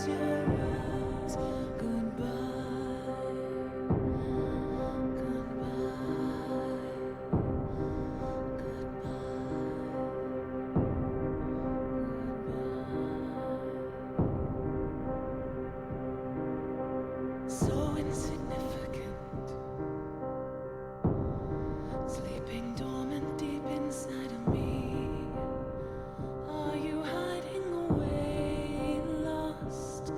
So insignificant, sleeping dormant deep inside of me. Are you hiding away, lost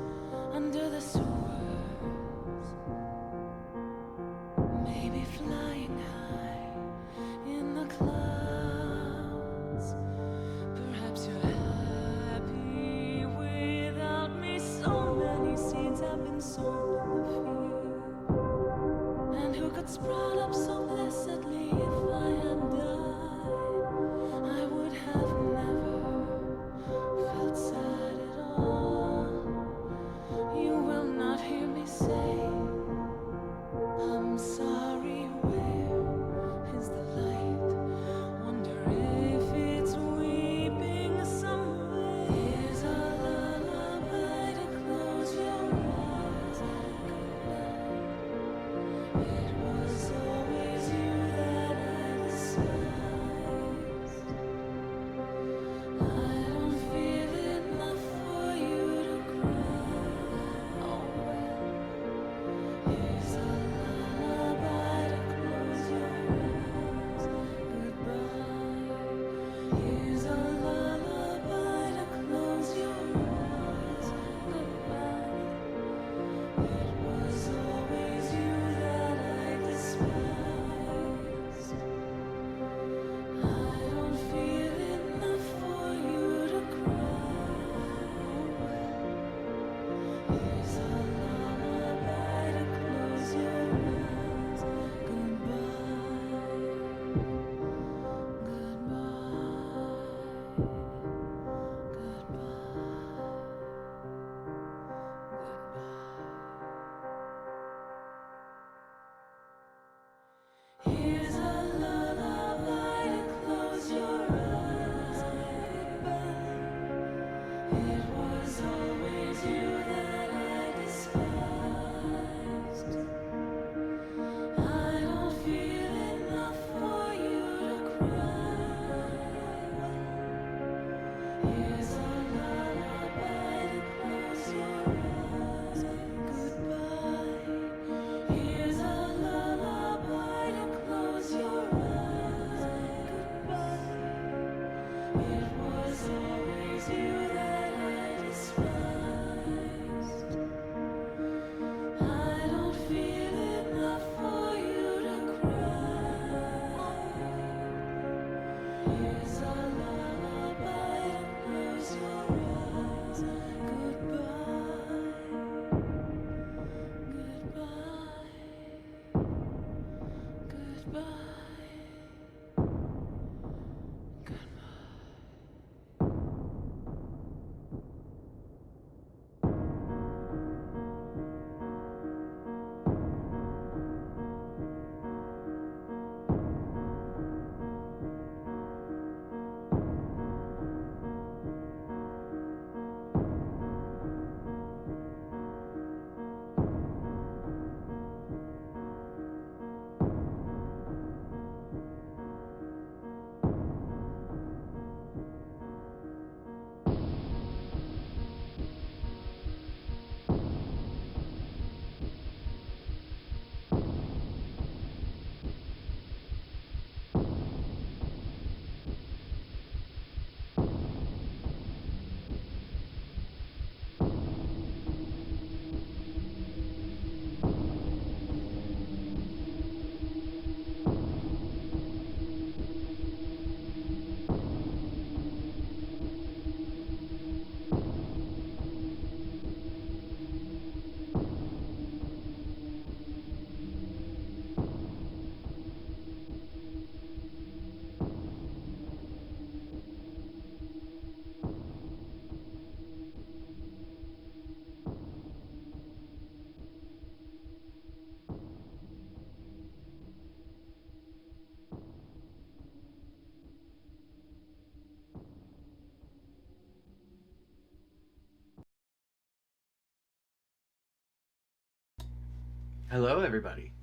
Hello, everybody.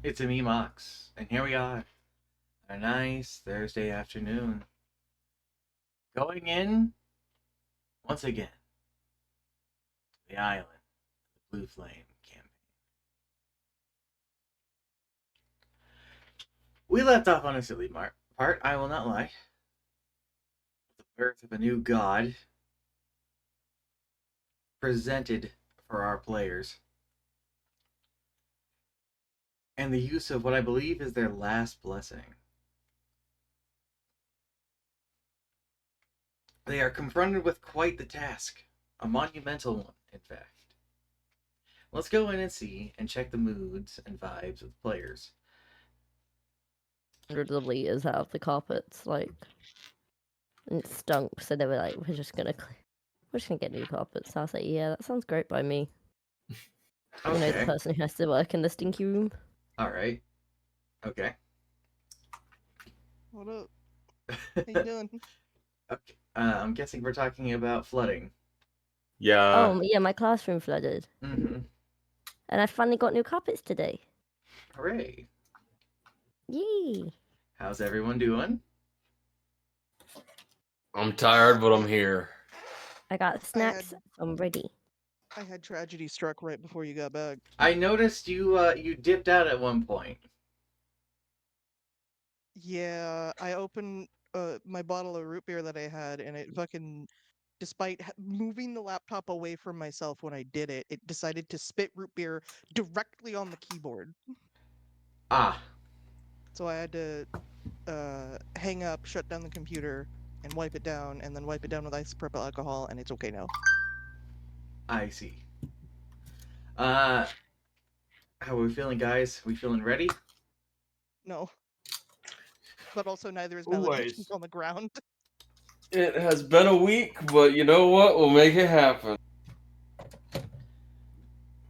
It's me, Mox, and here we are, a nice Thursday afternoon, going in once again to the island, the Blue Flame campaign. We left off on a silly part, I will not lie. The birth of a new god presented for our players, and the use of what I believe is their last blessing. They are confronted with quite the task, a monumental one, in fact. Let's go in and see and check the moods and vibes of the players. Hundreds of liters out of the carpets, like, and it stunk. So they were like, "We're just gonna get new carpets." I was like, "Yeah, that sounds great by me." You know, the Okay. person who has to work in the stinky room. All right. Okay. What up? How you doing? Okay. I'm guessing we're talking about flooding. Yeah. Oh yeah, my classroom flooded, Mm-hmm. and I finally got new carpets today. Hooray. Yay! How's everyone doing? I'm tired, but I'm here. I got snacks. So I'm ready. I had tragedy struck right before you got back. I noticed you dipped out at one point. Yeah, I opened my bottle of root beer that I had, and it fucking, despite moving the laptop away from myself when I did it, it decided to spit root beer directly on the keyboard. Ah. So I had to hang up, shut down the computer, and wipe it down, and then wipe it down with isopropyl alcohol, and it's okay now. I see. How are we feeling, guys? We feeling ready? No. But also neither is Always. maledictions on the ground. It has been a week, but you know what? We'll make it happen.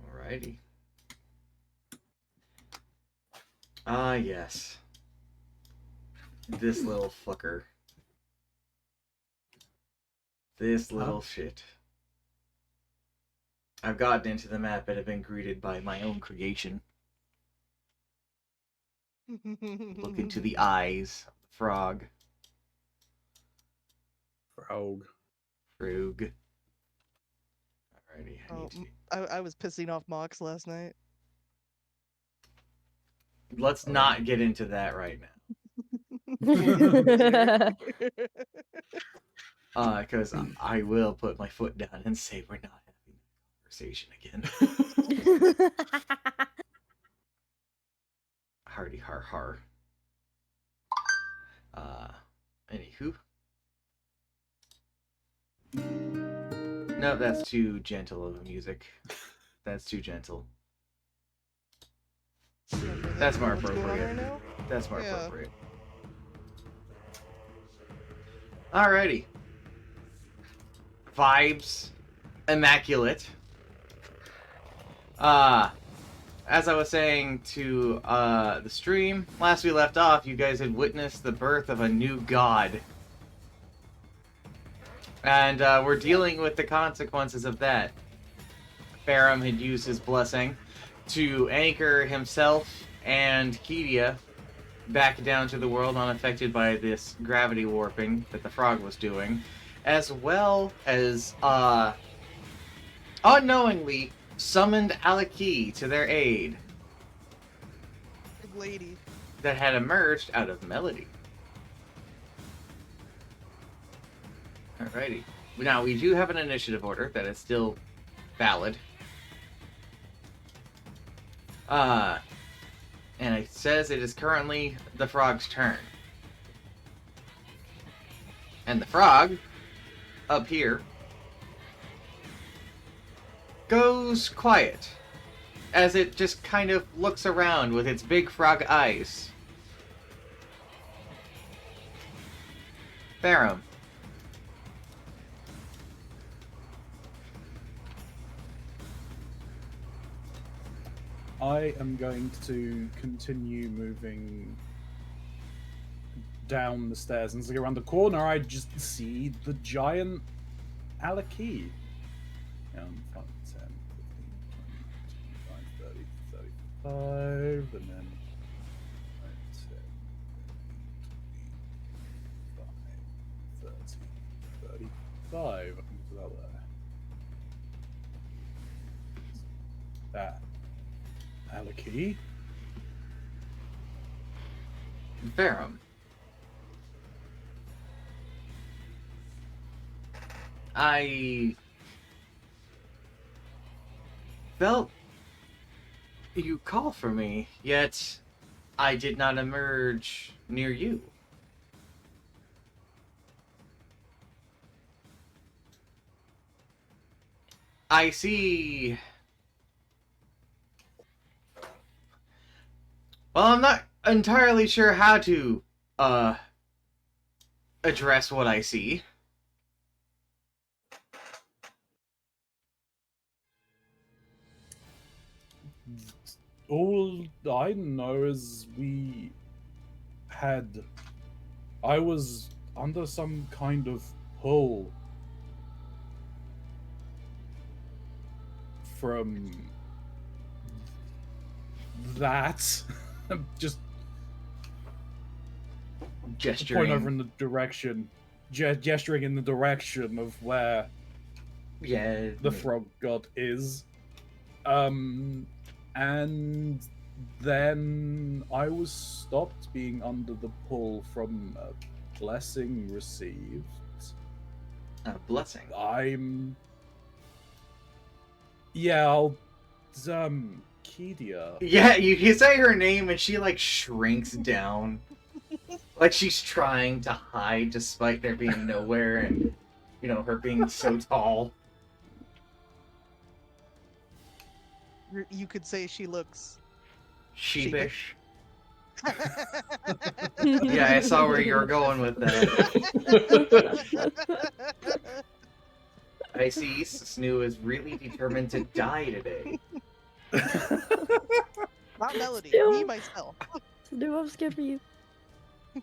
Alrighty. Ah, yes. This little fucker. This little shit. I've gotten into the map and have been greeted by my own creation. Look into the eyes of the frog. Frog. Frog. Alrighty. I was pissing off Mox last night. Let's not get into that right now. Because I will put my foot down and say we're not having a conversation again. Hardy har har. Anywho. No, that's too gentle of a music. That's too gentle. That's more What's going on appropriate. right now? That's more Yeah. appropriate. Alrighty. Vibes. Immaculate. As I was saying to the stream, last we left off, you guys had witnessed the birth of a new god. And we're dealing with the consequences of that. Farum had used his blessing to anchor himself and Kedia back down to the world unaffected by this gravity warping that the frog was doing, as well as unknowingly summoned Alaki to their aid Big lady. that had emerged out of Melody. Alrighty. Now, we do have an initiative order that is still valid. And it says it is currently the frog's turn. And the frog, up here, goes quiet as it just kind of looks around with its big frog eyes. Farum. I am going to continue moving down the stairs, and as I go around the corner, I just see the giant Alaki. 5, 10, 15, 20, 25, 30, 30, and then 10, 20, 30, 35. I think it's about there. That. Alaki? Verum. I felt you call for me, yet I did not emerge near you. I see. Well, I'm not entirely sure how to, address what I see. All I know is I was under some kind of pull from that. Just Gesturing. point over in the direction, gesturing in the direction of where Yeah. the frog god is. And then I was stopped being under the pull from a blessing received. A blessing. Kedia. Yeah, you say her name and she like shrinks down. Like she's trying to hide despite there being nowhere and, you know, her being so tall. You could say she looks. Sheepish. Yeah, I saw where you were going with that. I see Snoo is really determined to die today. Not Melody, Still. me myself. No, I'm scared for you.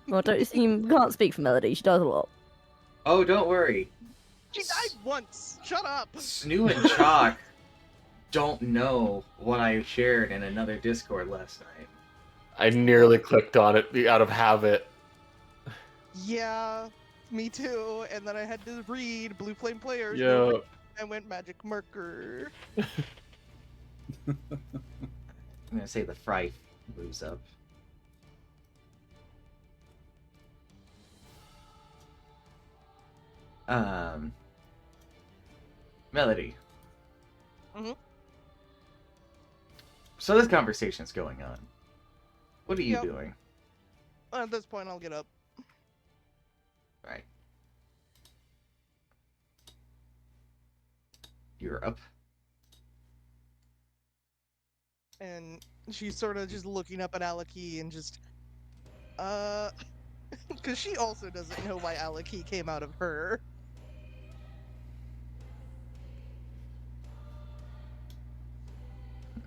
Well, don't you seem can't speak for Melody. She does a lot. Oh, don't worry. She died once. Shut up. Snoo and Chalk don't know what I shared in another Discord last night. I nearly clicked on it out of habit. Yeah, me too. And then I had to read Blue Flame Players. Yeah. I went Magic Marker. I'm gonna say the Fry moves up. Melody. Mhm. So this conversation's going on. What are you Yep. doing? At this point, I'll get up. Right. You're up. And she's sort of just looking up at Alaki and just, because she also doesn't know why Alaki came out of her.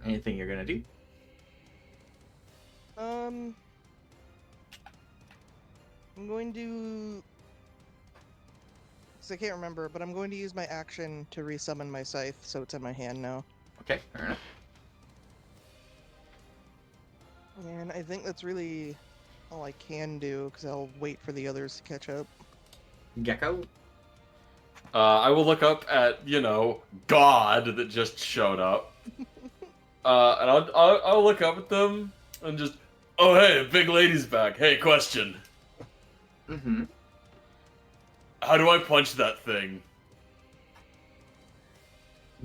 Anything you're gonna do? I'm going to, because I can't remember, but I'm going to use my action to resummon my scythe, so it's in my hand now. Okay, fair enough. And I think that's really all I can do, because I'll wait for the others to catch up. Gecko? I will look up at, God that just showed up. And I'll look up at them and just, oh hey, big lady's back. Hey, question. Mm-hmm. How do I punch that thing?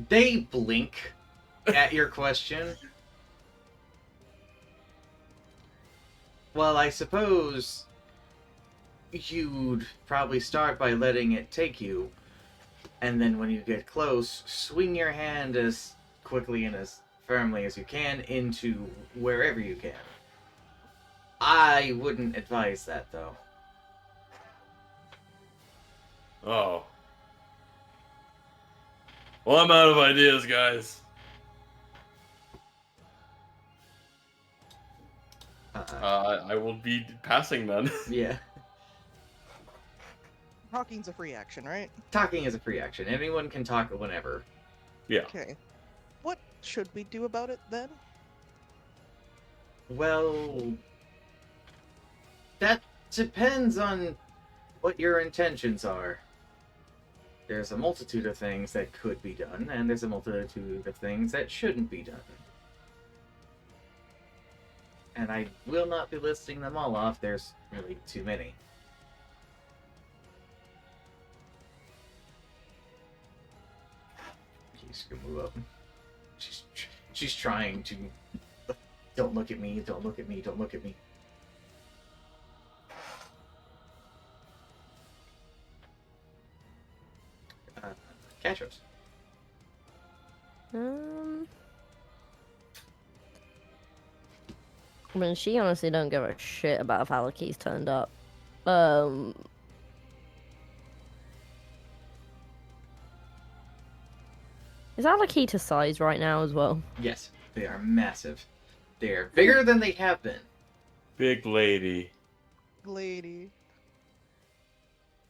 They blink at your question. Well, I suppose you'd probably start by letting it take you, and then when you get close, swing your hand as quickly and as firmly as you can into wherever you can. I wouldn't advise that, though. Oh. Well, I'm out of ideas, guys. I will be passing then. Yeah. Talking's a free action, right? Talking is a free action. Anyone can talk whenever. Yeah. Okay. What should we do about it then? Well, that depends on what your intentions are. There's a multitude of things that could be done, and there's a multitude of things that shouldn't be done. And I will not be listing them all off, there's really too many. She's gonna move up. She's trying to... Don't look at me, don't look at me, don't look at me. Castros. I mean, she honestly don't give a shit about if Alaki's turned up. Is Alaki to size right now as well? Yes, they are massive. They are bigger than they have been. Big lady. Lady.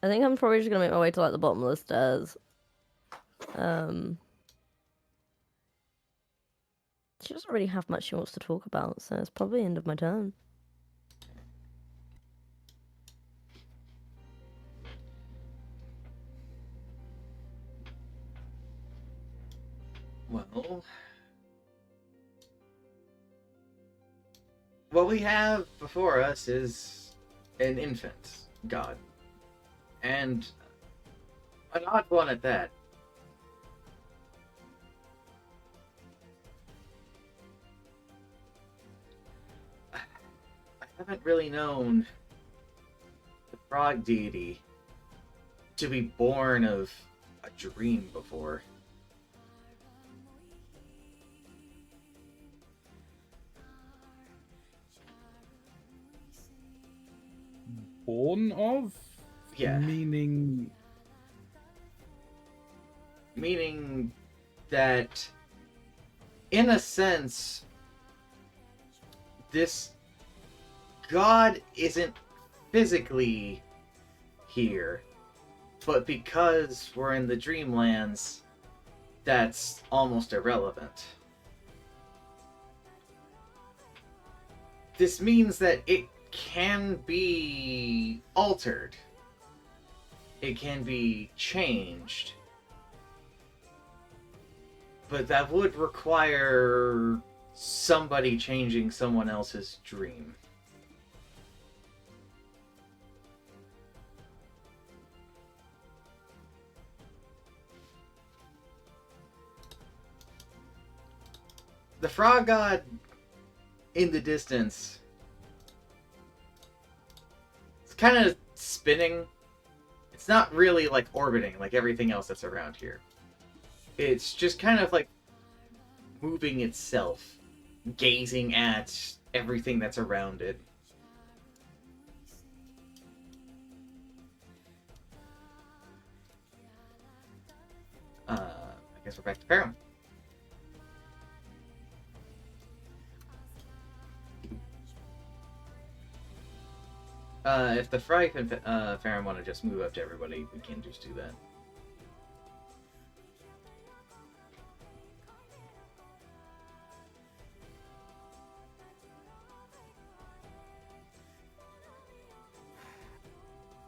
I think I'm probably just gonna make my way to like the bottom of the stairs. She doesn't really have much she wants to talk about, so it's probably the end of my turn. Well, what we have before us is an infant god. And an odd one at that. I haven't really known the frog deity to be born of a dream before. Born of? Yeah. Meaning that, in a sense, this god isn't physically here, but because we're in the Dreamlands, that's almost irrelevant. This means that it can be altered. It can be changed. But that would require somebody changing someone else's dream. The frog god in the distance, it's kind of spinning. It's not really like orbiting like everything else that's around here. It's just kind of like moving itself, gazing at everything that's around it. I guess we're back to Param. If the Frife and Farron want to just move up to everybody, we can just do that.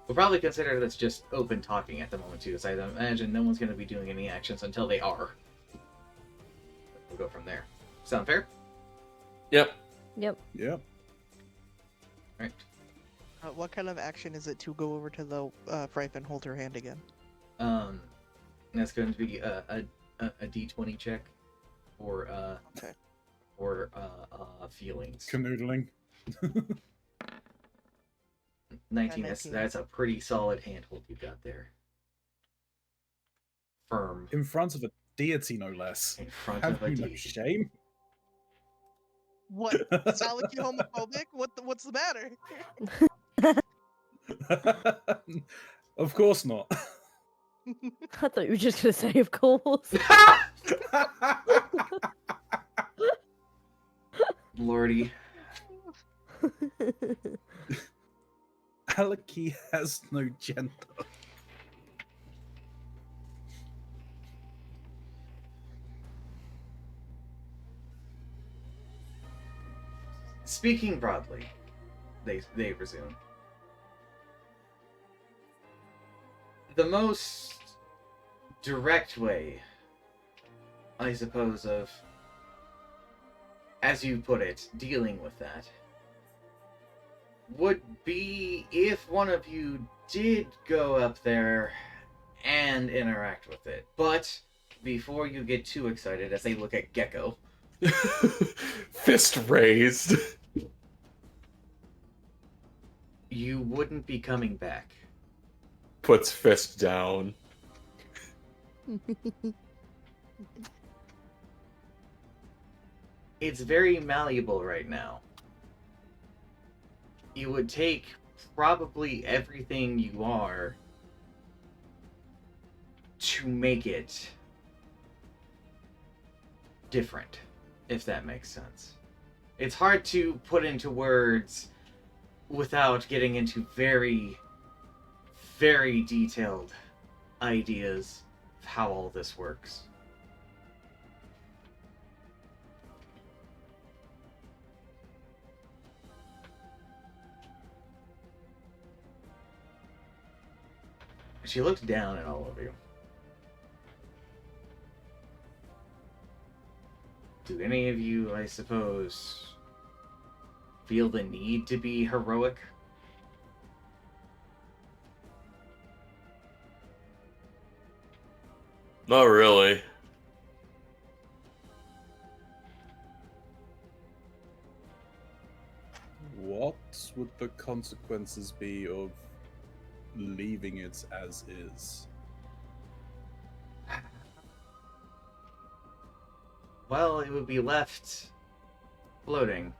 We'll probably consider this just open talking at the moment too, so I imagine no one's going to be doing any actions until they are. We'll go from there. Sound fair? Yep. Yep. Yep. Right. What kind of action is it to go over to the Frife and hold her hand again? That's going to be a D20 check for Okay. or feelings. Canoodling. 19. 19. That's a pretty solid handhold you got there. Firm. In front of a deity, no less. In front Have of a you no deity. shame? What? Is Alaki homophobic? What's the matter? Of course not. I thought you were just gonna say, of course. Lordy. Alaki has no gender. Speaking broadly, they resume. The most direct way, I suppose, of, as you put it, dealing with that would be if one of you did go up there and interact with it. But before you get too excited, as they look at Gecko, Fist raised. you wouldn't be coming back. Puts fist down. It's very malleable right now. You would take probably everything you are to make it different, if that makes sense. It's hard to put into words without getting into very, very detailed ideas of how all this works. She looks down at all of you. Do any of you, I suppose, feel the need to be heroic? Not really. What would the consequences be of leaving it as is? Well, it would be left floating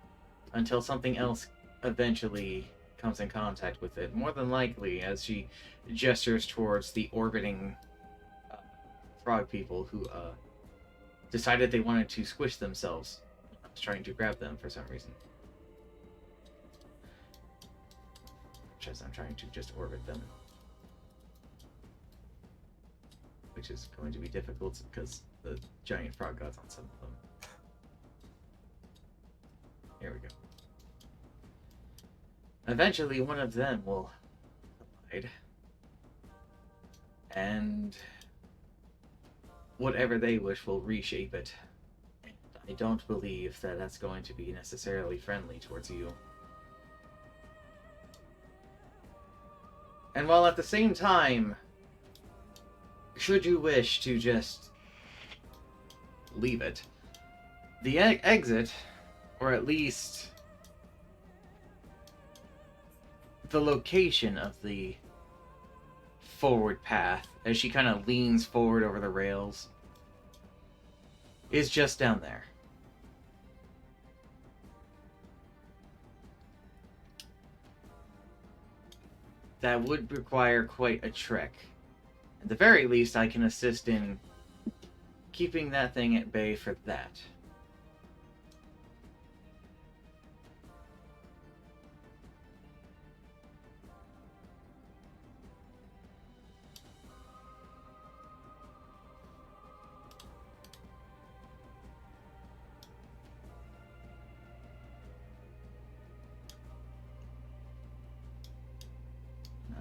until something else eventually comes in contact with it. More than likely, as she gestures towards the orbiting frog people who decided they wanted to squish themselves. I was trying to grab them for some reason. As I'm trying to just orbit them. Which is going to be difficult because the giant frog god's on some of them. Here we go. Eventually, one of them will collide. And whatever they wish will reshape it. And I don't believe that that's going to be necessarily friendly towards you. And while at the same time, should you wish to just leave it, the exit, or at least the location of the forward path, as she kind of leans forward over the rails, is just down there. That would require quite a trek. At the very least, I can assist in keeping that thing at bay for that.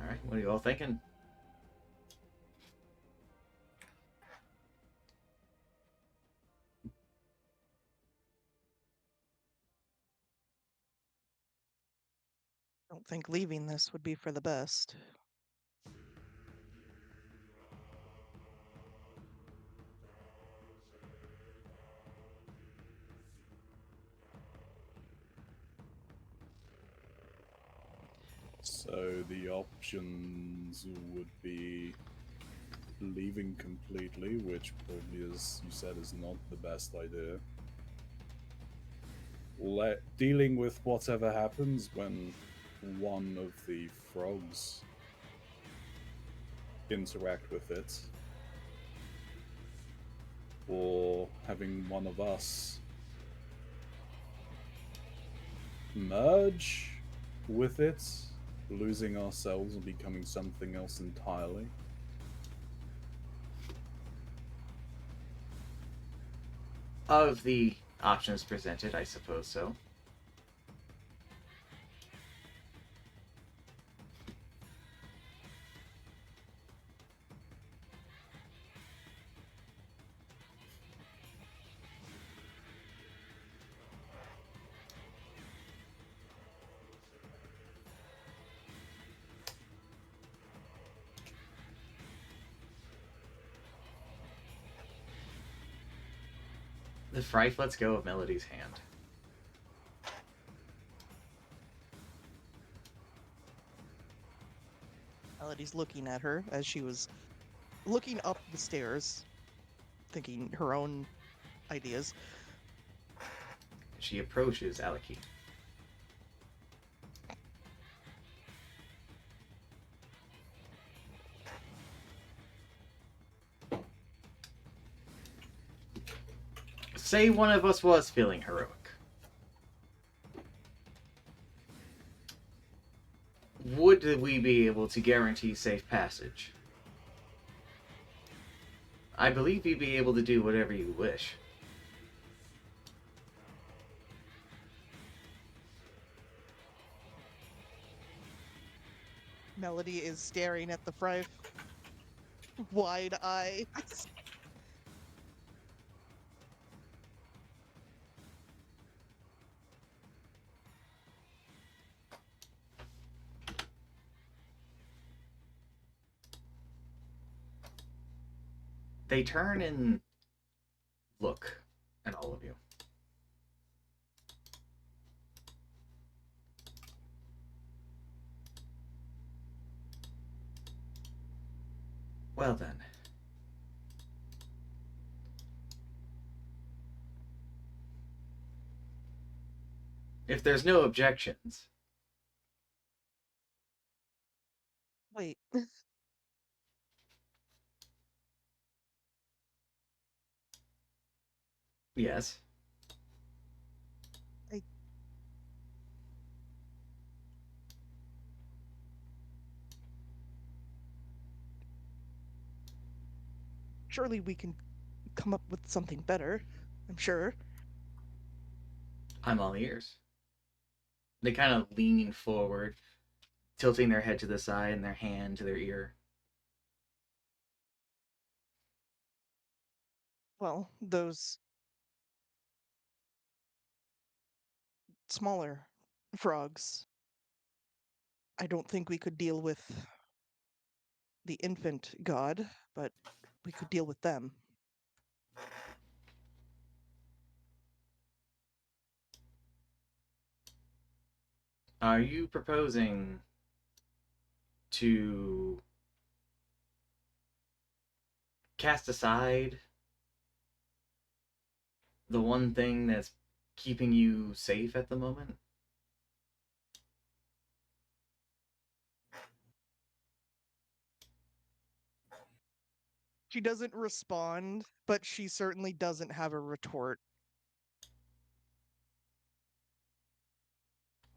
Alright, what are you all thinking? I don't think leaving this would be for the best. So the options would be leaving completely, which probably, as you said, is not the best idea. Dealing with whatever happens when one of the frogs interact with it, or having one of us merge with it, losing ourselves and becoming something else entirely. Of the options presented, I suppose so. The Frife lets go of Melody's hand. Melody's looking at her as she was looking up the stairs, thinking her own ideas. She approaches Aleki. Say one of us was feeling heroic. Would we be able to guarantee safe passage? I believe you'd be able to do whatever you wish. Melody is staring at the Frife, wide eyed. They turn and look at all of you. Well then. If there's no objections, Wait, yes. surely we can come up with something better. I'm sure. I'm all ears. They kind of lean forward, tilting their head to the side and their hand to their ear. Well, those smaller frogs. I don't think we could deal with the infant god, but we could deal with them. Are you proposing to cast aside the one thing that's keeping you safe at the moment? She doesn't respond, but she certainly doesn't have a retort.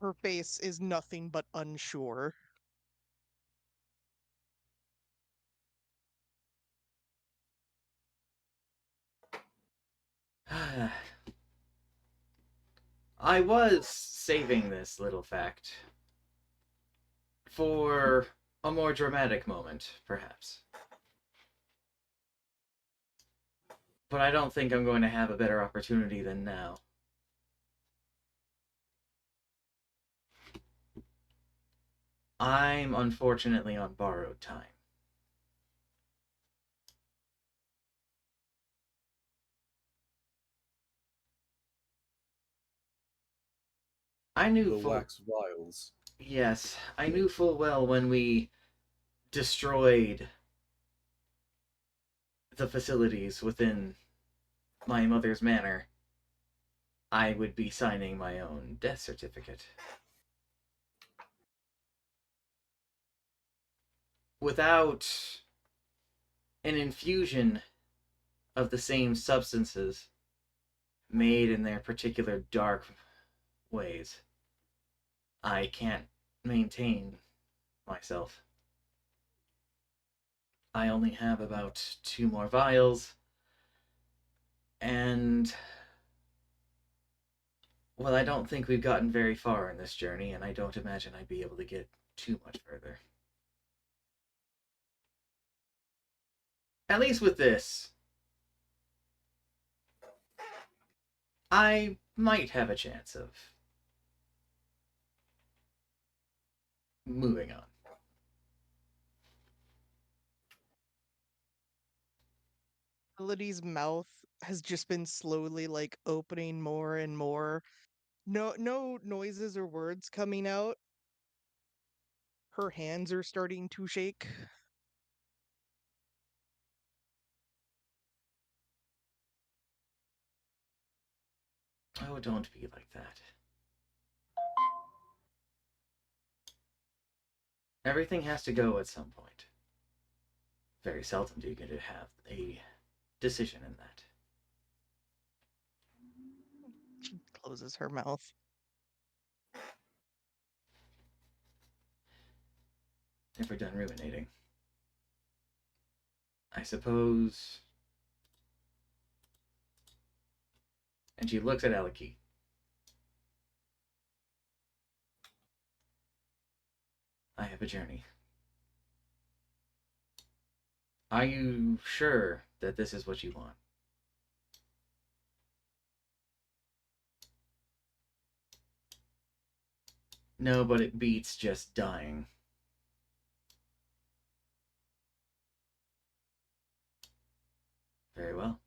Her face is nothing but unsure. I was saving this little fact for a more dramatic moment, perhaps. But I don't think I'm going to have a better opportunity than now. I'm unfortunately on borrowed time. I The knew full... wax vials. Yes, I knew full well when we destroyed the facilities within my mother's manor, I would be signing my own death certificate. Without an infusion of the same substances made in their particular dark ways, I can't maintain myself. I only have about 2 more vials, and well, I don't think we've gotten very far in this journey, and I don't imagine I'd be able to get too much further. At least with this, I might have a chance of moving on. Melody's mouth has just been slowly like opening more and more. No noises or words coming out. Her hands are starting to shake. Oh, don't be like that. Everything has to go at some point. Very seldom do you get to have a decision in that. She closes her mouth. If we're done ruminating, I suppose. And she looks at Aleki. I have a journey. Are you sure that this is what you want? No, but it beats just dying. Very well.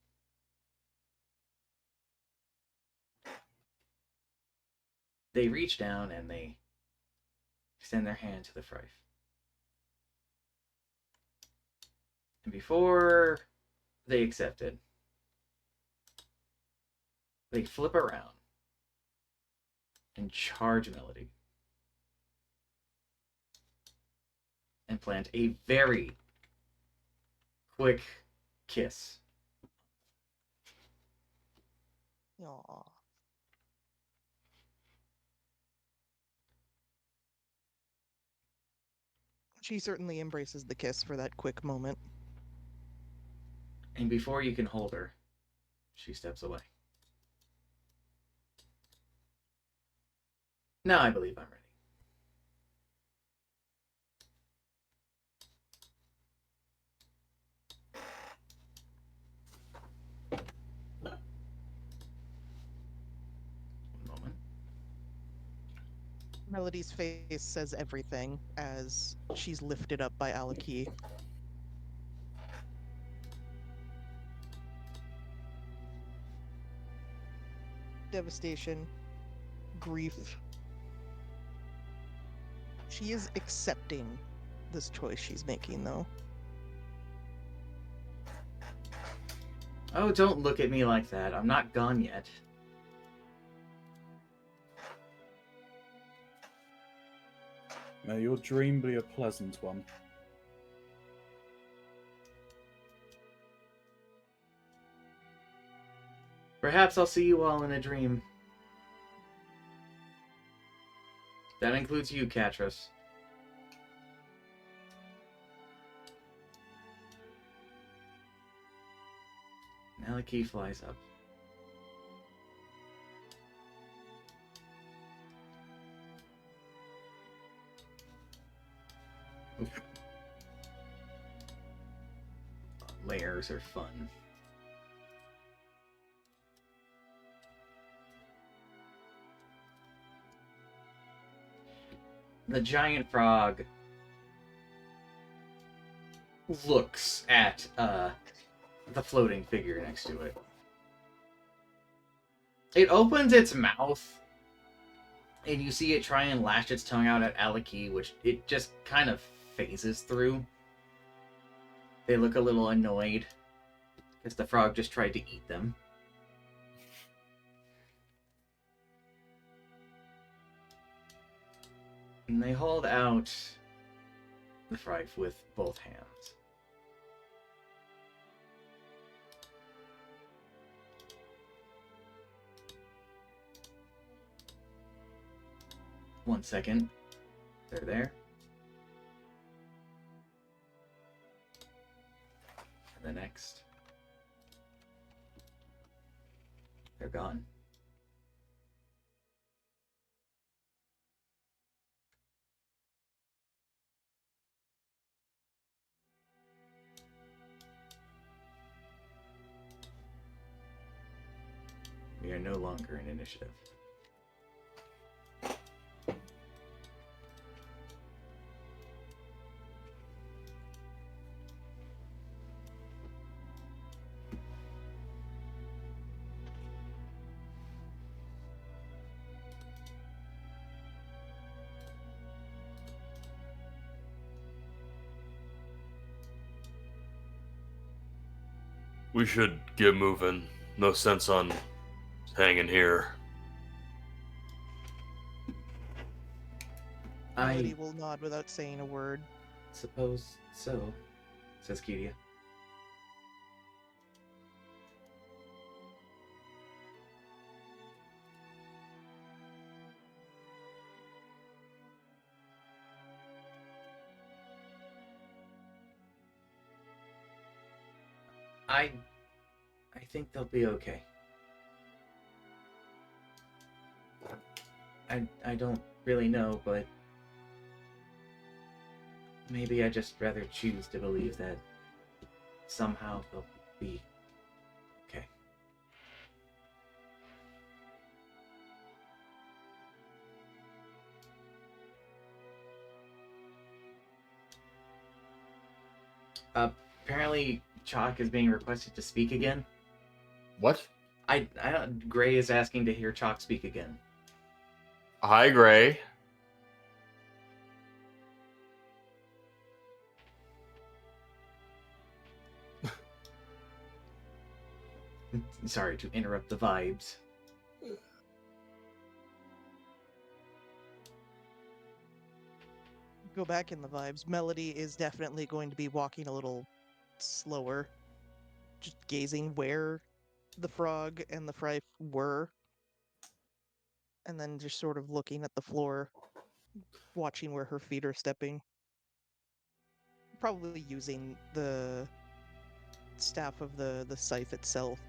They reach down and they extend their hand to the Thrife. And before they accept it, they flip around and charge Melody. And plant a very quick kiss. Aw. She certainly embraces the kiss for that quick moment. And before you can hold her, she steps away. Now I believe I'm ready. One moment. Melody's face says everything as she's lifted up by Aleki. Devastation, grief. She is accepting this choice she's making, though. Oh, don't look at me like that. I'm not gone yet. May your dream be a pleasant one. Perhaps I'll see you all in a dream. That includes you, Katris. Aleki flies up. Oof. Layers are fun. The giant frog looks at the floating figure next to it. It opens its mouth, and you see it try and lash its tongue out at Aleki, which it just kind of phases through. They look a little annoyed, because the frog just tried to eat them. And they hold out the Thrife with both hands. One second. They're there. And the next. They're gone. We are no longer in initiative. We should get moving. No sense on hanging here. Melody I will nod without saying a word. suppose so, says Kidia. I think they'll be okay. I don't really know, but maybe I just rather choose to believe that somehow they'll be okay. Apparently, Chalk is being requested to speak again. What? I don't. Gray is asking to hear Chalk speak again. Hi, Gray. Sorry to interrupt the vibes. Go back in the vibes. Melody is definitely going to be walking a little slower, just gazing where the frog and the fry were, and then just sort of looking at the floor, watching where her feet are stepping. Probably using the staff of the scythe itself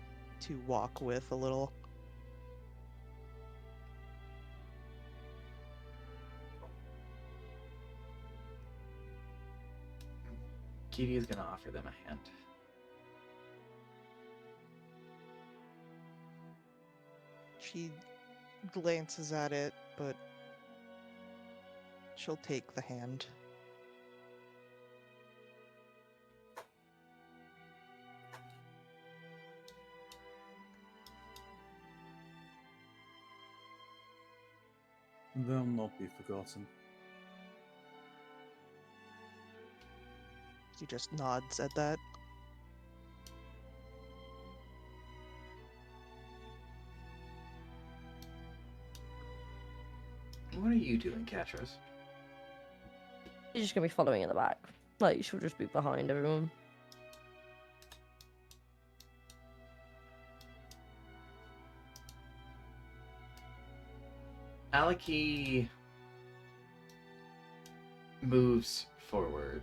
to walk with a little. Kitty is gonna offer them a hand. She glances at it, but she'll take the hand. They'll not be forgotten. She just nods at that. What are you doing, Katros? She's just gonna be following in the back. Like, she'll just be behind everyone. Aleki moves forward,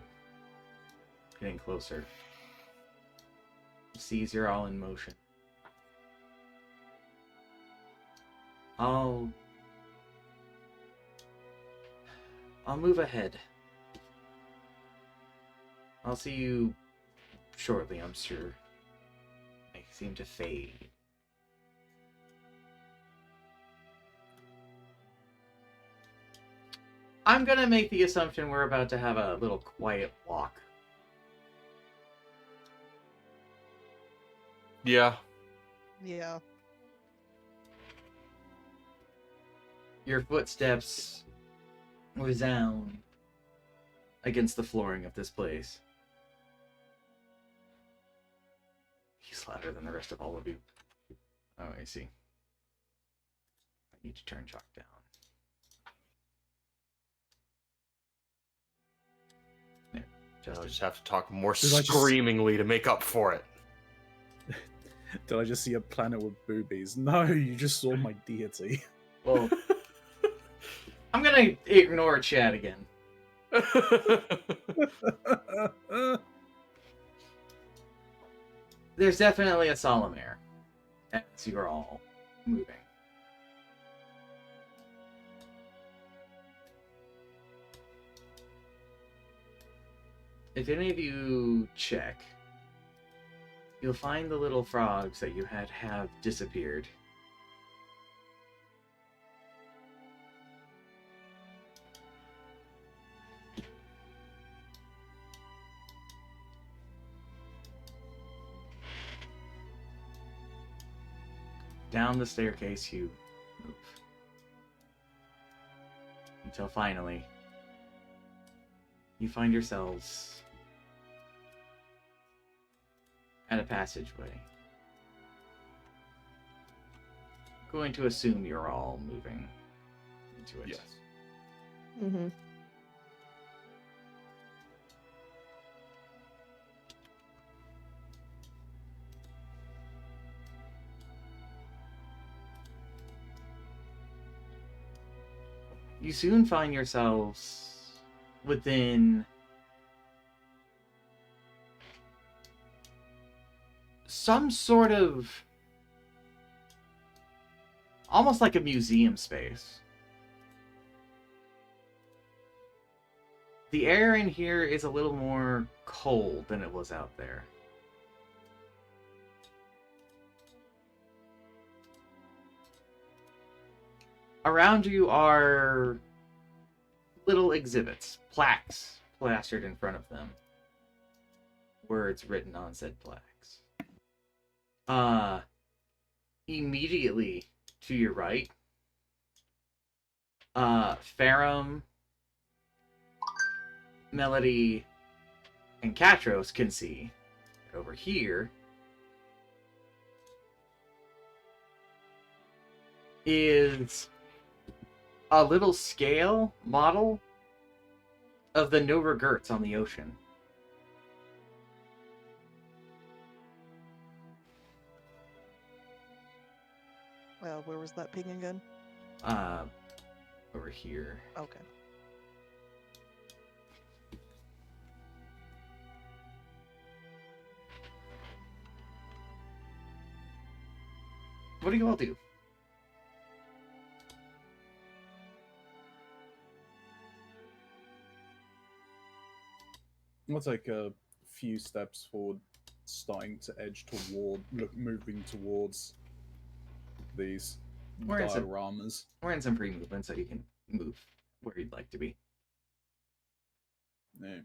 getting closer. Sees you're all in motion. I'll move ahead. I'll see you shortly, I'm sure. They seem to fade. I'm gonna make the assumption we're about to have a little quiet walk. Yeah. Yeah. Your footsteps resound against the flooring of this place. He's louder than the rest of all of you. Oh, I see. I need to turn Chalk down. There. I'll Just just have to talk more Did I just- screamingly to make up for it. Did I just see a planet with boobies? No, you just saw my deity. well, I'm gonna ignore chat again. There's definitely a solemn air as you're all moving. If any of you check, you'll find the little frogs that you had have disappeared. Down the staircase you move. Until finally, you find yourselves at a passageway. Going to assume you're all moving into it. Yes. Mm-hmm. You soon find yourselves within some sort of almost like a museum space. The air in here is a little more cold than it was out there. Around you are little exhibits, plaques plastered in front of them. Words written on said plaques. Immediately to your right, Farum, Melody, and Katros can see. Over here is a little scale model of the No Regrets on the ocean. Where was that ping again? Over here. Okay. What do you all do? I'll take a few steps forward, starting to edge toward, moving towards these We're in some- dioramas. We're in some free movement, so you can move where you'd like to be. Yeah.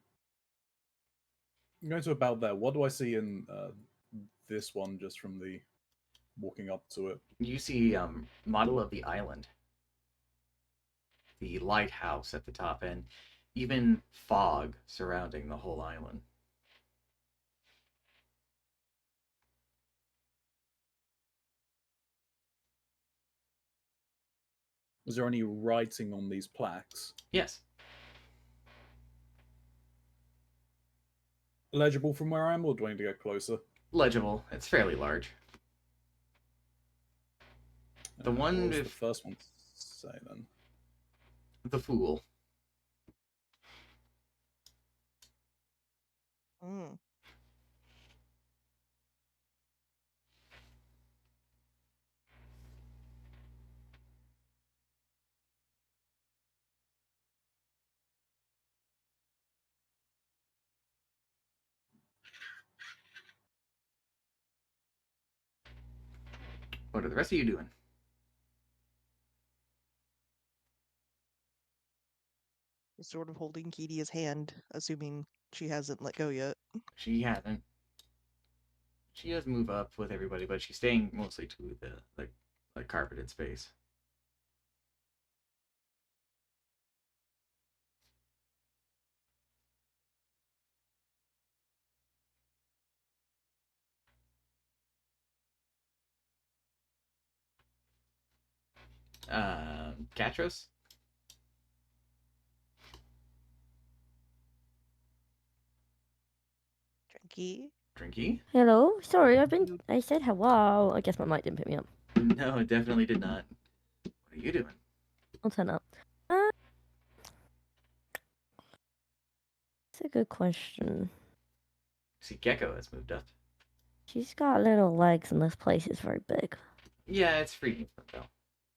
I'm going to about there. What do I see in this one, just from the walking up to it? You see model of the island, the lighthouse at the top, and even fog surrounding the whole island. Is there any writing on these plaques? Yes. Legible from where I am, or do I need to get closer? Legible. It's fairly large. The one What was the with- first one say then? The Fool. Mm. What are the rest of you doing? Sort of holding Kedia's hand, assuming she hasn't let go yet. She hasn't. She does move up with everybody, but she's staying mostly to the carpeted space. Katros? Drinky. Drinky? Hello. Sorry, I said hello. I guess my mic didn't pick me up. No, it definitely did not. What are you doing? I'll turn up. It's a good question. See, Gecko has moved up. She's got little legs, and this place is very big. Yeah, it's freaking fun though.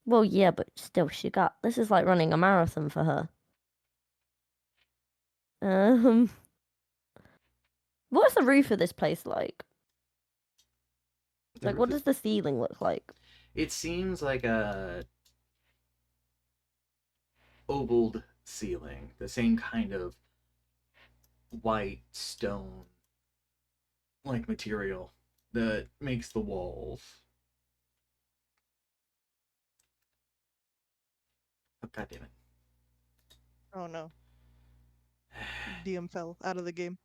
Well, yeah, but still, this is like running a marathon for her. What's the roof of this place like? The Like, what roof does the ceiling look like? It seems like a ovaled ceiling, the same kind of white stone like material that makes the walls. Oh, God damn it. Oh no. DM fell out of the game.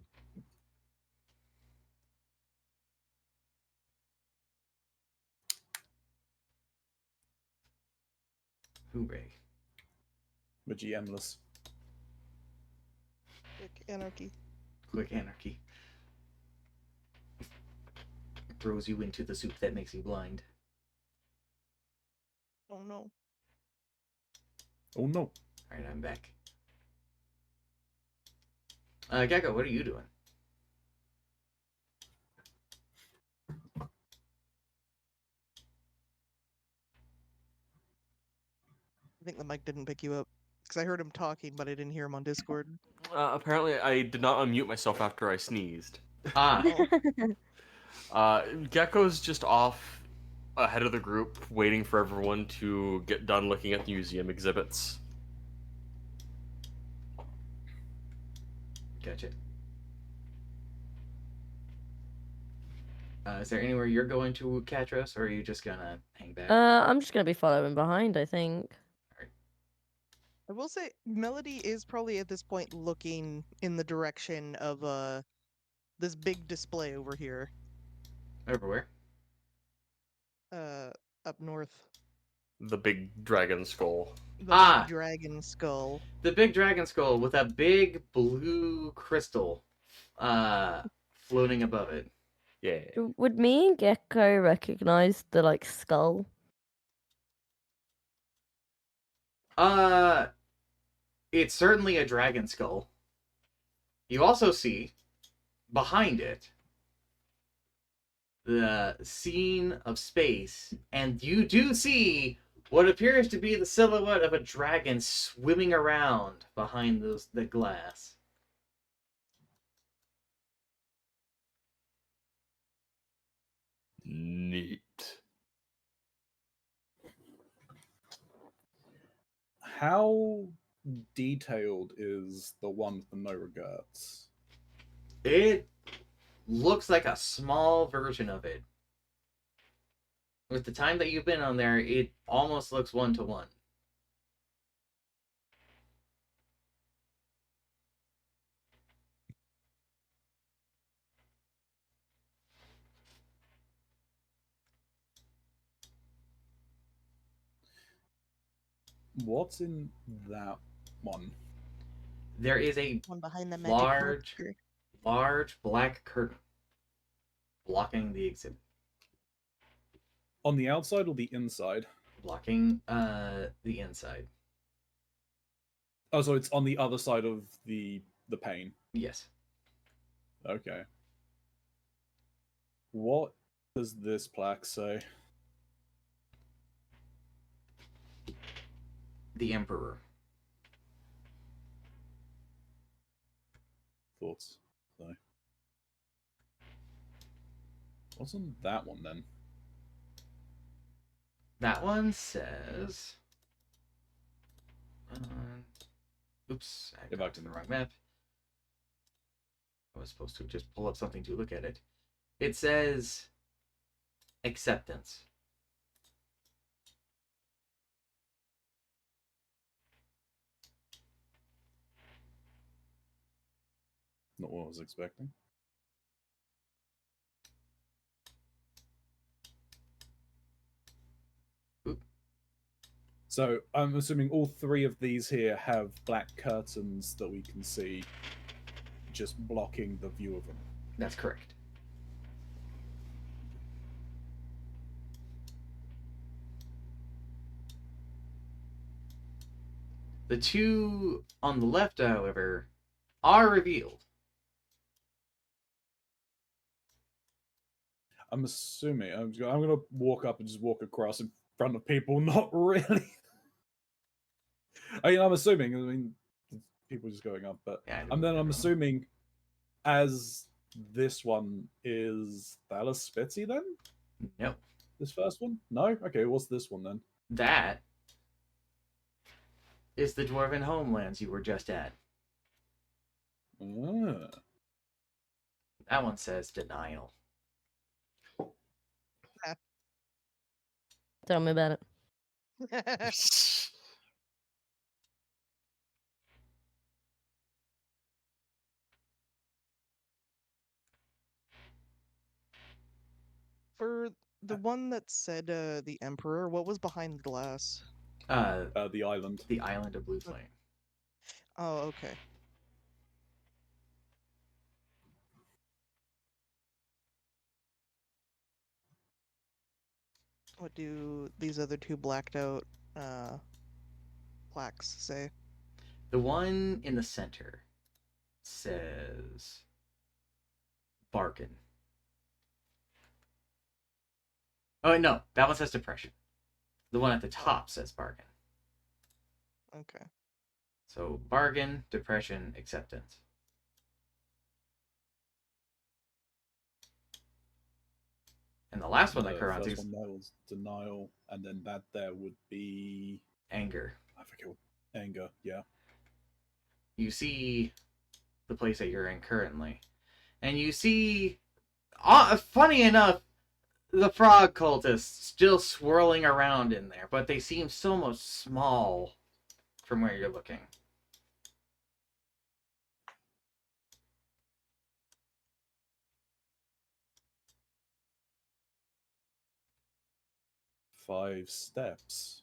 Hooray. Magi Endless. Quick anarchy. Quick anarchy. Throws you into the soup that makes you blind. Oh no. Oh no. Alright, I'm back. Gecko, what are you doing? I think the mic didn't pick you up because I heard him talking, but I didn't hear him on Discord. Apparently, I did not unmute myself after I sneezed. Ah, Oh. Gecko's just off ahead of the group, waiting for everyone to get done looking at the museum exhibits. gotcha. Is there anywhere you're going to, Katros, or are you just gonna hang back? I'm just gonna be following behind, I think. I will say Melody is probably at this point looking in the direction of this big display over here. Over where? Up north. The big dragon skull. The Ah! big dragon skull. The big dragon skull with a big blue crystal floating above it. Yeah. Would me and Gecko recognize the like skull? It's certainly a dragon skull. You also see, behind it, the scene of space, and you do see what appears to be the silhouette of a dragon swimming around behind the glass. Neat. How detailed is the one with the no regrets? It looks like a small version of it. With the time that you've been on there, it almost looks 1-to-1. What's in that one? There is a One behind the magic large, marker. large black curtain blocking the exhibit. On the outside or the inside? Blocking the inside. Oh, so it's on the other side of the pane. Yes. Okay. What does this plaque say? The Emperor. Thoughts? So. What's on that one then? That one says. Oops, I If got I to can- the wrong map. I was supposed to just pull up something to look at it. It says acceptance. Not what I was expecting. Oop. So I'm assuming all three of these here have black curtains that we can see just blocking the view of them. That's correct. The two on the left, however, are revealed. I'm assuming I'm gonna walk up and just walk across in front of people. Not really. I'm assuming. I mean, people just going up, but Yeah, and then I'm assuming as this one is Thalos Spitzy then? No. This first one? No? Okay, what's this one then? That is the Dwarven homelands you were just at. Ah. That one says denial. Tell me about it. For the one that said the Emperor, what was behind the glass? The island. The island of Blue Flame. Oh, okay. What do these other two blacked out plaques say? The one in the center says Bargain. Oh no, that one says Depression. The one at the top says Bargain. Okay. So Bargain, Depression, Acceptance. And the last one that First corresponds one there was denial, and then that there would be Anger. I forget what anger. Yeah. You see the place that you're in currently, and you see, funny enough, the frog cultists still swirling around in there, but they seem so much small from where you're looking. Five steps.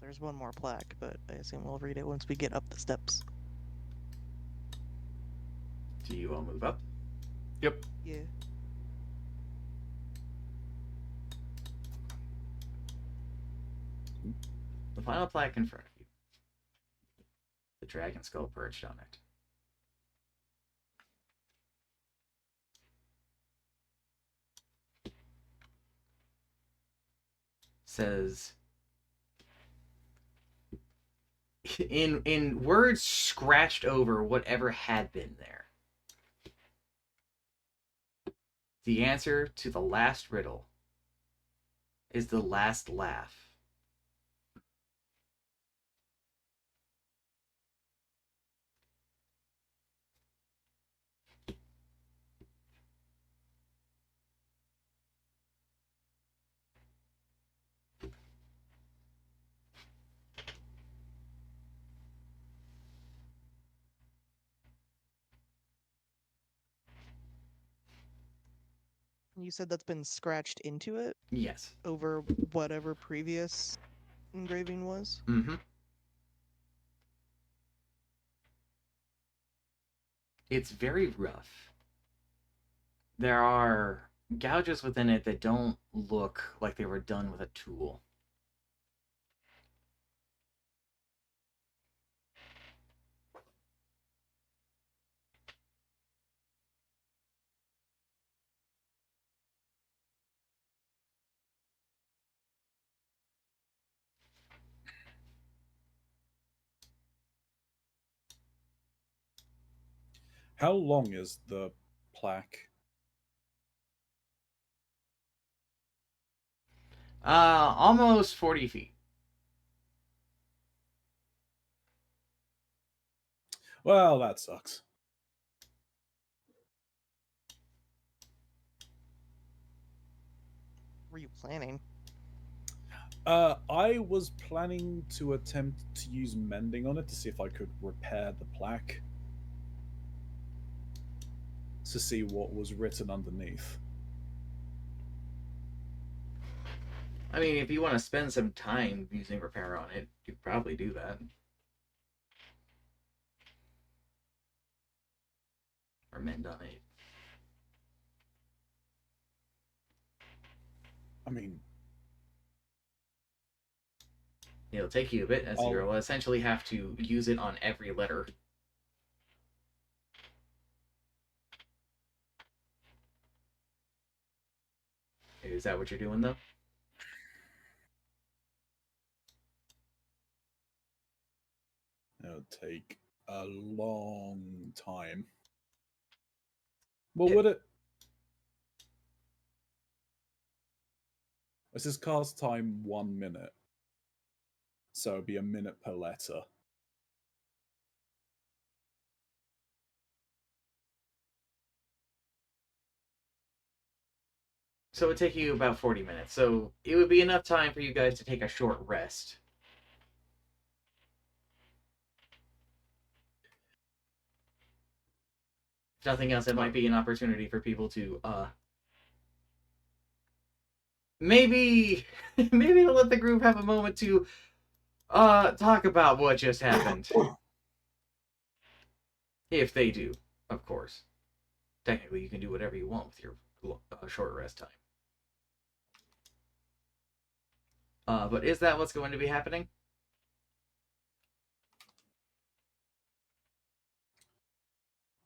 There's one more plaque, but I assume we'll read it once we get up the steps. Do you all move up? Yep. Yeah. The final plaque in front of you. The dragon skull perched on it. Says in words scratched over whatever had been there. The answer to the last riddle is the last laugh. You said that's been scratched into it Yes. over whatever previous engraving was? Mm-hmm. It's very rough. There are gouges within it that don't look like they were done with a tool. How long is the plaque? Almost 40 feet. Well, that sucks. Were you planning? I was planning to attempt to use mending on it to see if I could repair the plaque. To see what was written underneath. I mean, if you want to spend some time using repair on it, you could probably do that. Or mend on it. I mean, It'll take you a bit, as you'll essentially have to use it on every letter. Is that what you're doing, though? it'll take a long time. Well, would it? This is cast time 1 minute. So it'd be a minute per letter. So it would take you about 40 minutes. So it would be enough time for you guys to take a short rest. If nothing else, it might be an opportunity for people to maybe maybe to let the group have a moment to talk about what just happened. If they do, of course. Technically, you can do whatever you want with your short rest time. But is that what's going to be happening?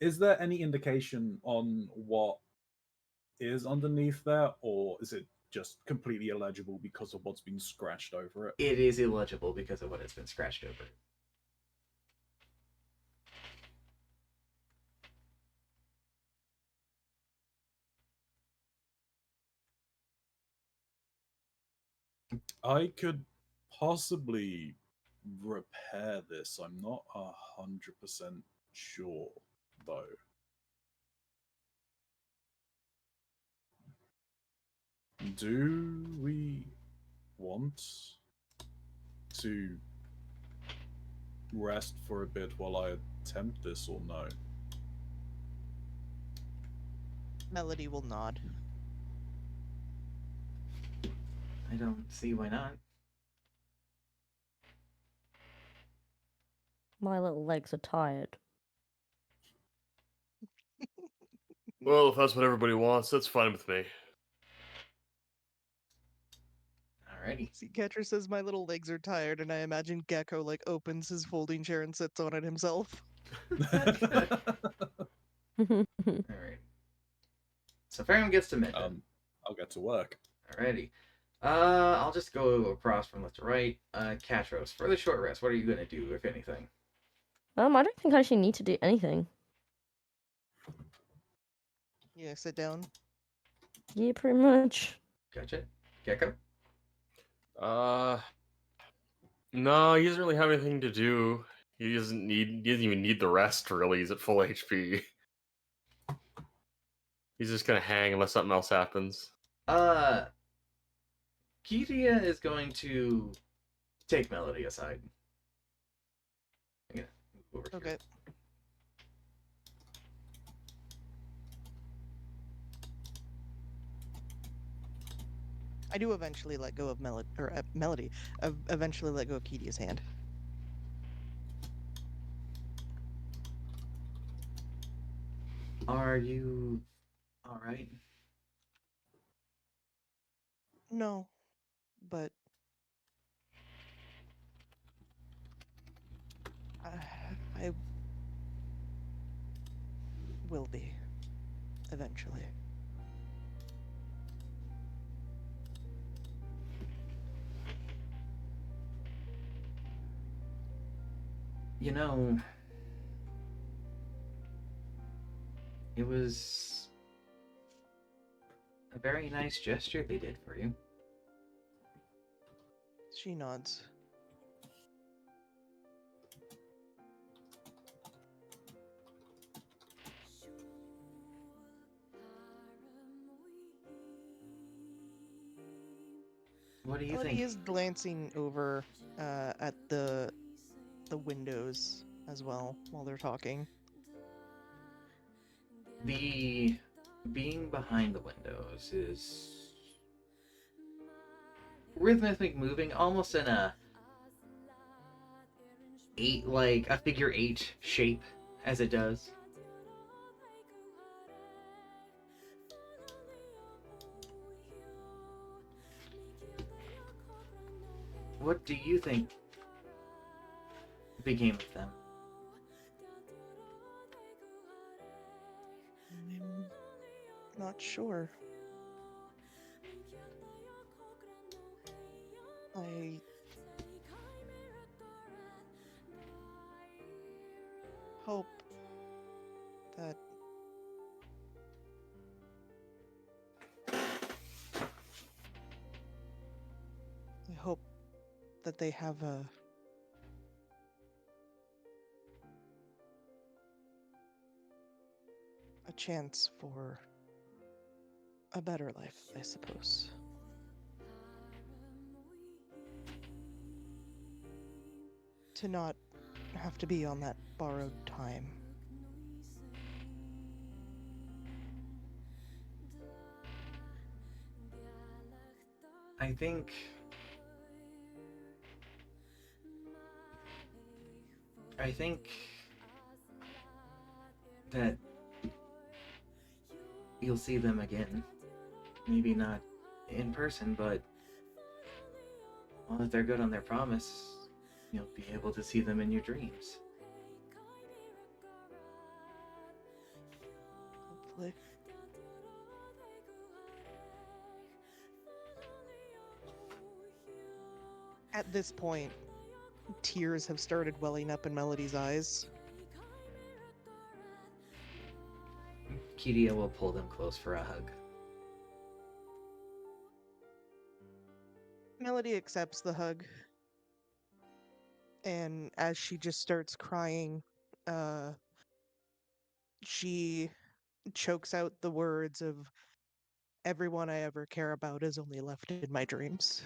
Is there any indication on what is underneath there, or is it just completely illegible because of what's been scratched over it? It is illegible because of what has been scratched over. I could possibly repair this. I'm not 100% sure, though. Do we want to rest for a bit while I attempt this, or no? Melody will nod. I don't see why not. My little legs are tired. Well, if that's what everybody wants, that's fine with me. Alrighty. See, Catcher says my little legs are tired, and I imagine Gecko like opens his folding chair and sits on it himself. Alright. So Farum gets to mid. I'll get to work. Alrighty. I'll just go across from left to right. Catros, for the short rest, what are you gonna do, if anything? I don't think I actually need to do anything. Yeah, sit down. Yeah, pretty much. Gotcha. Gecko? No, he doesn't really have anything to do. He doesn't even need the rest, really. He's at full HP. He's just gonna hang unless something else happens. Kiria is going to take Melody aside. I'm gonna move over Okay. here. I do eventually let go of Melody. Eventually let go of Kedia's hand. Are you alright? No, but I will be eventually. You know, it was a very nice gesture they did for you. She nods. What do you Melody think? is glancing over at the windows as well while they're talking. The being behind the windows is rhythmically moving, almost in a figure eight shape as it does. What do you think became of them? I'm not sure. I hope that they have a chance for a better life, I suppose. To not have to be on that borrowed time. I think that you'll see them again. Maybe not in person, but well, if they're good on their promise, you'll be able to see them in your dreams. Hopefully. At this point, tears have started welling up in Melody's eyes. Kiria will pull them close for a hug. Melody accepts the hug. And as she just starts crying, she chokes out the words of everyone I ever care about is only left in my dreams.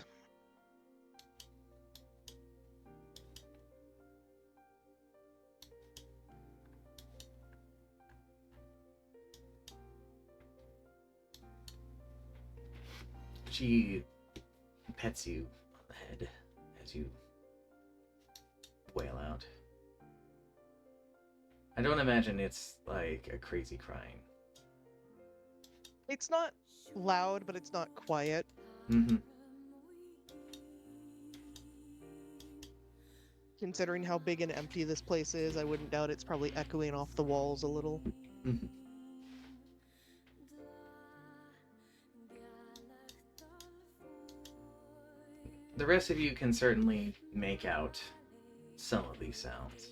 She pets you on the head as you wail out. I don't imagine it's like a crazy crying. It's not loud, but it's not quiet. Mm-hmm. Considering how big and empty this place is, I wouldn't doubt it's probably echoing off the walls a little. Mm-hmm. The rest of you can certainly make out some of these sounds.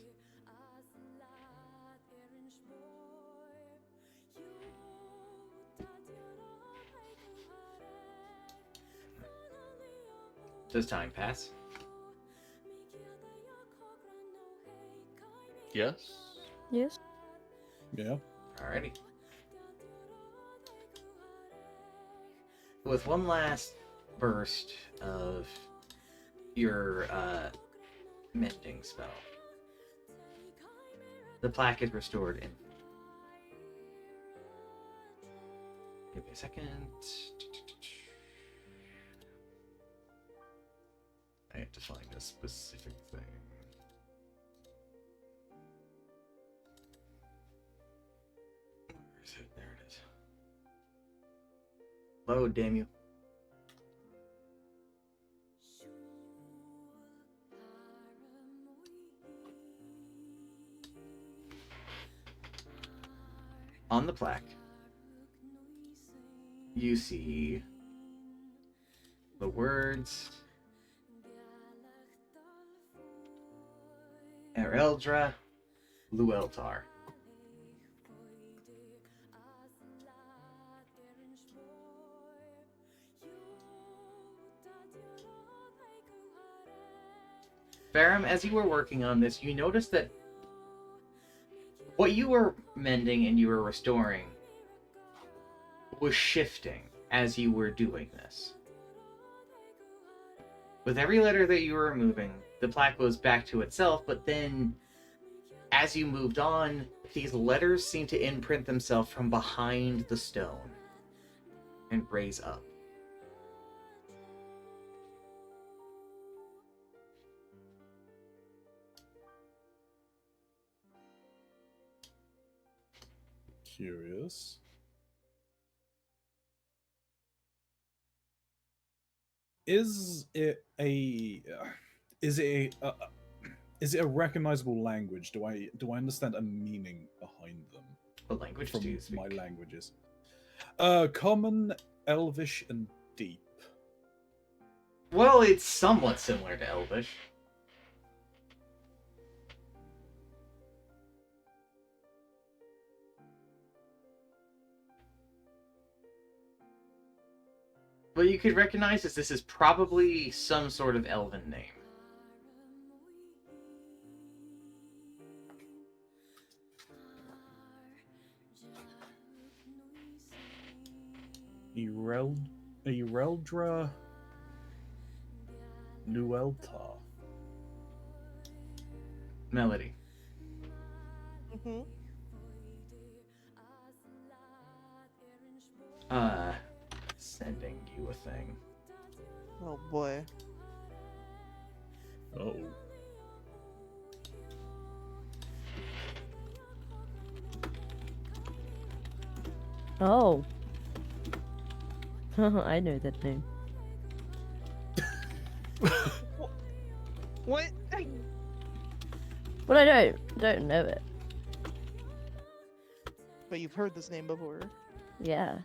Does time pass? Yes. Yes. Yeah. Alrighty. With one last burst of your mending spell, the plaque is restored in. Give me a second. I have to find a specific thing. Where is it? There it is. Load, damn you. On the plaque, you see the words Ereldra Lueltar. Farum, as you were working on this, you noticed that what you were mending and you were restoring was shifting as you were doing this. With every letter that you were removing, the plaque goes back to itself, but then as you moved on, these letters seem to imprint themselves from behind the stone and raise up. Curious. Is it a recognizable language? Do I understand a meaning behind them What language from do you speak? my languages? Common, Elvish, and Deep. Well, it's somewhat similar to Elvish. But you could recognize this is probably some sort of elven name. Ereldra Lueltar. Melody. Mm-hmm. Sending you a thing. Oh boy. Oh. Oh. I know that name. What? But I don't know it. But you've heard this name before. Yeah.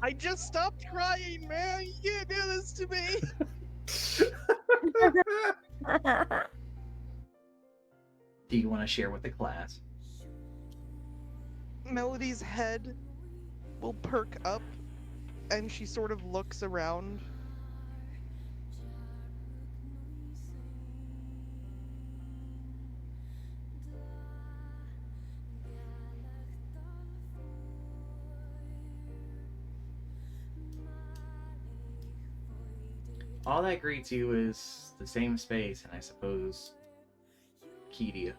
I just stopped crying, man. You can't do this to me. Do you want to share with the class? Melody's head will perk up, and she sort of looks around. All that greets you is the same space, and I suppose Kidia.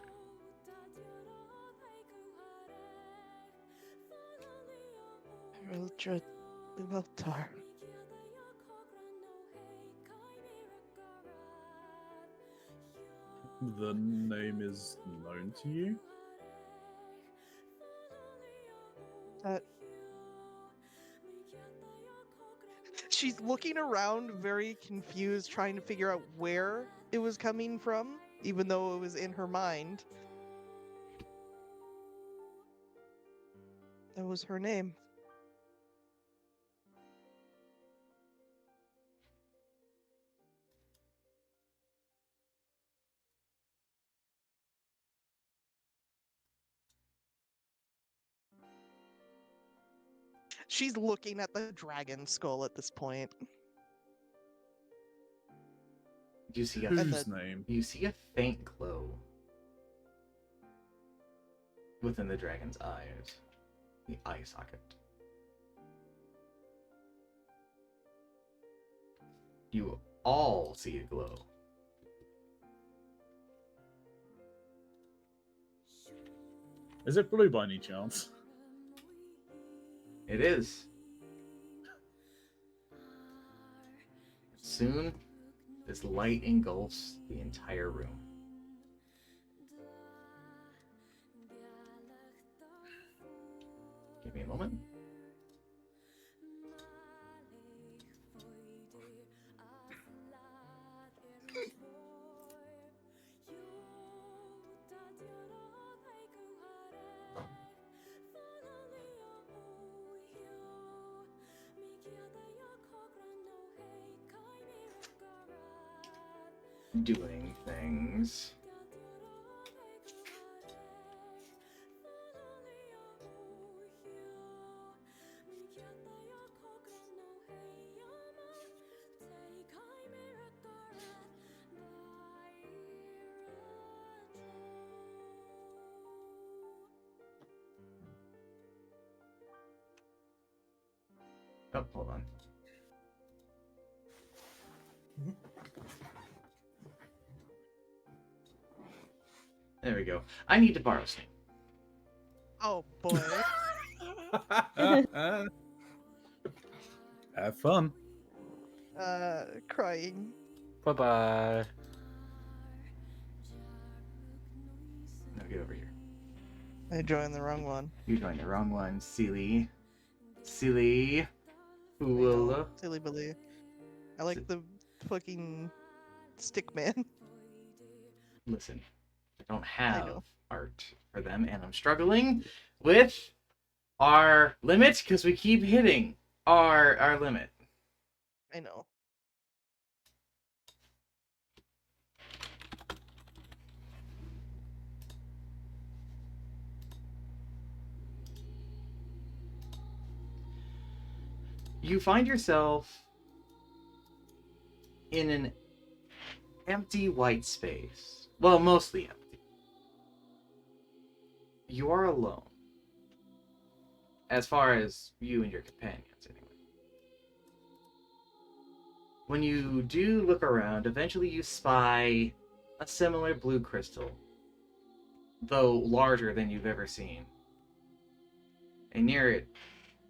Rildra Lueltar. The name is known to you? She's looking around, very confused, trying to figure out where it was coming from, even though it was in her mind. That was her name. She's looking at the dragon skull at this point. You see a Whose name? you see a faint glow within the dragon's eyes, the eye socket. You all see a glow. Is it blue by any chance? It is. Soon, this light engulfs the entire room. Give me a moment. Doing things. Oh, hold on. There we go. I need to borrow some. Oh boy. Have fun. Crying. Bye bye. Now get over here. I joined the wrong one. You joined the wrong one, silly. Silly. Fool. Silly Billy. I like the fucking stick man. Listen, I don't have know. art for them, and I'm struggling with our limit because we keep hitting our limit. I know. You find yourself in an empty white space. Well, mostly empty. You are alone. As far as you and your companions, anyway. When you do look around, eventually you spy a similar blue crystal, though larger than you've ever seen. And near it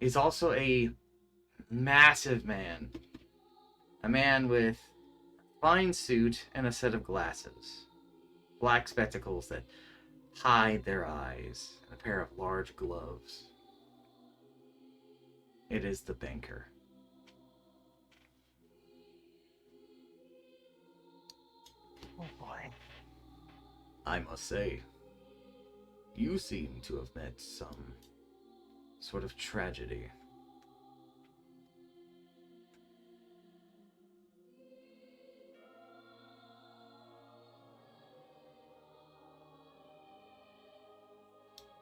is also a massive man. A man with a fine suit and a set of glasses. Black spectacles that hide their eyes, and a pair of large gloves. It is the banker. Oh boy. I must say, you seem to have met some sort of tragedy.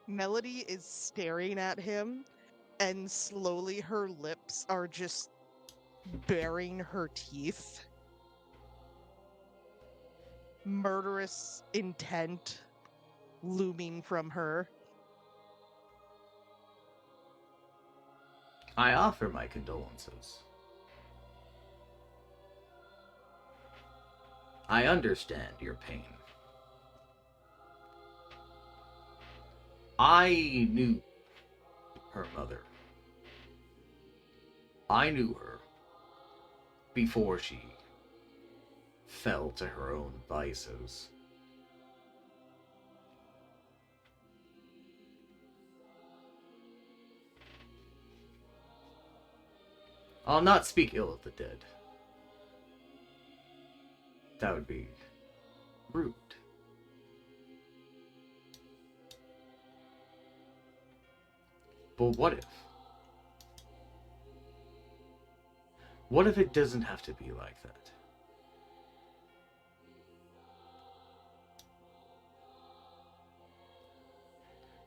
Melody is staring at him, and slowly her lips are just baring her teeth. Murderous intent looming from her. I offer my condolences. I understand your pain. I knew her mother. I knew her before she fell to her own vices. I'll not speak ill of the dead. That would be rude. But what if? What if it doesn't have to be like that?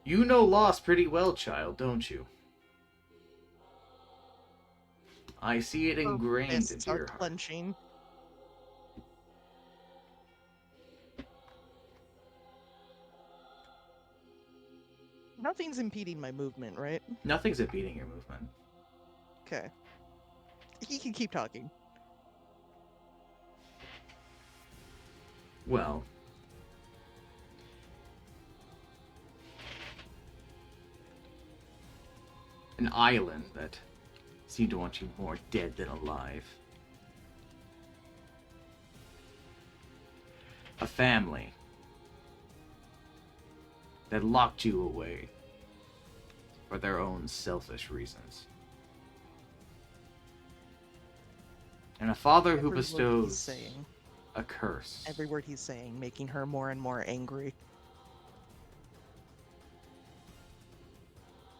You know loss pretty well, child, don't you? I see it Her ingrained fists into are your heart. clenching. Nothing's impeding my movement, right? Nothing's impeding your movement. Okay. He can keep talking. Well, an island that seemed to want you more dead than alive. A family that locked you away for their own selfish reasons. And a father who Every word he's bestows saying. a curse. Every word he's saying, making her more and more angry.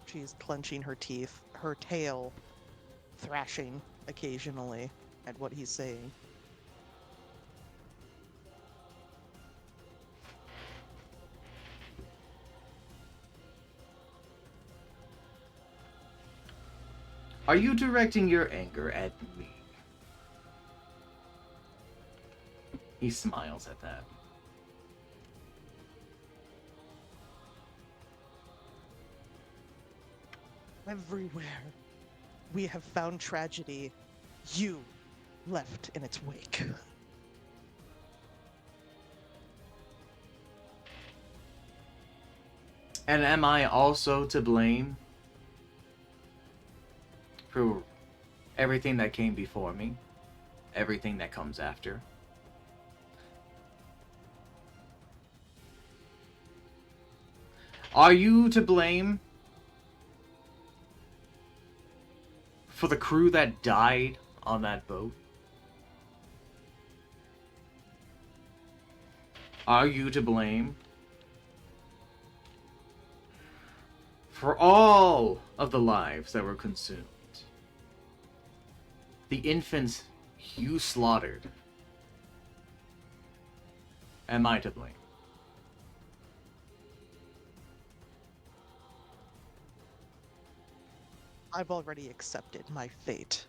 She's clenching her teeth, her tail thrashing occasionally at what he's saying. Are you directing your anger at me? He smiles at that. Everywhere we have found tragedy, you left in its wake. And am I also to blame for everything that came before me? Everything that comes after? Are you to blame for the crew that died on that boat? Are you to blame for all of the lives that were consumed? The infants you slaughtered. Am I to blame? I've already accepted my fate.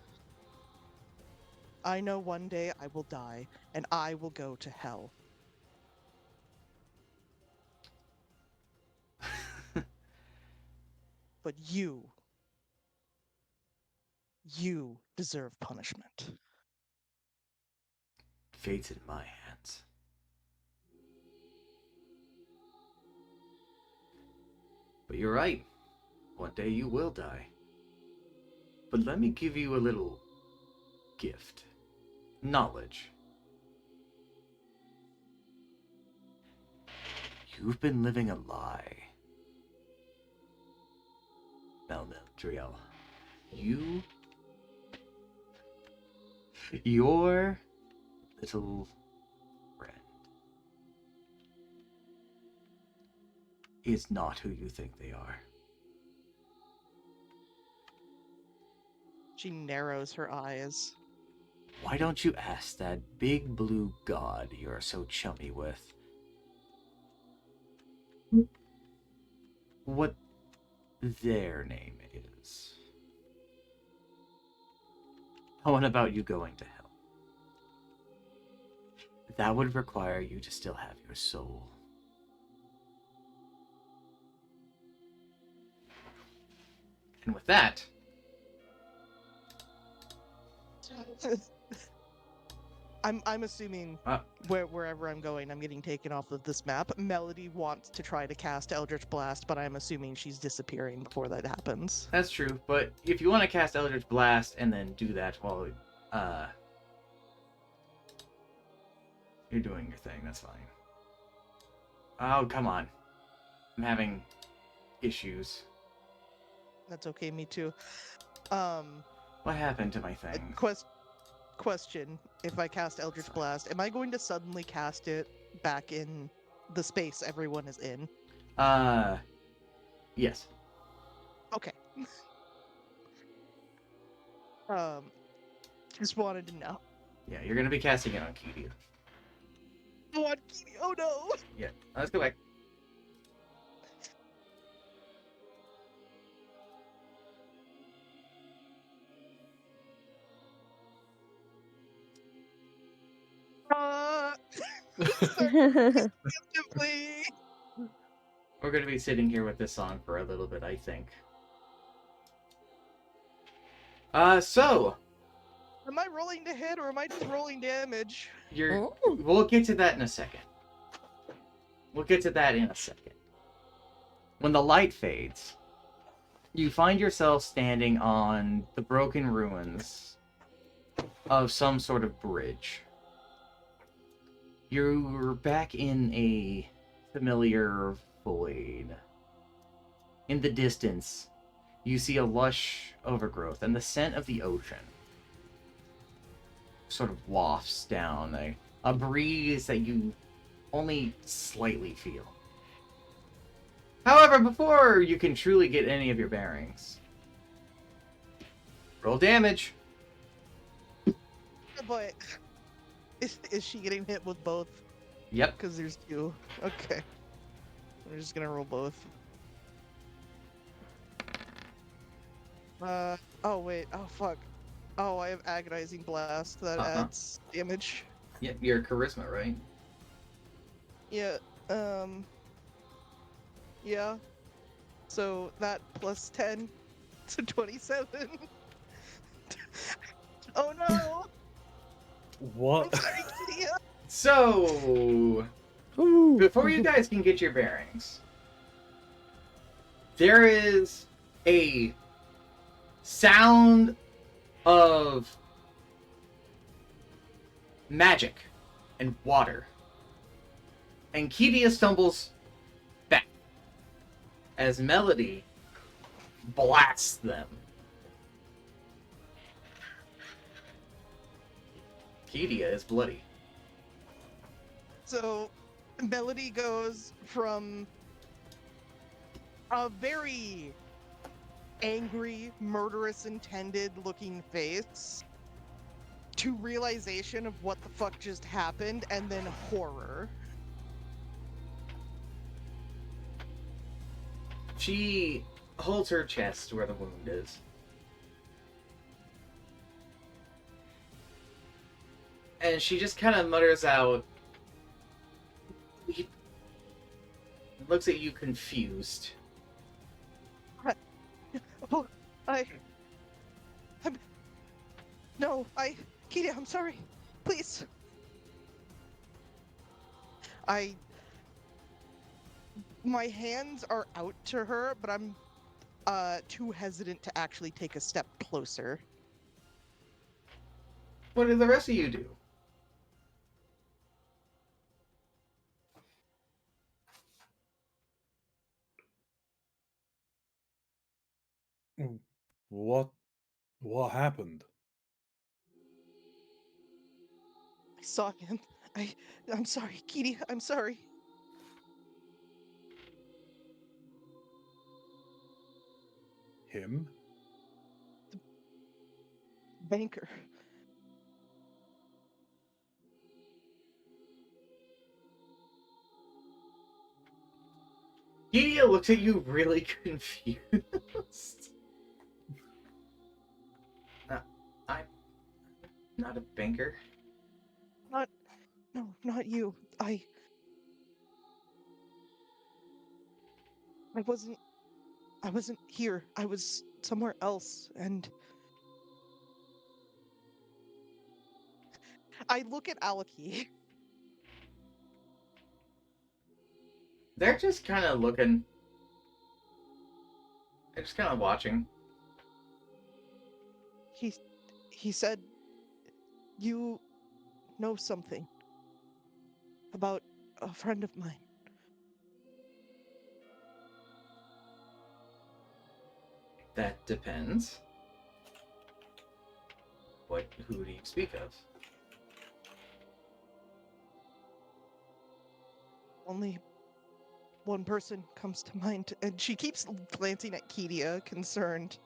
I know one day I will die, and I will go to hell. But you deserve punishment. Fate's in my hands. you're right. One day you will die. But let me give you a little gift. Knowledge. You've been living a lie. Meldriel. Your little friend is not who you think they are. She narrows her eyes. Why don't you ask that big blue god you're so chummy with what their name is? How about you going to hell? That would require you to still have your soul. And with that, I'm assuming wherever I'm going, I'm getting taken off of this map. Melody wants to try to cast Eldritch Blast, but I'm assuming she's disappearing before that happens. that's true, but if you want to cast Eldritch Blast and then do that while you're doing your thing, that's fine. Oh, come on. I'm having issues. That's okay, me too. What happened to my thing? Question: if I cast Eldritch Blast, am I going to suddenly cast it back in the space everyone is in? Yes. Okay. Just wanted to know. Yeah, you're gonna be casting it on Kidia. Oh, on Kitty! Oh no! Yeah, let's go back. Simply. We're gonna be sitting here with this song for a little bit, I think. So Am I rolling to hit or am I just rolling damage? we'll get to that in a second. We'll get to that in a second. When the light fades, you find yourself standing on the broken ruins of some sort of bridge. You're back in a familiar void. In the distance, you see a lush overgrowth, and the scent of the ocean sort of wafts down, a breeze that you only slightly feel. However, before you can truly get any of your bearings, roll damage. But is she getting hit with both? Yep. Because there's two. Okay. We're just gonna roll both. Oh wait. Oh fuck. Oh, I have agonizing blast. That adds damage. Yep, your charisma, right? Yeah. Yeah. So that plus 10 to 27. Oh no! What? I'm sorry, Kia. So, before you guys can get your bearings, there is a sound of magic and water. And Kidia stumbles back as Melody blasts them. Kidia is bloody. So, Melody goes from a very angry, murderous intended looking face to realization of what the fuck just happened, and then horror. She holds her chest where the wound is. And she just kind of mutters out, looks at you confused. Oh, Kidia, I'm sorry. Please. My hands are out to her, but I'm too hesitant to actually take a step closer. What do the rest of you do? What happened? I saw him. I'm sorry, Kitty. I'm sorry. Him? Banker. Kidia looks at you really confused. I'm not a banker. No, not you. I wasn't here. I was somewhere else, and I look at Alaki. They're just kind of looking. They're just kind of watching. He said you know something about a friend of mine. That depends. Who do you speak of? Only one person comes to mind, and she keeps glancing at Kidia, concerned.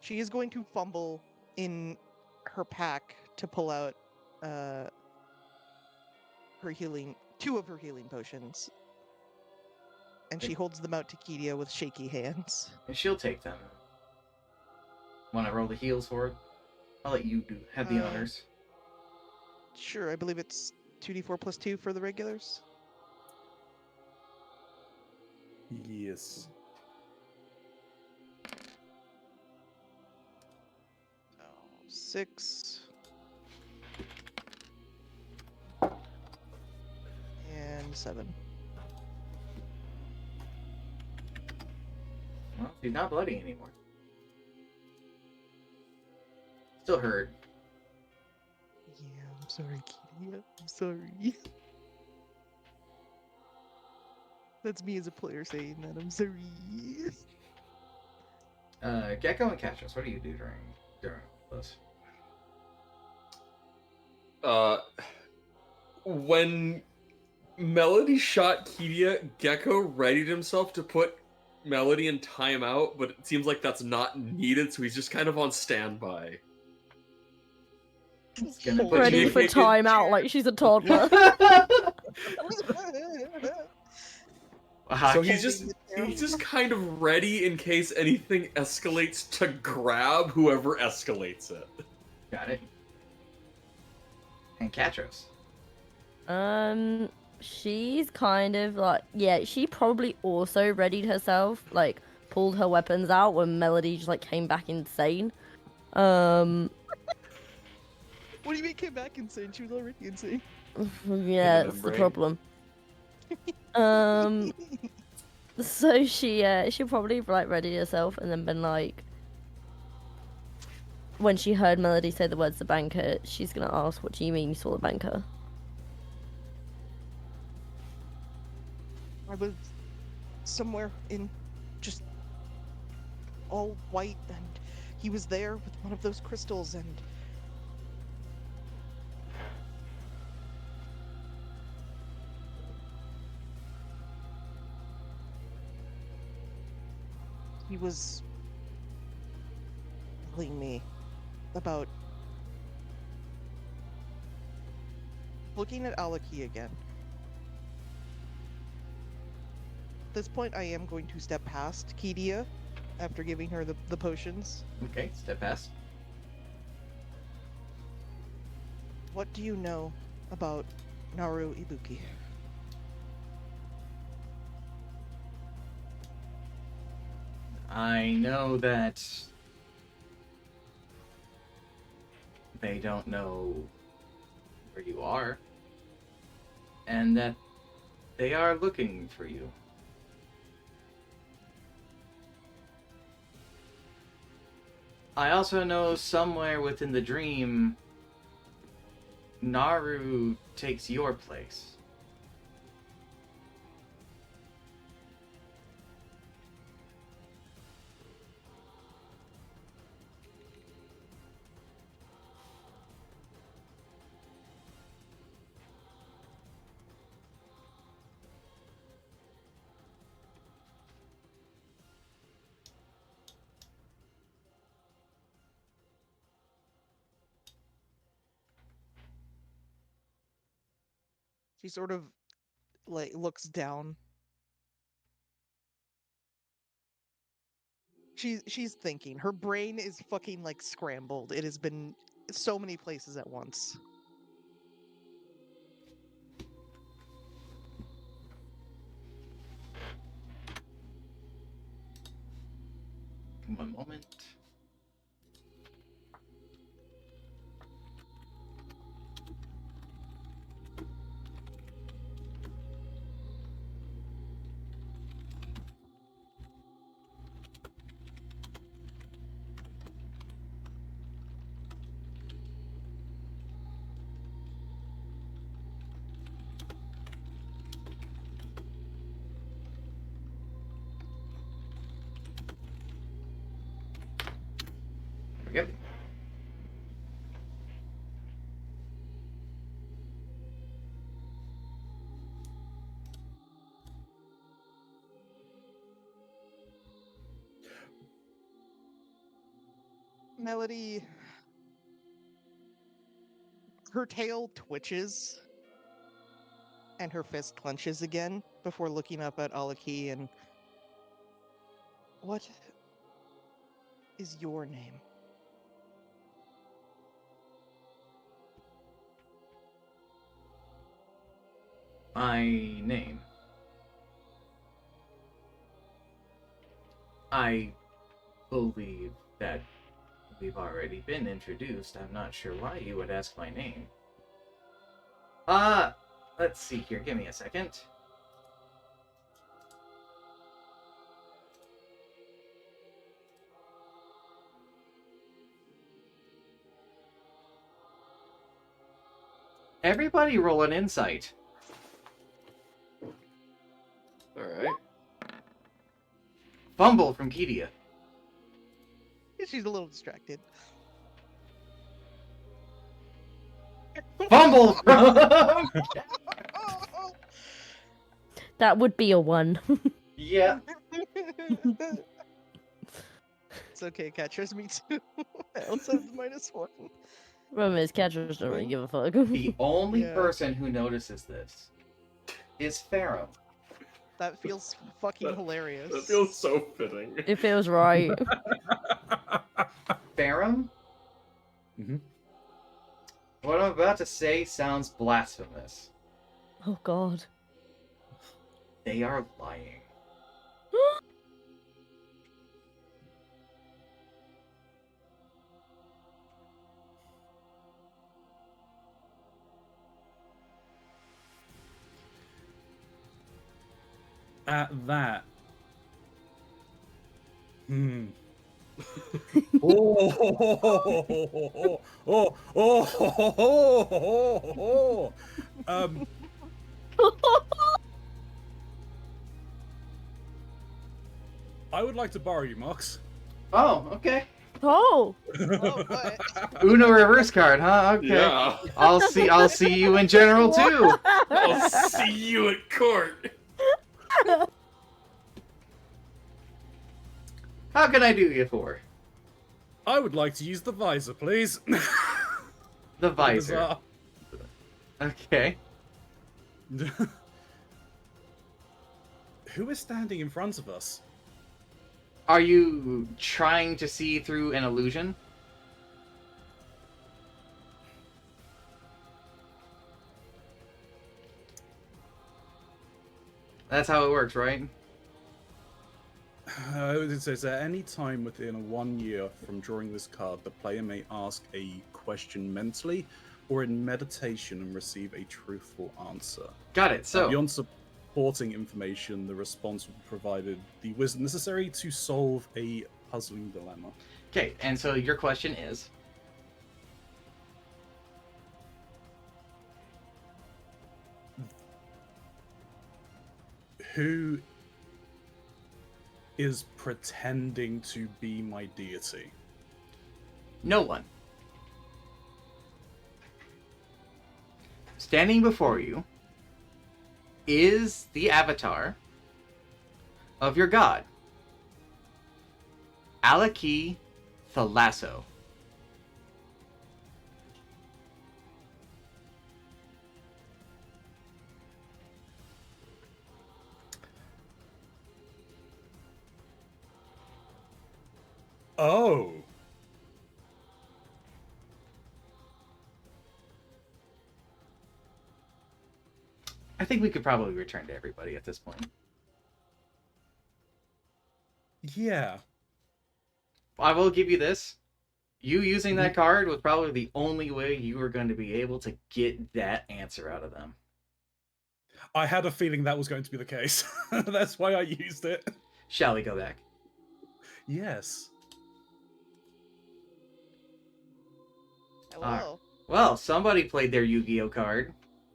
She is going to fumble in her pack to pull out her two of her healing potions. And she holds them out to Kidia with shaky hands. And she'll take them. Want to roll the heals for it? I'll let you have the honors. Sure, I believe it's 2d4 plus 2 for the regulars. Yes. So, 6. And 7. Well, he's not bloody anymore. Still hurt. Yeah, I'm sorry, Kidia. I'm sorry. That's me as a player saying that. I'm sorry. Gecko and Cassius, what do you do during this? When Melody shot Kidia, Gecko readied himself to put Melody in timeout, but it seems like that's not needed, so he's just kind of on standby. It's gonna put Ready you for timeout like she's a toddler. So he's just kind of ready in case anything escalates to grab whoever escalates it. Got it. And Katros. She's kind of like, yeah, she probably also readied herself, like pulled her weapons out when Melody just like came back insane. What do you mean came back insane? She was already insane. Yeah, that's the problem. So she probably like readied herself and then been like, when she heard Melody say the words "the banker," she's gonna ask, "What do you mean you saw the banker?" I was somewhere in just all white, and he was there with one of those crystals, and he was telling me about looking at Alaki again. At this point, I am going to step past Kidia after giving her the potions. Okay, step past. What do you know about Naru Ibuki? I know that they don't know where you are, and that they are looking for you. I also know somewhere within the dream, Naru takes your place. She sort of like looks down. She's thinking. Her brain is fucking like scrambled. It has been so many places at once. One moment. There we go. Melody, her tail twitches and her fist clenches again before looking up at Alaki and what is your name? My name. I believe that we've already been introduced. I'm not sure why you would ask my name. Let's see here. Give me a second. Everybody roll an insight. Alright. Fumble from Kedia. She's a little distracted. Fumble from... That would be a 1. Yeah. It's okay, catchers, me too. I also have the -1. Problem is, catchers don't really give a fuck. The only Yeah. person who notices this is Pharaoh. That feels fucking hilarious. That feels so fitting. It feels right. Pharaoh? Mhm. What I'm about to say sounds blasphemous. Oh god. They are lying. At that. Oh. I would like to borrow you, Mox. Oh, okay. Oh! Oh, what? Uno reverse card, huh? Okay. Yeah. I'll see you in general too. I'll see you at court. How can I do you for? I would like to use the visor, please. The visor. Bizarre. Okay. Who is standing in front of us? Are you trying to see through an illusion? That's how it works, right? It says at any time within 1 year from drawing this card, the player may ask a question mentally or in meditation and receive a truthful answer. Got it. So, Beyond supporting information, the response will be provided the wisdom necessary to solve a puzzling dilemma. Okay, and so your question is? Who is pretending to be my deity? No one. Standing before you is the avatar of your god, Alaki Thalasso. Oh. I think we could probably return to everybody at this point. Yeah. I will give you this. You using that card was probably the only way you were going to be able to get that answer out of them. I had a feeling that was going to be the case. That's why I used it. Shall we go back? Yes. Hello. Well, somebody played their Yu-Gi-Oh card.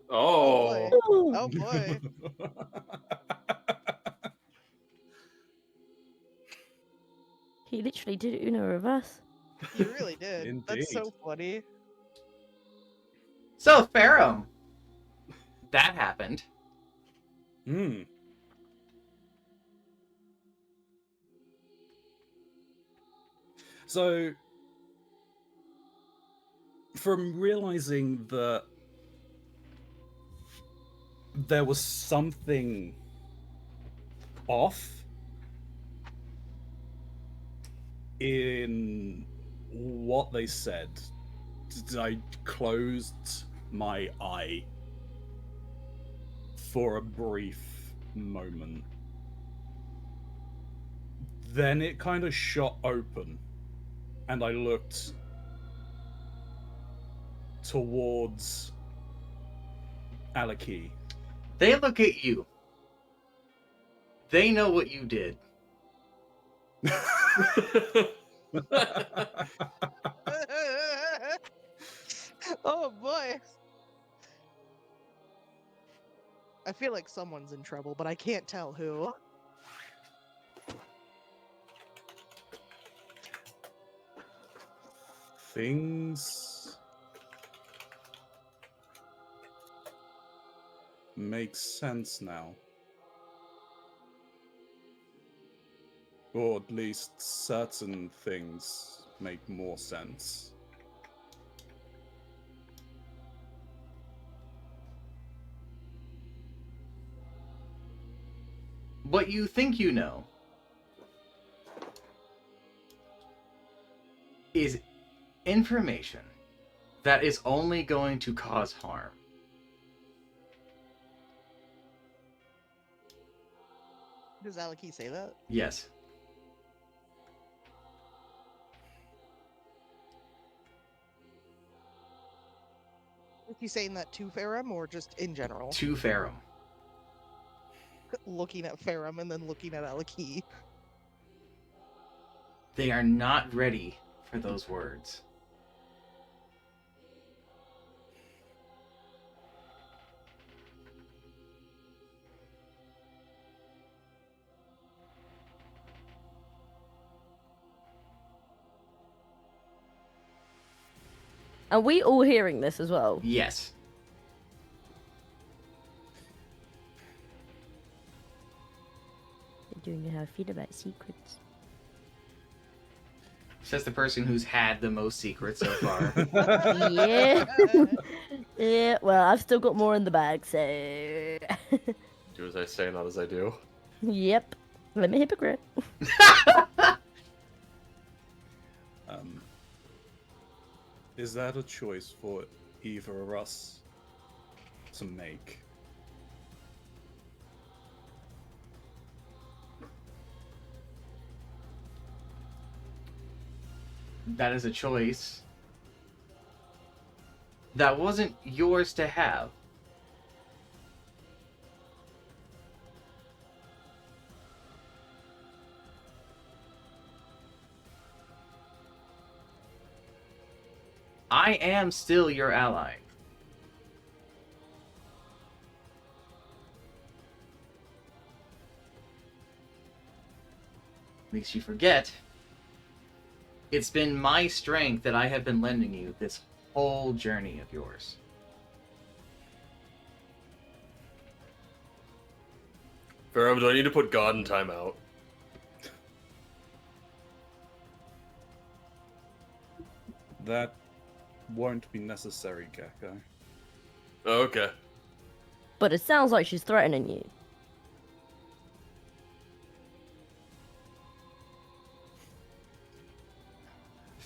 Oh. Oh boy. He literally did Uno reverse. You really did. That's so Indeed. funny. So, Ferrum. That happened. Hmm. So, from realizing that there was something off in what they said, I closed my eye for a brief moment. Then it kind of shot open, and I looked towards Alaki. They look at you. They know what you did. Oh boy. I feel like someone's in trouble, but I can't tell who. Things make sense now. Or at least certain things make more sense. What you think you know is information that is only going to cause harm. Does Alaki say that? Yes. Is he saying that to Ferrum or just in general? To Ferrum. Looking at Ferrum and then looking at Alaki. They are not ready for those words. Are we all hearing this as well? Yes. I don't know how I feel about secrets. Says the person who's had the most secrets so far. Yeah. Yeah, well, I've still got more in the bag, so. Do as I say, not as I do. Yep. I'm a hypocrite. Is that a choice for either of us to make? That is a choice. That wasn't yours to have. I am still your ally. Least you forget, it's been my strength that I have been lending you this whole journey of yours. Farum, do I need to put God in timeout? That won't be necessary, Gecko. Oh, okay. But it sounds like she's threatening you.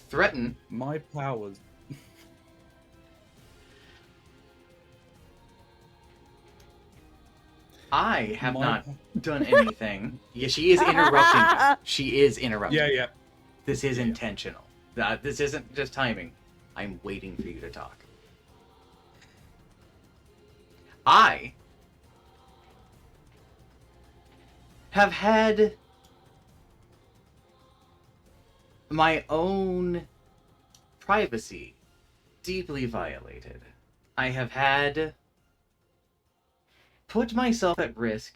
Threaten? My powers. I have My- not done anything. Yeah, she is interrupting you. She is interrupting Yeah, you. yeah. This is intentional. This isn't just timing. I'm waiting for you to talk. I have had my own privacy deeply violated. I have had put myself at risk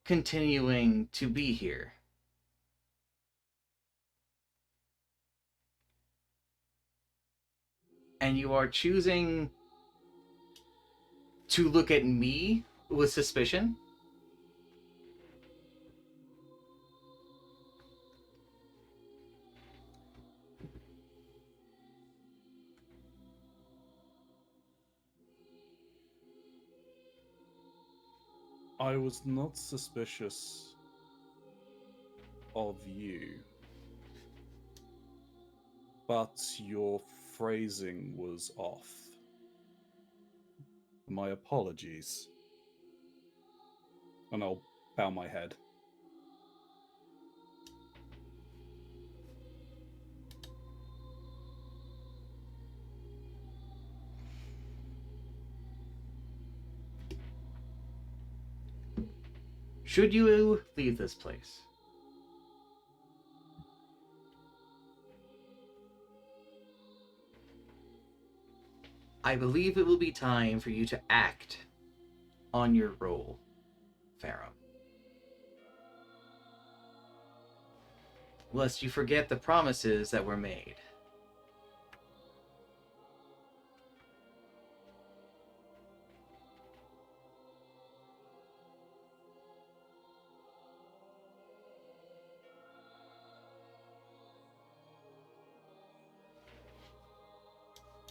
continuing to be here. And you are choosing to look at me with suspicion? I was not suspicious of you, but your phrasing was off. My apologies. And I'll bow my head. Should you leave this place, I believe it will be time for you to act on your role, Pharaoh. Lest you forget the promises that were made.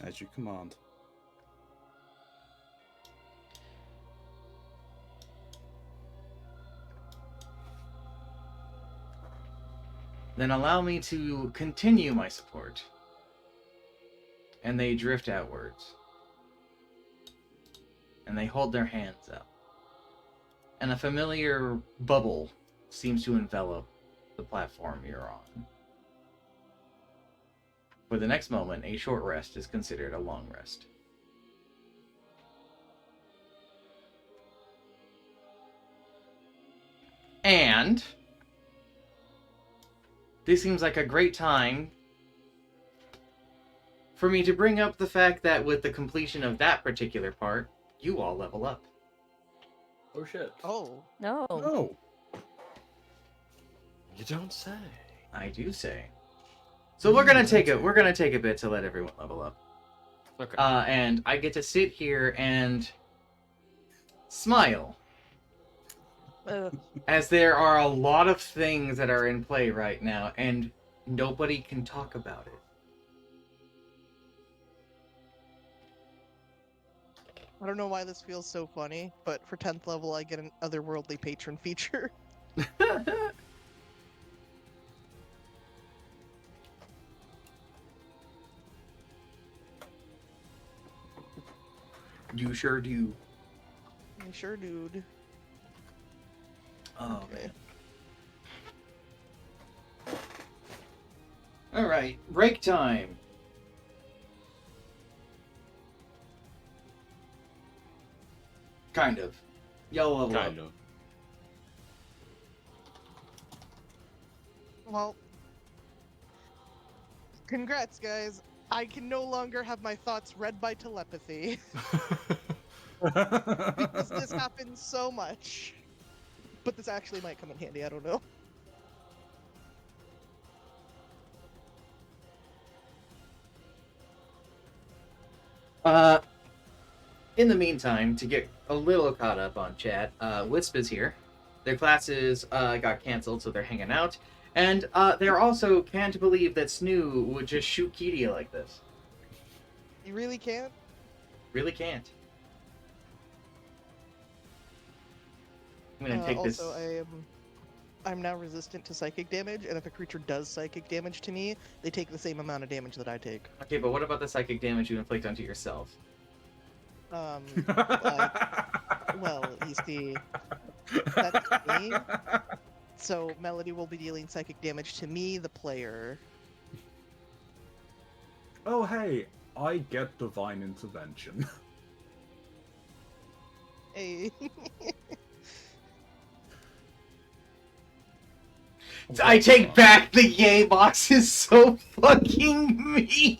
As you command. Then allow me to continue my support. And they drift outwards. And they hold their hands up. And a familiar bubble seems to envelop the platform you're on. For the next moment, a short rest is considered a long rest. And this seems like a great time for me to bring up the fact that with the completion of that particular part, you all level up. Oh shit. Oh. No. Oh! You don't say. I do say. So we're gonna take a bit to let everyone level up. Okay. And I get to sit here and smile. As there are a lot of things that are in play right now, and nobody can talk about it. I don't know why this feels so funny, but for 10th level, I get an otherworldly patron feature. You sure do. I sure, dude. Oh, Okay. man. Alright, break time. Kind of. Y'all level up. Kind of. Well, congrats, guys. I can no longer have my thoughts read by telepathy because this happens so much. But this actually might come in handy, I don't know. In the meantime, to get a little caught up on chat, Wisp is here. Their classes got canceled, so they're hanging out. And they're also can't believe that Snoo would just shoot Kidia like this. You really can't? Really can't. I'm gonna take this. Also, I'm now resistant to psychic damage, and if a creature does psychic damage to me, they take the same amount of damage that I take. Okay, but what about the psychic damage you inflict onto yourself? Well, you see, that's me. So Melody will be dealing psychic damage to me, the player. Oh, hey, I get divine intervention. Hey. I take back the yay box is so fucking mean.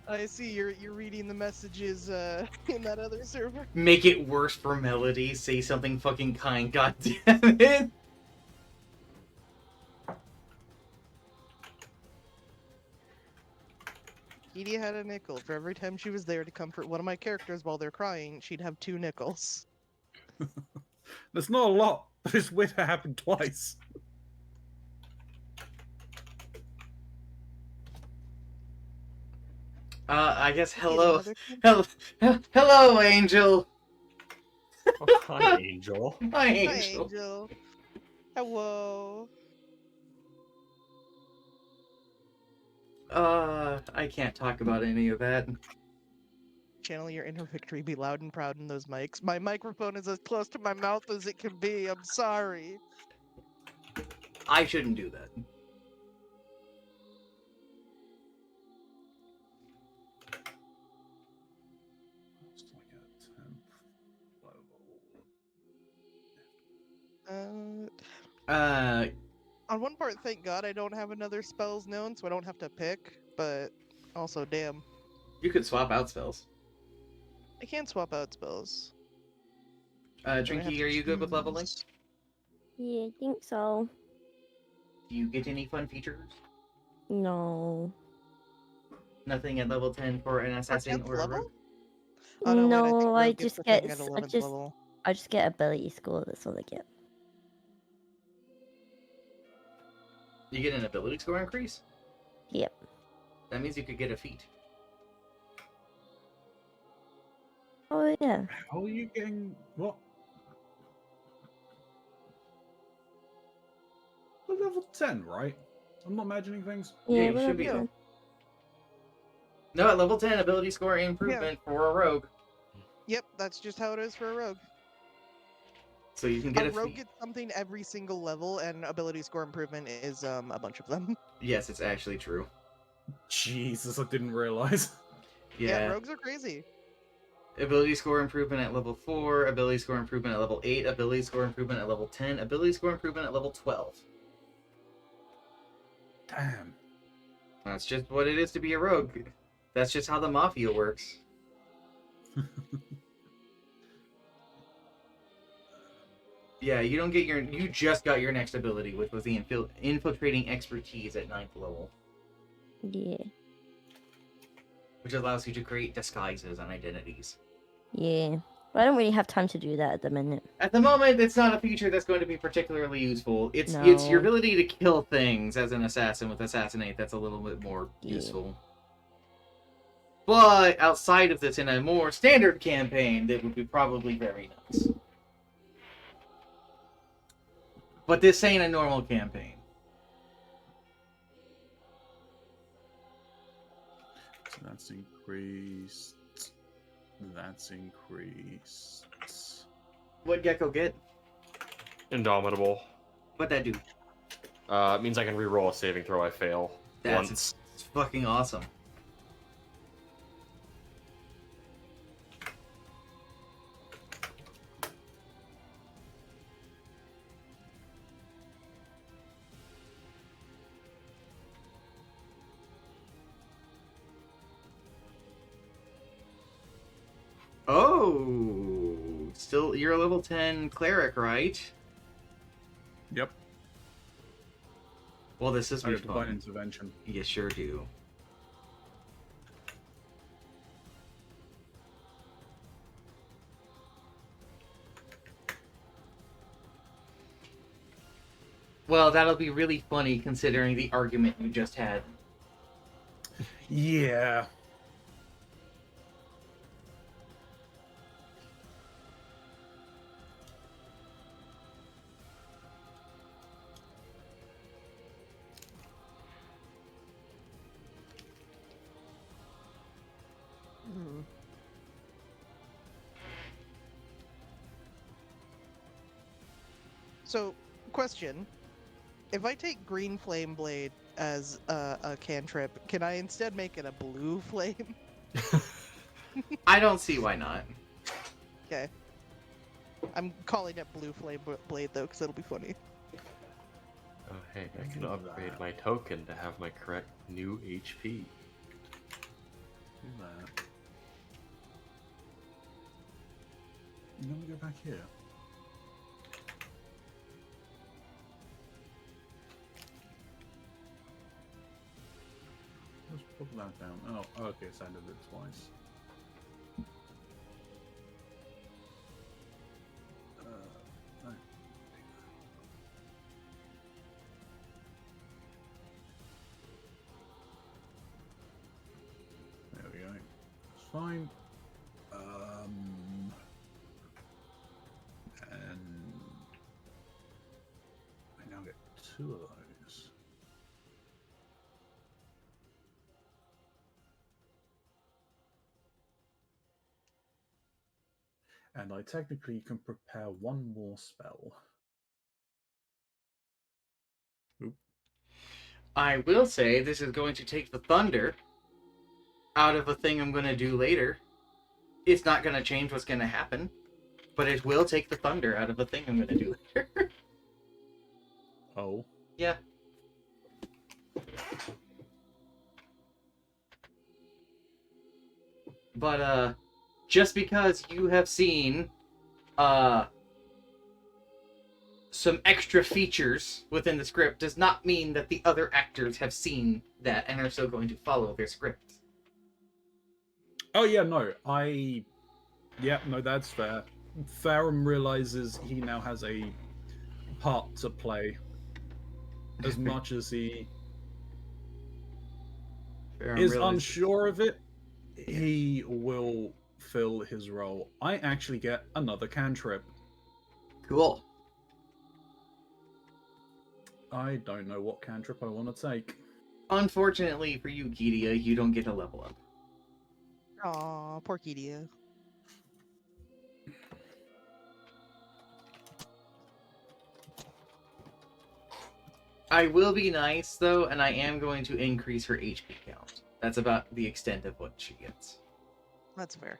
I see you're reading the messages in that other server. Make it worse for Melody. Say something fucking kind. God damn it. Edie had a nickel. For every time she was there to comfort one of my characters while they're crying, she'd have 2 nickels. That's not a lot, but it's weird to happen twice. I guess Edie, hello. another kid? Hello, Angel. Oh, hi, Angel. Hi, Hi, Angel. Angel. Hello. I can't talk about any of that. Channel your inner victory. Be loud and proud in those mics. My microphone is as close to my mouth as it can be. I'm sorry. I shouldn't do that. It's like a 10th level. On one part, thank God I don't have another spells known, so I don't have to pick. But also, damn, You could swap out spells. I can swap out spells. But I have Drinky, to are you good with leveling? choose. Yeah, I think so. Do you get any fun features? No. Nothing at level 10 for an assassin 10th or a level? rogue? Oh, no, wait, I think No, I rogue gets just the get thing at I 11th just level. I just get ability score. That's all I get. You get an ability score increase? Yep. That means you could get a feat. Oh yeah. How are you getting what? We're level 10, right? I'm not imagining things. Yeah, you what should up, be. then? No, at level 10, ability score improvement for a rogue. Yep, that's just how it is for a rogue. So you can get A a rogue feat. gets something every single level, and ability score improvement is a bunch of them. Yes, it's actually true. Jesus, I didn't realize. Yeah. Rogues are crazy. Ability score improvement at level 4, ability score improvement at level 8, ability score improvement at level 10, ability score improvement at level 12. Damn. That's just what it is to be a rogue. That's just how the Mafia works. Yeah, you don't get you just got your next ability, which was the infiltrating expertise at 9th level, Yeah. which allows you to create disguises and identities. Yeah. But I don't really have time to do that at the minute. At the moment, it's not a feature that's going to be particularly useful. It's your No. ability to kill things as an assassin with Assassinate that's a little bit more Yeah. useful. But outside of this, in a more standard campaign, that would be probably very nice. But this ain't a normal campaign. So that's increased. That's increased. What'd Gecko get? Indomitable. What'd that do? It means I can reroll a saving throw I fail That's once. it's fucking awesome. Oh, still you're a level 10 cleric, right? Yep. Well, this is I be have divine fun. intervention. You sure do. Well, that'll be really funny considering the argument you just had. Yeah. Hmm. So, question. If I take green flame blade as a cantrip, can I instead make it a blue flame? I don't see why not. Okay. I'm calling it blue flame blade though, because it'll be funny. Oh, hey, I can Do upgrade that. my token to have my correct new HP. Do that. You want to go back here? Let's put that down. Oh, okay, so I did it twice. No. There we go. It's fine. And I now get 2 of those. And I technically can prepare 1 more spell. Oop. I will say this is going to take the thunder out of a thing I'm going to do later. It's not going to change what's going to happen, but it will take the thunder out of a thing I'm going to do later. Oh. Yeah. But, just because you have seen, some extra features within the script does not mean that the other actors have seen that and are so going to follow their script. Oh yeah, no. Yeah, no, that's fair. Farum realizes he now has a part to play. As much as he is unsure of it, he will fill his role. I actually get another cantrip. Cool. I don't know what cantrip I want to take. Unfortunately for you, Kidia, you don't get a level up. Aw, poor Kidia. I will be nice, though, and I am going to increase her HP count. That's about the extent of what she gets. That's fair.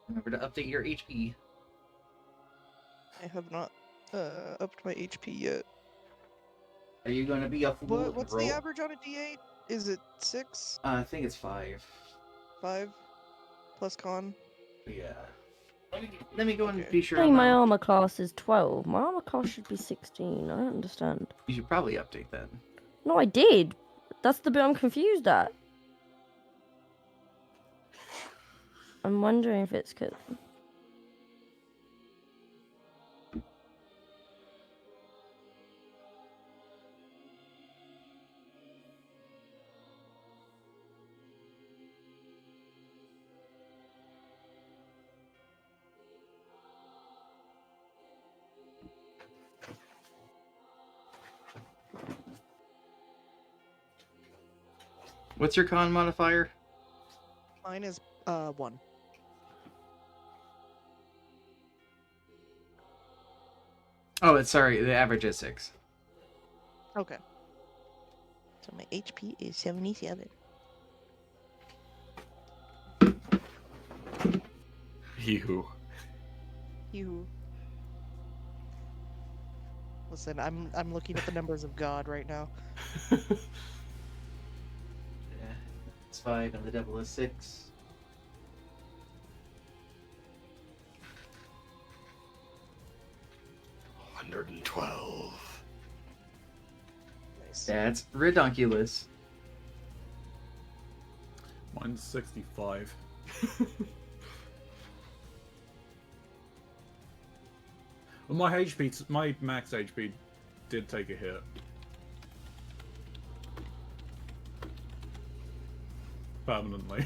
Remember to update your HP. I have not upped my HP yet. Are you going to be a fool? What's the average on a D8? Is it 6? I think it's 5. 5? Plus con? Yeah. Let me go and Okay. be sure. Hey, on my that. armor class is 12. My armor class should be 16. I don't understand. You should probably update that. No, I did. That's the bit I'm confused at. I'm wondering if it's because... What's your con modifier? Mine is 1. Oh, it's sorry. The average is 6. Okay. So my HP is 77. You. You. Listen, I'm looking at the numbers of God right now. Yeah. It's 5 and the devil is 6. $112. Nice. That's redonkulous. Mine's 65. Well, my max HP did take a hit. Permanently.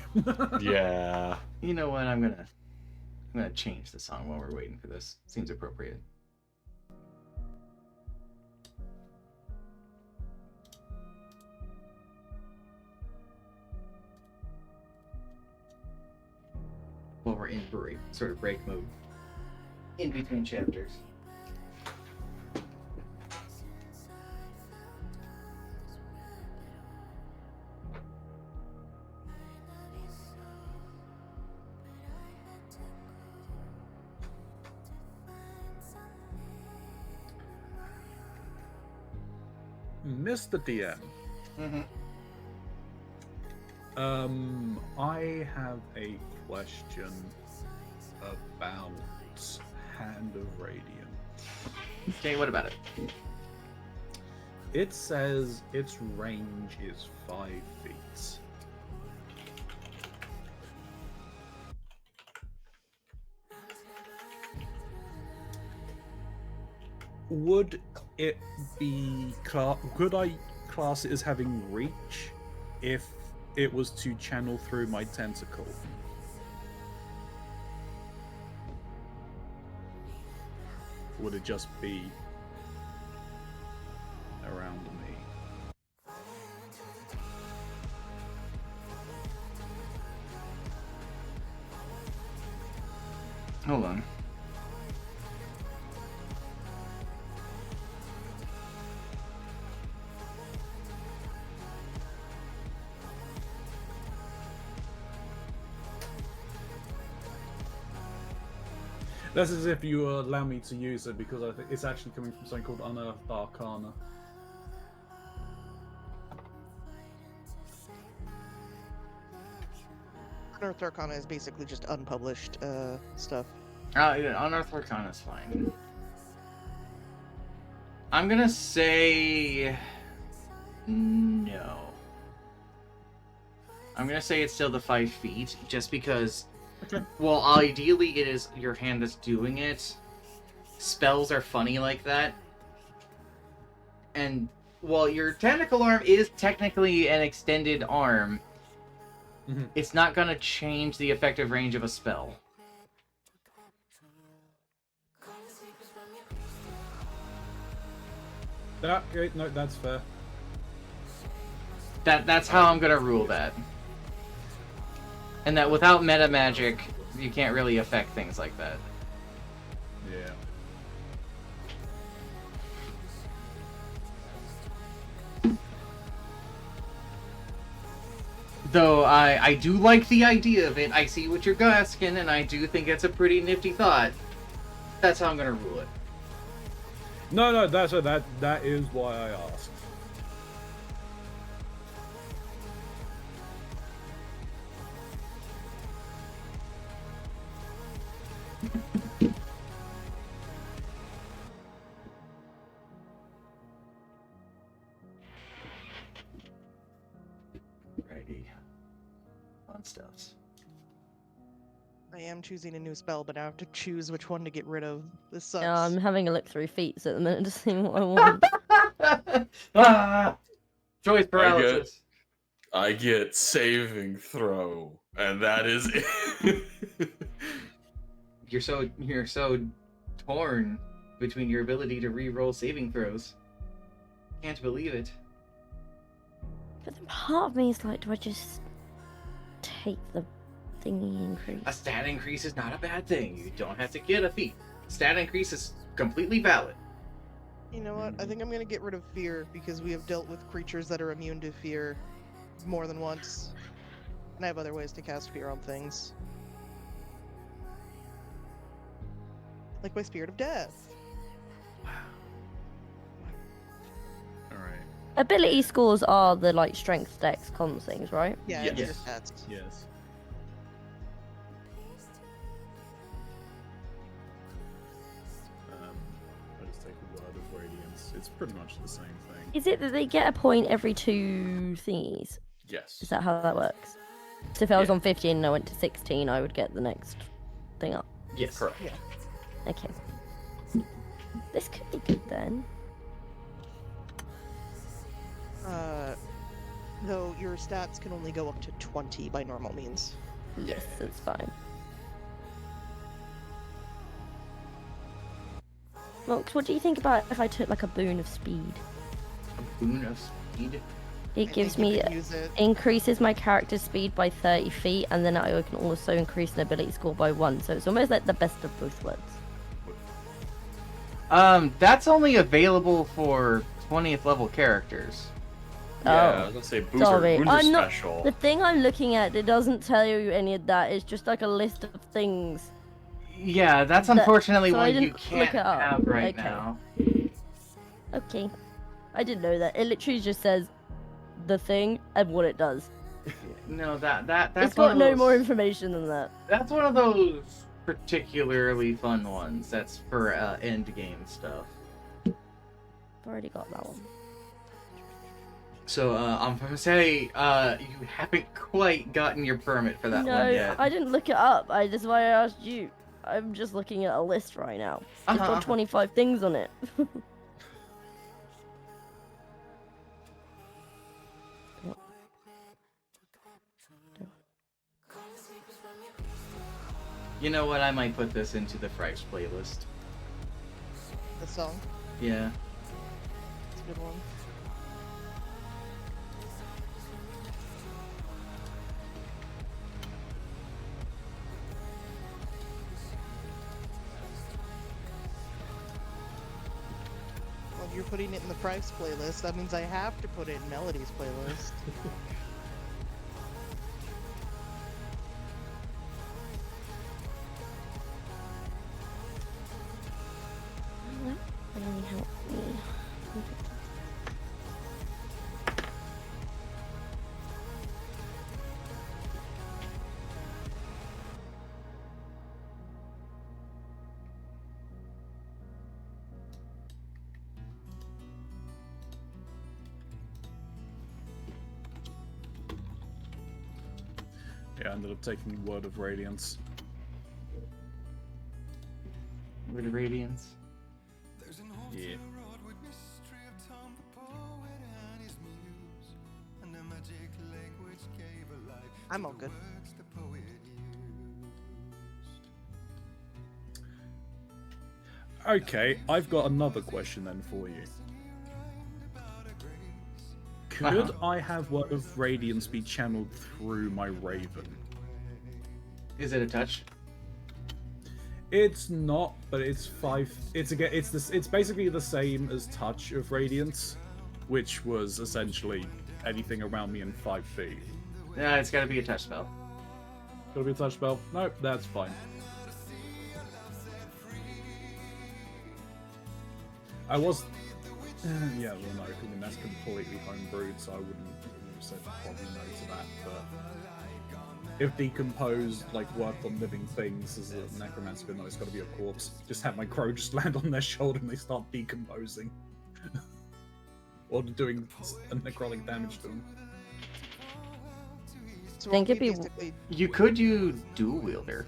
Yeah. You know what? I'm gonna change the song while we're waiting for this. Seems appropriate. While we're in break, sort of break mode, in between chapters. Mr. DM. Mm-hmm. I have a question about Hand of Radiant. Okay, what about it? It says its range is 5 feet. Would it be could I class it as having reach if it was to channel through my tentacle? Would it just be around me? Hold on. That's as if you allow me to use it, because I think it's actually coming from something called Unearthed Arcana. Unearthed Arcana is basically just unpublished stuff. Yeah, Unearthed Arcana is fine. I'm gonna say no. I'm gonna say it's still the 5 feet, just because. Well, ideally it is your hand that's doing it. Spells are funny like that. And while your tentacle arm is technically an extended arm, it's not gonna change the effective range of a spell. Okay, no, that's fair. That's how I'm gonna rule that. And that without meta magic, you can't really affect things like that. Yeah. Though I do like the idea of it. I see what you're asking, and I do think it's a pretty nifty thought. That's how I'm gonna rule it. No, that is why I asked. Righty. Fun stuffs. I am choosing a new spell, but I have to choose which one to get rid of. This sucks. Yeah, I'm having a look through feats at the minute to see what I want. Ah! Choice paralysis. I get saving throw, and that is it. You're so torn between your ability to re-roll saving throws. Can't believe it. But then part of me is like, do I just take the thingy increase? A stat increase is not a bad thing. You don't have to get a feat. Stat increase is completely valid. You know what? I think I'm gonna get rid of fear, because we have dealt with creatures that are immune to fear more than once. And I have other ways to cast fear on things. Like my Spirit of Death. Ability scores are the like strength, dex, cons things, right? Yeah, Yes. it's your stats. Yes. I just take a word of radiance. It's pretty much the same thing. Is it that they get a point every 2 thingies? Yes. Is that how that works? So if I was Yeah. on 15 and I went to 16, I would get the next thing up. Yes. Correct. Okay. This could be good then. Though your stats can only go up to 20 by normal means. Yes, it's fine. Mox, what do you think about if I took like a boon of speed? A boon of speed. It I gives think you me could use it. increases my character's speed by 30 feet, and then I can also increase an ability score by 1. So it's almost like the best of both worlds. That's only available for 20th level characters. Yeah, I Oh, was gonna say boons sorry. are I'm not- special. The thing I'm looking at, it doesn't tell you any of that. It's just like a list of things. Yeah, that's That- unfortunately so I what you didn't look can't it up. have right Okay. now. Okay. I didn't know that. It literally just says the thing and what it does. No, that's It's one got of no those- more information than that. That's one of those particularly fun ones. That's for end game stuff. I've already got that one. So I'm gonna say you haven't quite gotten your permit for that No, one yet. I didn't look it up. That's why I asked you. I'm just looking at a list right now. It's Uh-huh. got 25 things on it. You know what? I might put this into the Fripes playlist. The song. Yeah. It's a good one. Well, if you're putting it in the Price playlist, that means I have to put it in Melody's playlist. Really help me. Yeah, I ended up taking Word of Radiance. Word of Radiance. Yeah. I'm all good. Okay, I've got another question then for you. Could I have Word of Radiance be channeled through my Raven? Is it a touch? It's not, but it's 5. It's again. It's this. It's basically the same as Touch of Radiance, which was essentially anything around me in 5 feet. Yeah, it's gotta be a touch spell. Gotta be a touch spell. Nope, that's fine. I was. Yeah, well, no, I mean that's completely homebrewed, so I wouldn't have said probably no to that. But if decomposed, like worked on living things as a necromancer, no, it's got to be a corpse. Just have my crow just land on their shoulder and they start decomposing, or doing a necrotic damage to them. So Think what it'd we be- basically You could do dual wielder.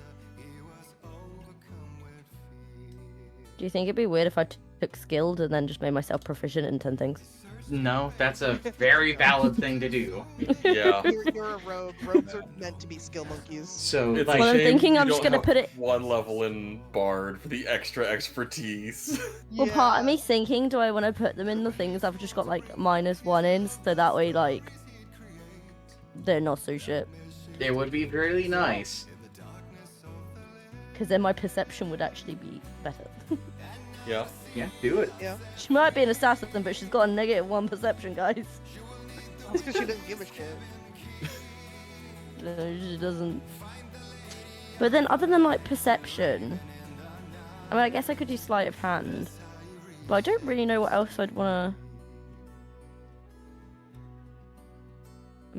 Do you think it'd be weird if I took skilled and then just made myself proficient in 10 things? No, that's a very valid thing to do. Yeah. you're a rogue. Rogues are meant to be skill monkeys. So It's like Well, I'm a shame thinking you I'm just don't gonna have put it- one level in Bard for the extra expertise. Well, part of Yeah. me thinking, do I want to put them in the things I've just got like -1 in, so that way like they're not so shit. it would be really nice. Because then my perception would actually be better. Yeah. Yeah, do it. Yeah, She might be an assassin, but she's got a -1 perception, guys. that's because she doesn't give a shit. No, she doesn't. But then, other than like perception, I mean, I guess I could do sleight of hand, but I don't really know what else I'd wanna.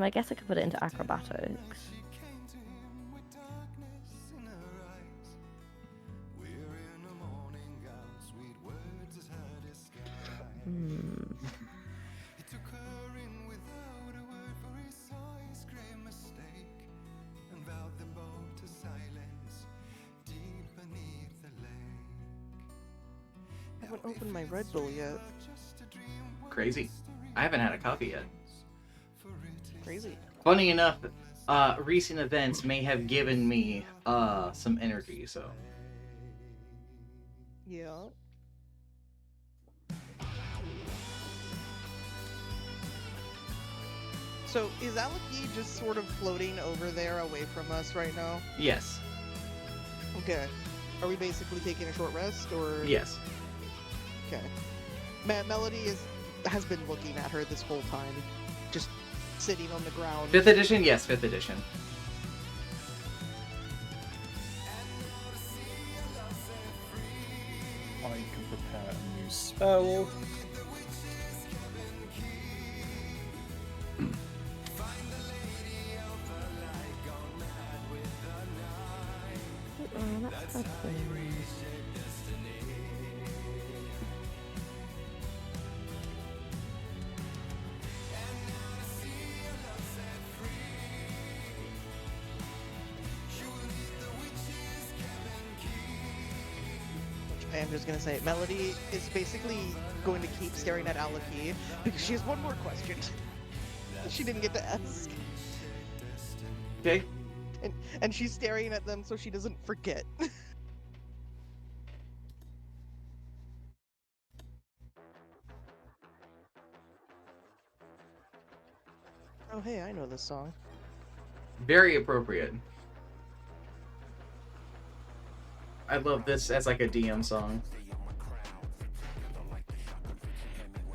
I guess I could put it into acrobatics. Hmm. I haven't opened my Red Bull yet. Crazy. I haven't had a coffee yet. Crazy. Funny enough, recent events may have given me some energy, so. Yeah. So is Aleki just sort of floating over there away from us right now? Yes. Okay. Are we basically taking a short rest or? Yes. Okay. Melody has been looking at her this whole time, just sitting on the ground. 5th edition? Yes, 5th edition. I can prepare a new spell. Oh, that's helpful. I'm just gonna say, Melody is basically going to keep staring at Aleki because she has one more question that she didn't get to ask. Okay. And she's staring at them so she doesn't forget. Oh hey, I know this song. Very appropriate. I love this as like a DM song.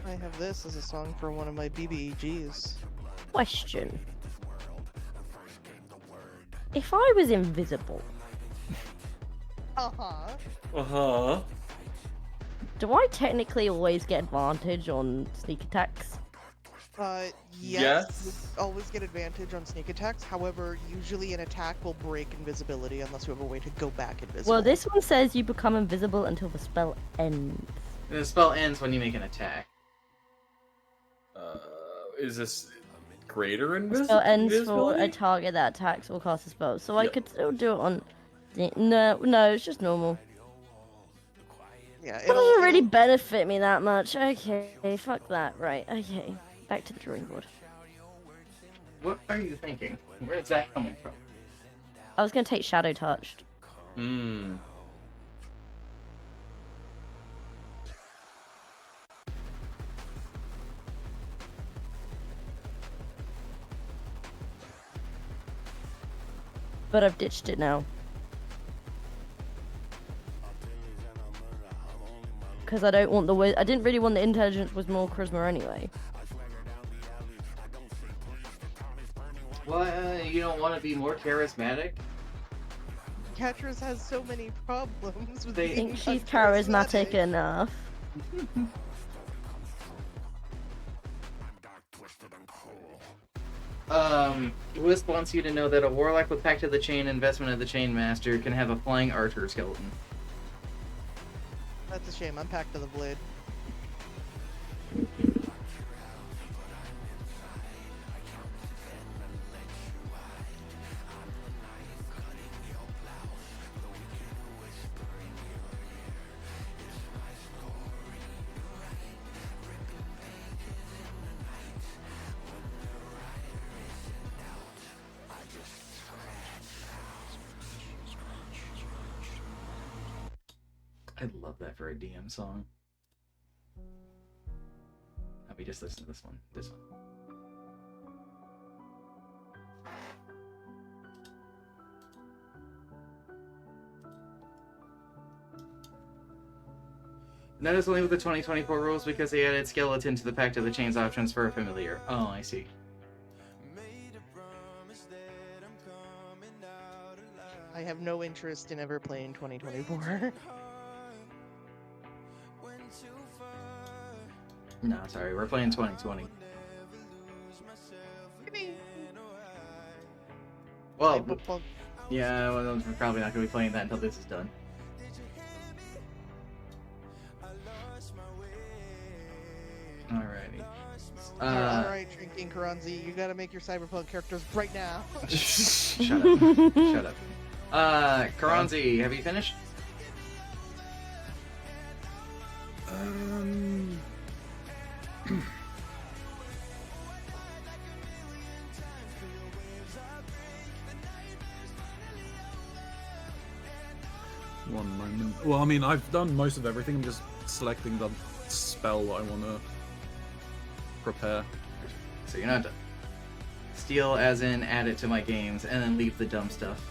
I have this as a song for one of my BBEGs. Question. If I was invisible, Uh-huh. Uh-huh. do I technically always get advantage on sneak attacks? Yes. You always get advantage on sneak attacks. However, usually an attack will break invisibility unless you have a way to go back invisible. Well, this one says you become invisible until the spell ends. And the spell ends when you make an attack. Is this greater The spell ends for a invisibility? target that attacks or casts a spell. So I Yep. could still do it on... No, it's just normal. Yeah, That doesn't really benefit me that much. Okay, fuck that. Right, okay. Back to the drawing board. What are you thinking? Where's that coming from? I was gonna take Shadow Touched. Hmm. But I've ditched it now. Because I don't want the... I didn't really want the intelligence was more charisma anyway. What? You don't want to be more charismatic? Catress has so many problems with They- I being think she's uncharismatic. charismatic enough. Wisp wants you to know that a warlock with Pact of the Chain investment of the Chain Master can have a flying archer skeleton. That's a shame. I'm Pact of the Blade. I'd love that for a DM song. Let me just listen to this one. This one. That is only with the 2024 rules because they added skeleton to the Pact of the Chains options for a familiar. Oh, I see. I have no interest in ever playing 2024. No, sorry, we're playing 2020. Well, Cyberpunk. yeah, well, we're probably not going to be playing that until this is done. Alrighty. Alright, Drinking Karanzi, you gotta make your Cyberpunk characters right now. Shut up. Shut up. Karanzi, have you finished? One moment. Well, I mean, I've done most of everything. I'm just selecting the spell that I want to prepare. So you're not done. Steal as in add it to my games and then leave the dumb stuff.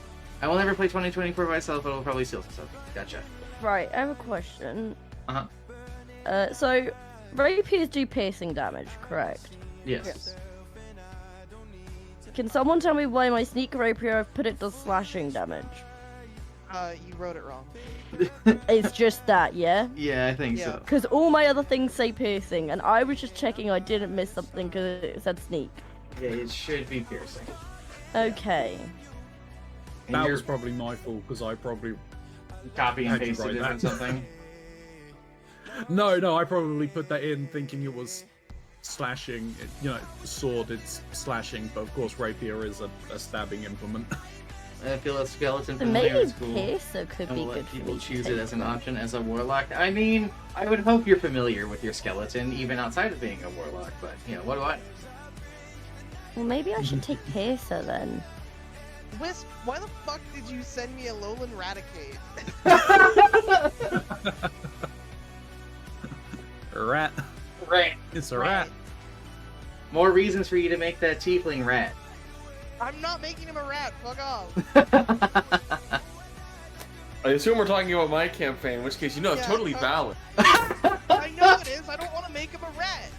I will never play 2024 by myself, but I will probably steal some stuff. Gotcha. Right, I have a question. Uh-huh. So, rapiers do piercing damage, correct? Yes. Yes. Can someone tell me why my sneak rapier I've put it does slashing damage? You wrote it wrong. It's just that, yeah? Yeah, I think Yeah. so. Because all my other things say piercing, and I was just checking I didn't miss something because it said sneak. Yeah, it should be piercing. Okay. And That you're was probably my fault because I probably copy and How'd you pasted write it that? or something. no, I probably put that in thinking it was slashing. You know, sword it's slashing, but of course rapier is a stabbing implement. I feel a skeleton So familiar maybe is cool. piercer could And be we'll good let for people me to choose take it as an on. option as a warlock. I mean, I would hope you're familiar with your skeleton, even outside of being a warlock, but, you know, what do I? Well, maybe I should take piercer then. Wisp, why the fuck did you send me a Alolan Raticate? Rat. Rat. It's a rat. More reasons for you to make that tiefling rat. I'm not making him a rat, fuck off. I assume we're talking about my campaign, in which case you know it's Yeah, totally valid. I know it is, I don't want to make him a rat.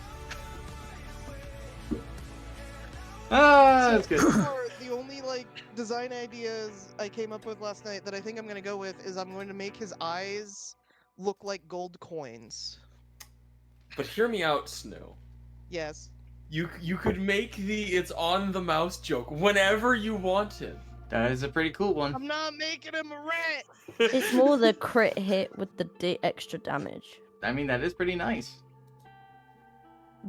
That's good. So far, the only like design ideas I came up with last night that I think I'm gonna go with is I'm going to make his eyes look like gold coins. But hear me out, Snow. Yes. You could make the it's on the mouse joke whenever you wanted. That is a pretty cool one. I'm not making him a rat. It's more the crit hit with the extra damage. I mean, that is pretty nice.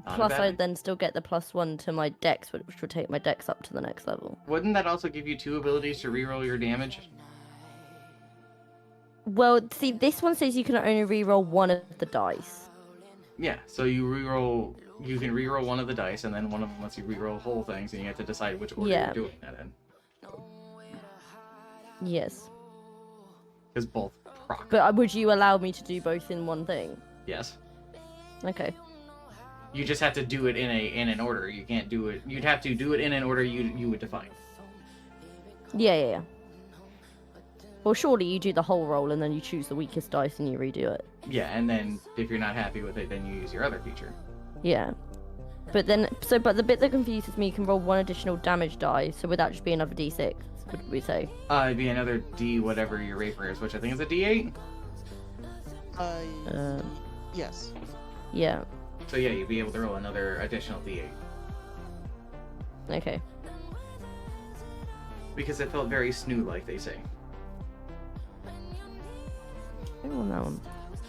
Not a Plus, bad I one. then still get the +1 to my dex, which will take my dex up to the next level. Wouldn't that also give you 2 abilities to reroll your damage? Well, see, this one says you can only reroll one of the dice. Yeah, so you can reroll one of the dice, and then one of them lets you reroll whole things, and you have to decide which order Yeah. you're doing that in. Yes. Because both proc. But would you allow me to do both in one thing? Yes. Okay. You just have to do it in an order. You can't do it. You'd have to do it in an order you would define. Yeah. Well, surely you do the whole roll and then you choose the weakest dice and you redo it. Yeah, and then if you're not happy with it, then you use your other feature. Yeah. But the bit that confuses me, you can roll one additional damage die, so would that just be another d6, would we say? It'd be another D whatever your rapier is, which I think is a D8. Yes. Yeah. So yeah, you'd be able to roll another additional D8. Okay. Because it felt very snoo-like, they say. I don't know.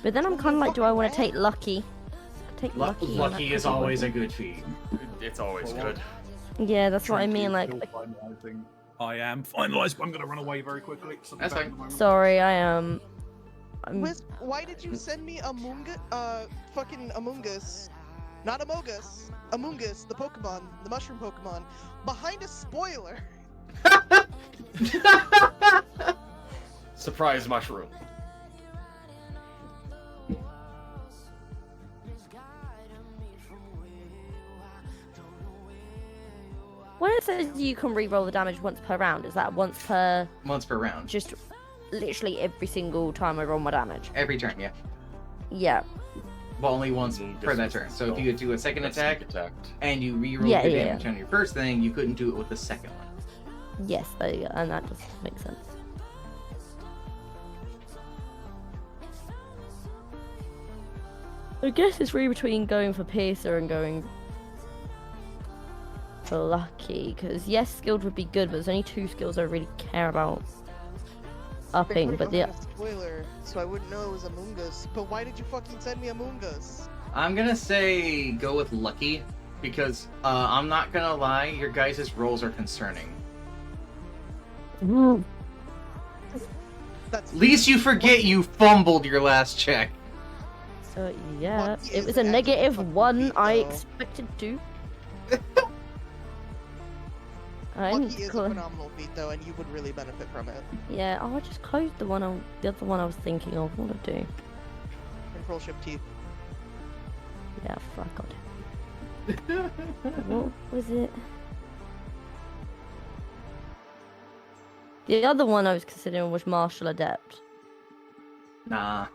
But then I'm kind of like, do I want to take lucky? Take lucky. and that Lucky could is be always a worth good feat. It's always good. it. Yeah, that's what I mean. Like, I am finalized, but I'm gonna run away very quickly. So That's back fine. in a moment. sorry, I am. Wisp, why did you send me fucking Among Us? Not Among Us. Among Us, the Pokemon, the mushroom Pokemon, behind a spoiler. Surprise mushroom. When it says you can re-roll the damage once per round, is that once per Once per round. just literally every single time I roll my damage? Every turn, yeah. Yeah. But only once Mm, per that just- turn. So if you do a second That's attack, sneak attacked. and you reroll Yeah, the yeah, damage on your first thing, you couldn't do it with the second one. Yes, there you go. And that just makes sense. I guess it's really between going for Piercer and going for lucky, because yes, skilled would be good, but there's only 2 skills I really care about upping. But the spoiler, so I wouldn't know it was Among Us. But why did you fucking send me Among Us? I'm gonna say go with lucky because I'm not gonna lie, your guys' rolls are concerning. That's Least you forget you fumbled your last check. So yeah, Lucky it is was a an negative fucking 1. beat, I though. expected 2. Lucky is a phenomenal feat though, and you would really benefit from it. Yeah, oh, I just closed the other one I was thinking of. What to do? Control Shift T. Yeah, fuck God. What was it? The other one I was considering was Martial Adept. Nah,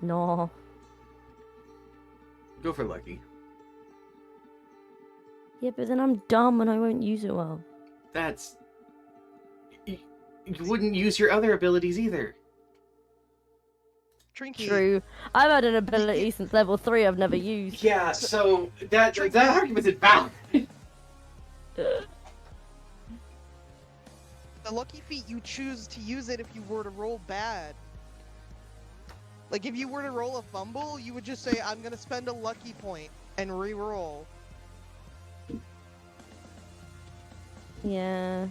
No. go for lucky. Yeah, but then I'm dumb and I won't use it well. That's... You wouldn't use your other abilities either. Trinky. True. I've had an ability since level 3 I've never used. Yeah, so that argument's invalid. The lucky feat, you choose to use it if you were to roll bad. Like if you were to roll a fumble, you would just say, I'm gonna spend a lucky point and re-roll. Yeah.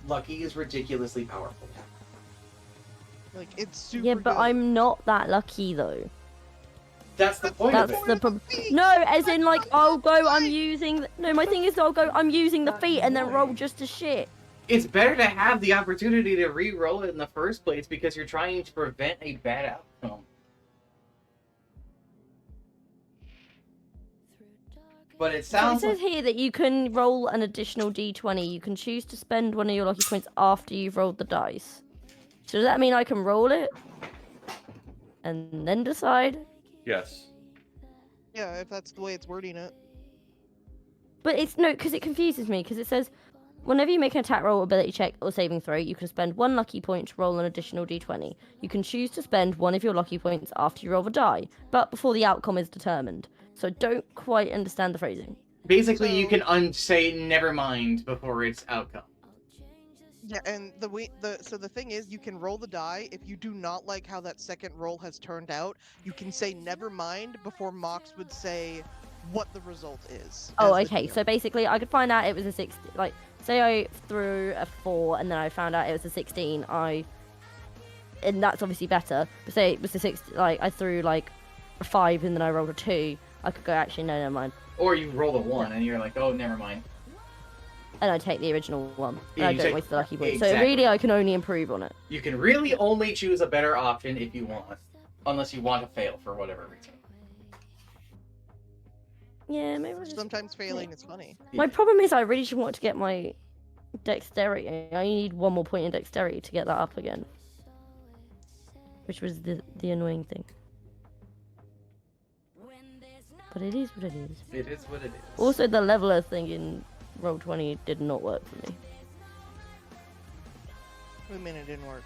Lucky is ridiculously powerful. Like it's super Yeah, but good. I'm not that lucky though. That's the point That's of it. the problem. No, as in like I'll go. I'm using. No, my thing is I'll go. I'm using the feet and then roll just as shit. It's better to have the opportunity to re-roll it in the first place because you're trying to prevent a bad outcome. But it So it sounds says like... here that you can roll an additional d20. You can choose to spend one of your lucky points after you've rolled the dice. So does that mean I can roll it and then decide? Yes. Yeah, if that's the way it's wording it. But it's no, because it confuses me. Because it says whenever you make an attack roll, ability check, or saving throw, you can spend 1 lucky point to roll an additional d20. You can choose to spend one of your lucky points after you roll the die, but before the outcome is determined. So I don't quite understand the phrasing. Basically, you So- can say never mind before its outcome. Yeah, and so the thing is, you can roll the die. If you do not like how that second roll has turned out, you can say never mind before Mox would say what the result is. Oh, as the okay. DM. So basically, I could find out it was a 16. Like, say I threw a 4 and then I found out it was a 16. And that's obviously better. But say it was a 6. Like, I threw like a 5 and then I rolled a 2. I could go, actually, no, never mind. Or you roll a 1 and you're like, oh, never mind. And I take the original one. Yeah, And I you don't take- waste the lucky point. exactly. So really, I can only improve on it. You can really only choose a better option if you want. Unless you want to fail for whatever reason. Yeah, maybe I just... Sometimes failing is funny. My problem is I really just want to get my dexterity. I need 1 more point in dexterity to get that up again. Which was the annoying thing. But it is what it is. It is what it is. Also, the leveler thing in Roll20 did not work for me. Wait a minute, it didn't work.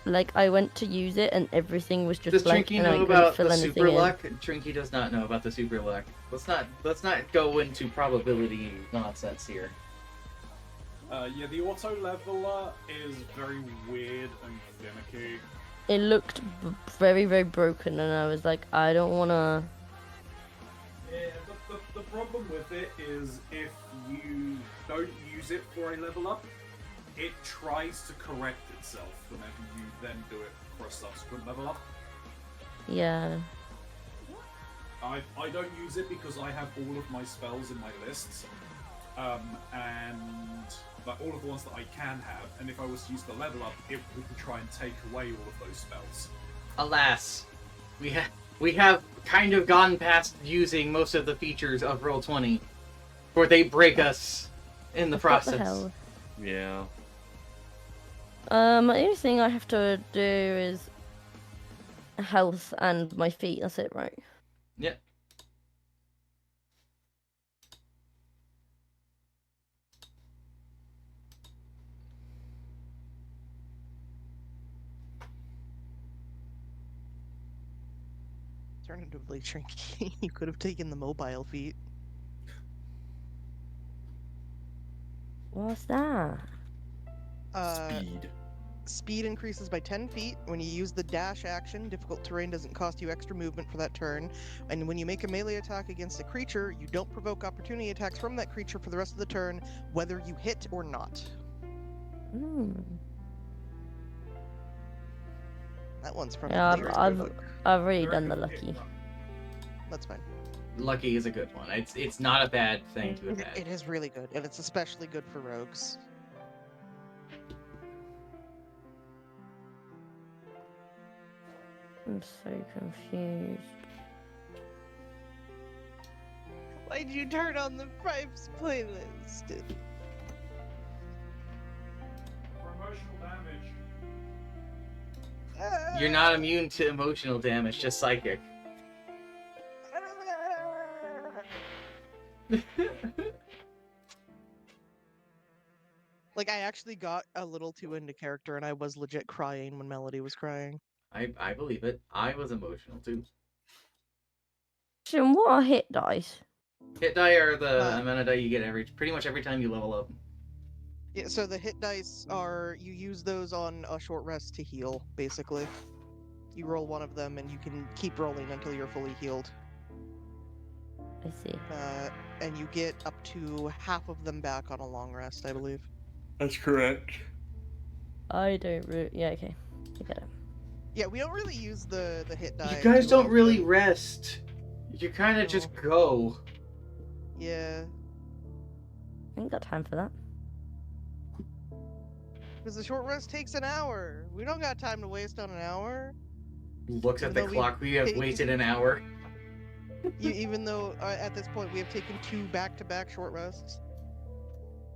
Like, I went to use it and everything was just Does blank Trinky and I know couldn't about fill the anything super in. luck? Trinky does not know about the super luck. Let's not go into probability nonsense here. Yeah, the auto leveler is very weird and finicky. It looked very, very broken and I was like, I don't want to... Yeah, the problem with it is if you don't use it for a level up, it tries to correct itself whenever you then do it for a subsequent level up. Yeah. I don't use it because I have all of my spells in my lists, and like all of the ones that I can have. And if I was to use the level up, it would try and take away all of those spells. Alas, we have kind of gone past using most of the features of Roll20, where they break us in the What process. the hell? Yeah. The only thing I have to do is health and my feet. That's it, right? Yep. Alternatively, Trinky, you could have taken the mobile feat. What's that? Speed. Speed increases by 10 feet. When you use the dash action, difficult terrain doesn't cost you extra movement for that turn. And when you make a melee attack against a creature, you don't provoke opportunity attacks from that creature for the rest of the turn, whether you hit or not. Hmm. That one's from Yeah, the Player's I've Handbook. already done the lucky. That's fine. Lucky is a good one. It's not a bad thing to have It had. is really good, and it's especially good for rogues. I'm so confused. Why'd you turn on the Pipes playlist? Promotional damage. You're not immune to emotional damage, just psychic. Like, I actually got a little too into character, and I was legit crying when Melody was crying. I believe it. I was emotional too. Jim, what are hit dice? Hit die are the Uh, amount of die you get pretty much every time you level up. Yeah, so the hit dice are, you use those on a short rest to heal, basically. You roll one of them, and you can keep rolling until you're fully healed. I see. And you get up to half of them back on a long rest, I believe. That's correct. I don't. Yeah, okay. I get it. Yeah, we don't really use the hit die. You guys too don't really often. rest. You kind of No. just go. Yeah, I ain't got time for that. because the short rest takes an hour. We don't got time to waste on an hour. Looks at the No, we- clock. We have wasted an hour. Even though at this point we have taken 2 back-to-back short rests.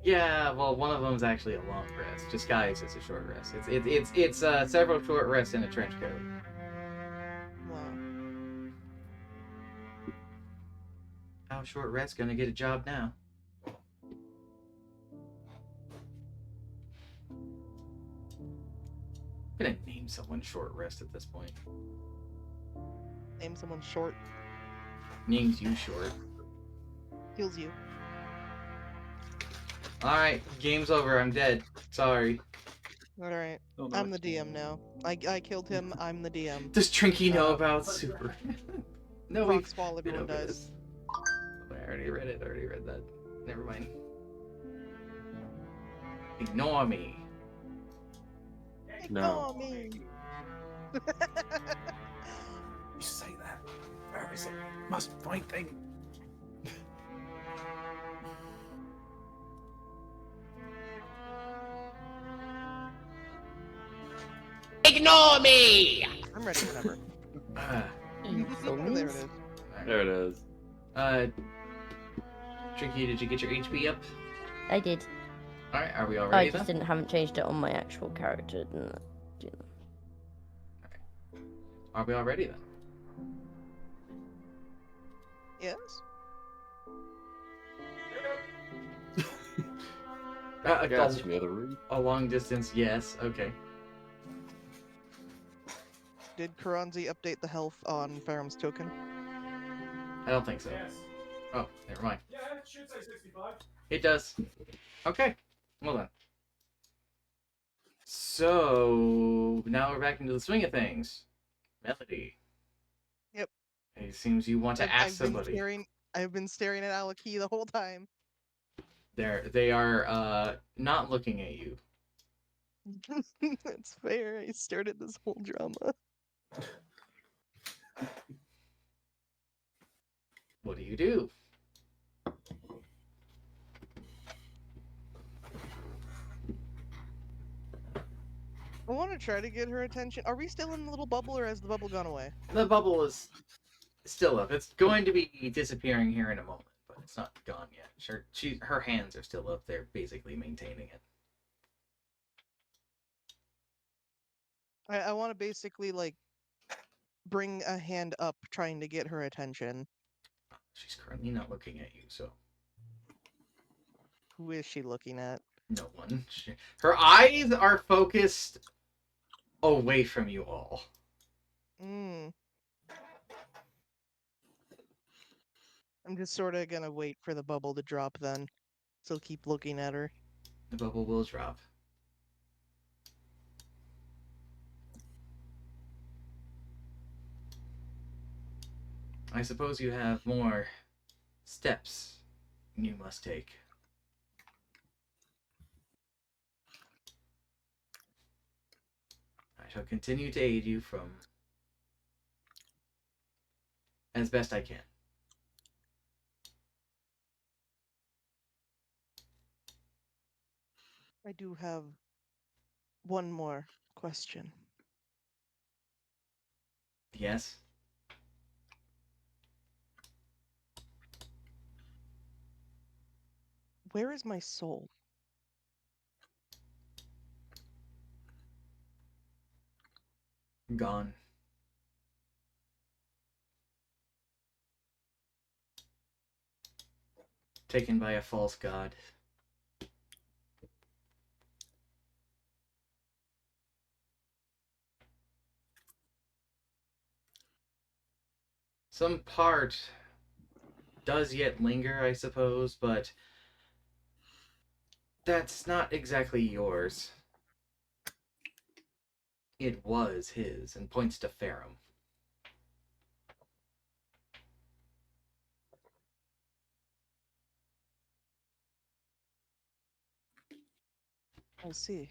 Yeah, well, one of them's actually a long rest. Disguised as a short rest. It's several short rests in a trench coat. Wow. How short rest gonna get a job now? I'm gonna name someone short rest at this point. Name someone short, Names you short. heals you. Alright, game's over. I'm dead. Sorry. Alright, Oh, no, I'm the it's DM now. I killed him, I'm the DM. Does Trinky know about Super? No, we've Proxfall, been everyone over does. this. I already read it. I already read that. Never mind. Ignore me. No. Ignore me. You say that. Where is it? Must find thing. Ignore me! I'm ready whenever. There it is. There it is. Trinky, did you get your HP up? I did. Alright, are we all I ready just then? haven't changed it on my actual character. Didn't do that. Are we all ready then? Yes? Yes, from the other room. A long distance, yes. Okay. Did Karanzi update the health on Faram's token? I don't think so. Oh, never mind. Yeah, it should say 65. It does. Okay. Well then. So now we're back into the swing of things. Melody. Yep. It seems you want to ask somebody. I've been staring at Alaki the whole time. They are not looking at you. That's fair. I started this whole drama. What do you do? I want to try to get her attention. Are we still in the little bubble, or has the bubble gone away? The bubble is still up. It's going to be disappearing here in a moment, but it's not gone yet. Her hands are still up there, basically maintaining it. I want to basically, like, bring a hand up trying to get her attention. She's currently not looking at you, so Who is she looking at? no one. Her eyes are focused away from you all. I'm just sort of gonna wait for the bubble to drop then. So keep looking at her. The bubble will drop. I suppose you have more steps you must take. I shall continue to aid you from as best I can. I do have one more question. Yes? Where is my soul? Gone. Taken by a false god. Some part does yet linger, I suppose, but that's not exactly yours. It was his, and points to Farum. I see.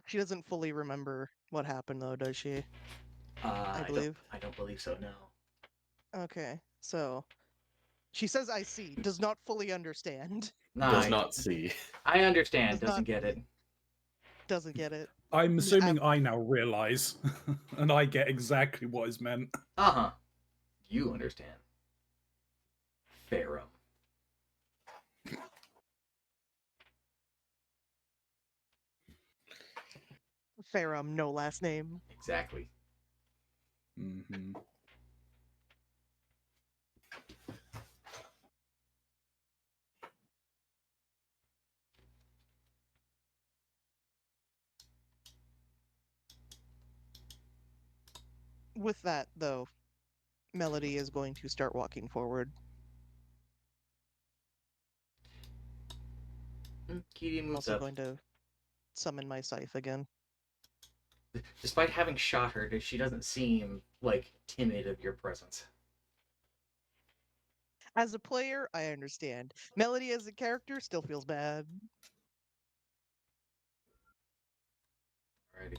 She doesn't fully remember what happened, though, does she? I believe. I don't believe so, no. Okay, so she says I see, does not fully understand, Nah, Does not see. I understand, Does doesn't not- get it. doesn't get it. I'm Yeah, assuming I now realize, and I get exactly what is meant. Uh-huh. You understand. Farum. Farum, no last name. Exactly. Hmm. With that, though, Melody is going to start walking forward. Kitty I'm moves also up. going to summon my scythe again. Despite having shot her, she doesn't seem, like, timid of your presence. As a player, I understand. Melody as a character still feels bad. Alrighty.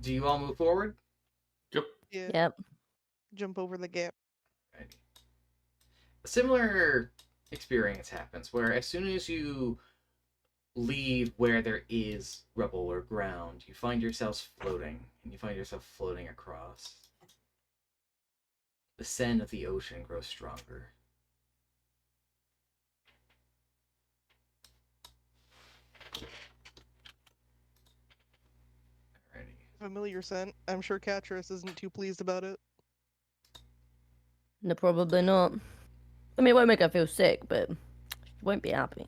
Do you all move forward? Yep. Yeah, Yep. jump over the gap. Alrighty. A similar experience happens where as soon as you leave where there is rubble or ground, you find yourselves floating, and you find yourself floating across. The scent of the ocean grows stronger. Alrighty. Familiar scent. I'm sure Catris isn't too pleased about it. No, probably not. I mean, it won't make her feel sick, but she won't be happy.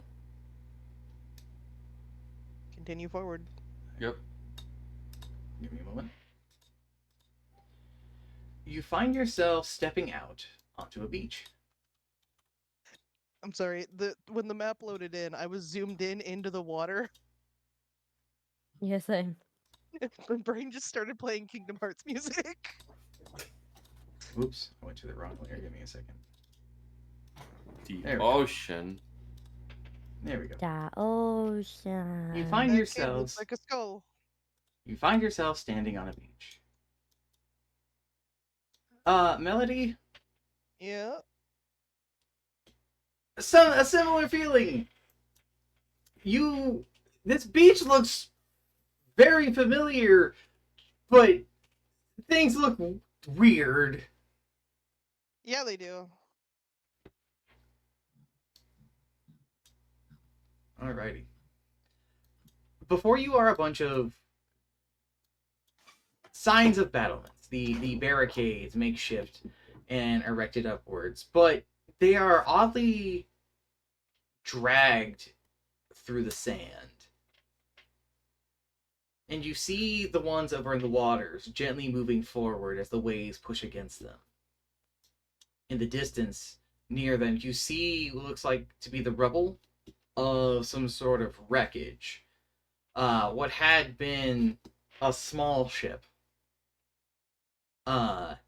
Continue forward. Yep. Give me a moment. You find yourself stepping out onto a beach. I'm sorry. When the map loaded in, I was zoomed in into the water. Yeah, same. My brain just started playing Kingdom Hearts music. Oops, I went to the wrong layer. Give me a second. The There we go. ocean. There we go. The ocean. You find That kid yourselves. looks like a skull. You find yourself standing on a beach. Melody, Yeah. a similar feeling. This beach looks very familiar, but things look weird. Yeah, they do. Alrighty. Before you are a bunch of signs of battlements. The barricades, makeshift and erected upwards, but they are oddly dragged through the sand. And you see the ones over in the waters gently moving forward as the waves push against them. In the distance, near them, you see what looks like to be the rubble of some sort of wreckage. What had been a small ship. Not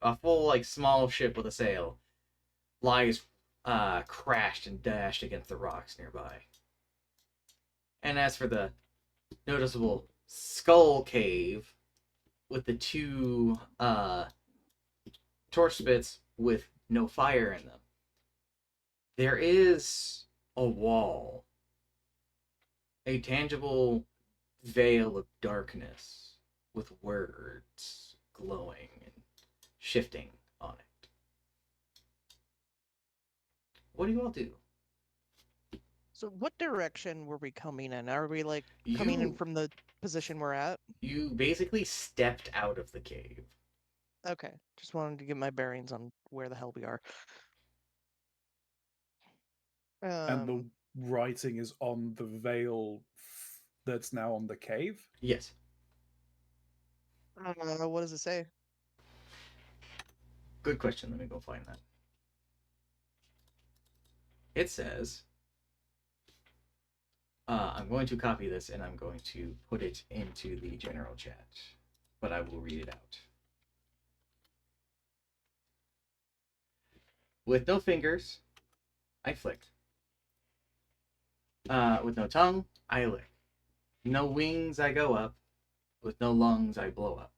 a full like small ship with a sail lies crashed and dashed against the rocks nearby. And as for the noticeable skull cave with the two torch spits with no fire in them, there is a wall, a tangible veil of darkness with words glowing and shifting on it. What do you all do? So what direction were we coming in? Are we like coming in from the position we're at? You basically stepped out of the cave. Okay, just wanted to get my bearings on where the hell we are. And the writing is on the veil that's now on the cave? Yes. What does it say? Good question. Let me go find that. It says, I'm going to copy this and I'm going to put it into the general chat, but I will read it out. With no fingers, I flick. With no tongue, I lick. No wings, I go up. With no lungs, I blow up.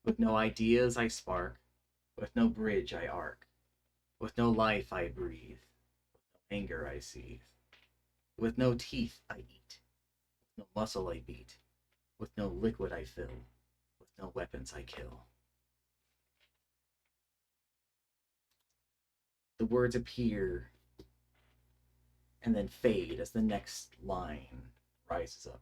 With no ideas, I spark. With no bridge, I arc. With no life, I breathe. With no anger, I seethe. With no teeth, I eat. With no muscle, I beat. With no liquid, I fill. With no weapons, I kill. The words appear and then fade as the next line rises up.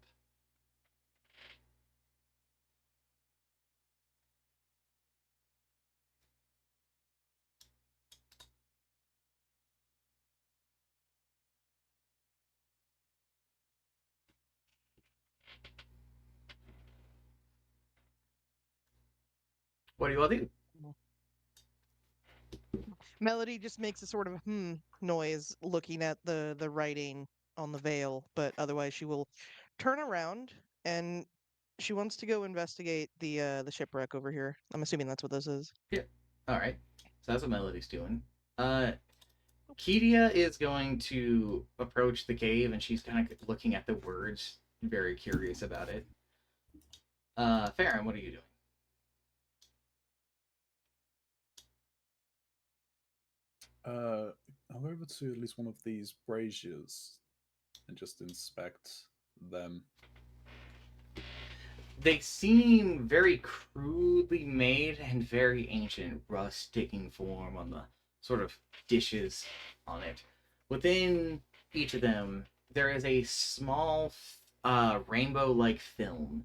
What do you all do? Melody just makes a sort of noise looking at the writing on the veil, but otherwise she will turn around and she wants to go investigate the shipwreck over here. I'm assuming that's what this is. Yeah. All right. So that's what Melody's doing. Kedia is going to approach the cave, and she's kind of looking at the words, very curious about it. Farron, what are you doing? I'll go over to at least one of these braziers and just inspect them. They seem very crudely made and very ancient, rust taking form on the sort of dishes on it. Within each of them, there is a small rainbow-like film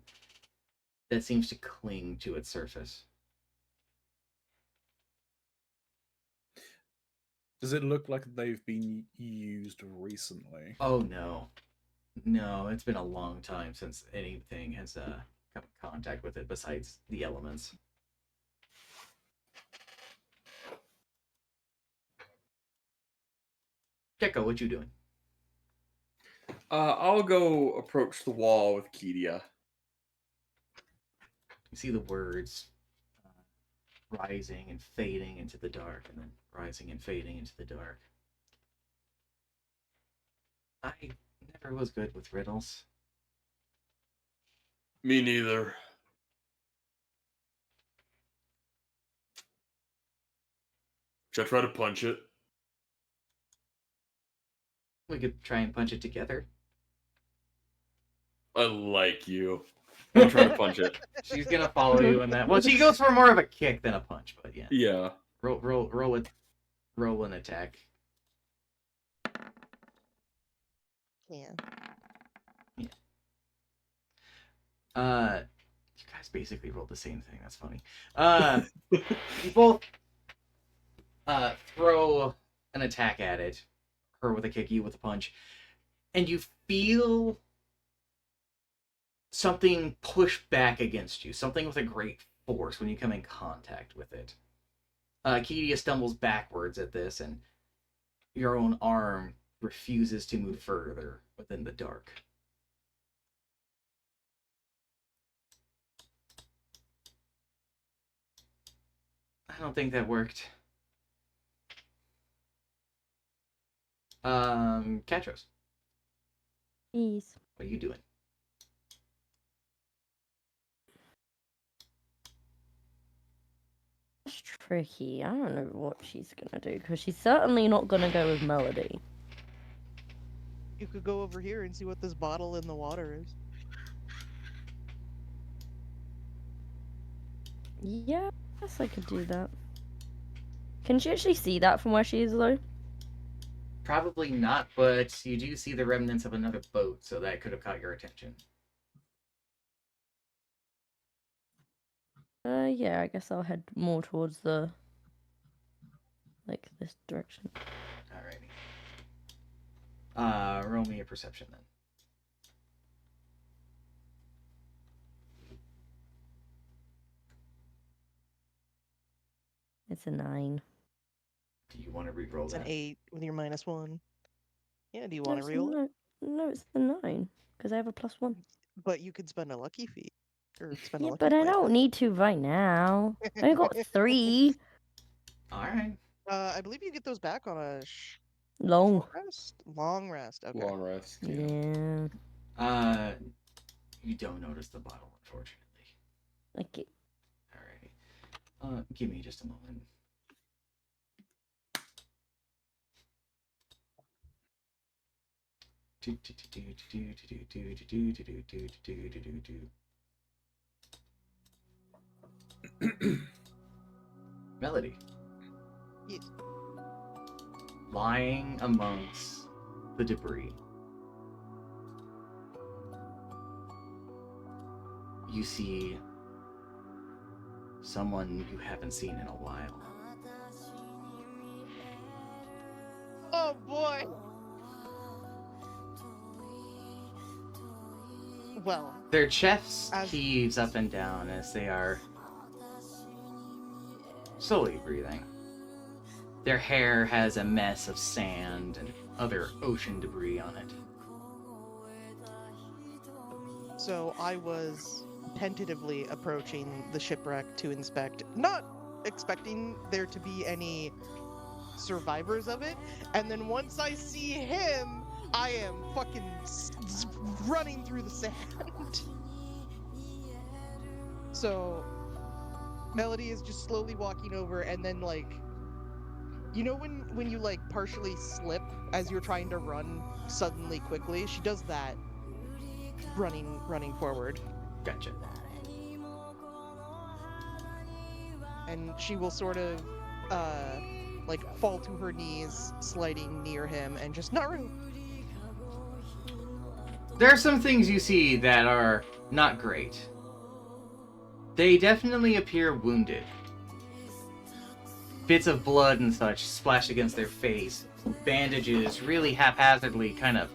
that seems to cling to its surface. Does it look like they've been used recently? Oh, no. No, it's been a long time since anything has come in contact with it besides the elements. Gecko, what you doing? I'll go approach the wall with Kedia. You see the words rising and fading into the dark, and then rising and fading into the dark. I never was good with riddles. Me neither. Should I try to punch it? We could try and punch it together. I like you. I'm trying to punch it. She's gonna follow you in that. Well, she goes for more of a kick than a punch, but yeah. Yeah. Roll an attack. Yeah. You guys basically rolled the same thing. That's funny. You both throw an attack at it. Her with a kick, you with a punch, and you feel something pushed back against you, something with a great force when you come in contact with it. Kidia stumbles backwards at this, and your own arm refuses to move further within the dark. I don't think that worked. Katros, Please. what are you doing? That's tricky. I don't know what she's gonna do because she's certainly not gonna go with Melody. You could go over here and see what this bottle in the water is. Yeah, I guess I could do that. Can she actually see that from where she is though? Probably not, but you do see the remnants of another boat, so that could have caught your attention. Yeah, I guess I'll head more towards the like this direction. Alrighty. Roll me a perception then. It's a 9. Do you want to re-roll It's that? an 8 with your -1. Yeah, do you No, want it's to a reroll it? no, it's the 9 because I have a +1. But you could spend a lucky feat. Or spend a Yeah, lucky but I point. don't need to right now. I only got 3. Alright. I believe you get those back on a Long. short rest? Long rest, okay. Long rest. Yeah. You don't notice the bottle, unfortunately. Okay. Alrighty. Give me just a moment. Melody. Yes. Lying amongst the debris, you see someone you haven't seen in a while. Oh boy! Well, Their chests As- heaves up and down as they are slowly breathing. Their hair has a mess of sand and other ocean debris on it. so I was tentatively approaching the shipwreck to inspect, not expecting there to be any survivors of it, and then once I see him, I am fucking running through the sand. So Melody is just slowly walking over, and then like, you know when you like partially slip as you're trying to run suddenly quickly? She does that, running forward, Gotcha. and she will sort of like fall to her knees, sliding near him, and just Naru. There are some things you see that are not great. They definitely appear wounded. Bits of blood and such splash against their face. Bandages really haphazardly kind of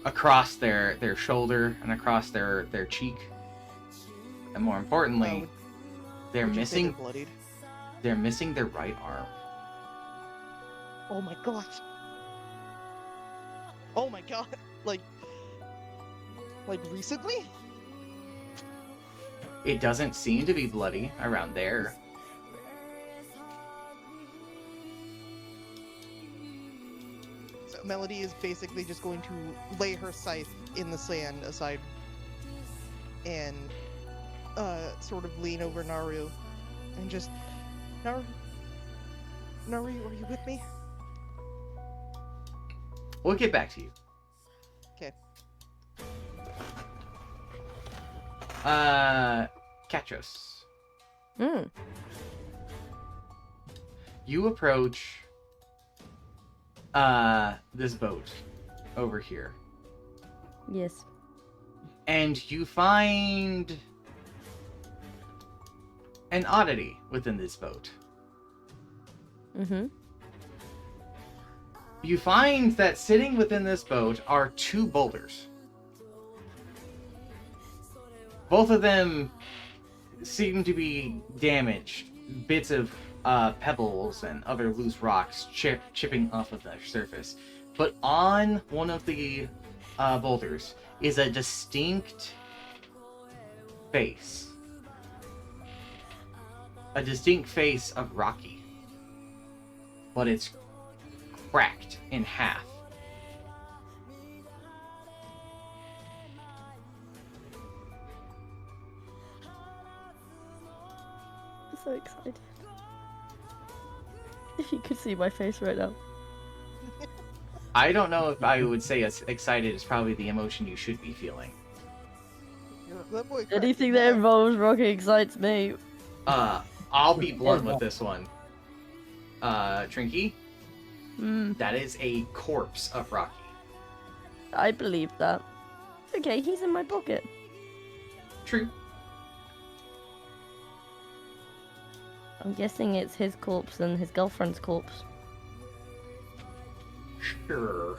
across their shoulder and across their cheek. And more importantly, they're Would you say missing bloodied? they're missing their right arm. Oh my gosh. Oh my god. Like recently? It doesn't seem to be bloody around there. So Melody is basically just going to lay her scythe in the sand aside and sort of lean over Naru and just Naru, are you with me? We'll get back to you. Okay. Katros. Hmm. You approach this boat over here, Yes. and you find an oddity within this boat. Mm-hmm. You find that sitting within this boat are two boulders. Both of them seem to be damaged. Bits of pebbles and other loose rocks chipping off of the surface. But on one of the boulders is a distinct face. A distinct face of Rocky. But it's cracked in half. I'm so excited. If you could see my face right now. I don't know if I would say as excited is probably the emotion you should be feeling. That boy cracked Anything me that up. involves Rocky excites me. I'll be blunt with this one. Trinky, Hmm, that is a corpse of Rocky. I believe that. Okay, he's in my pocket. True. I'm guessing it's his corpse and his girlfriend's corpse. Sure.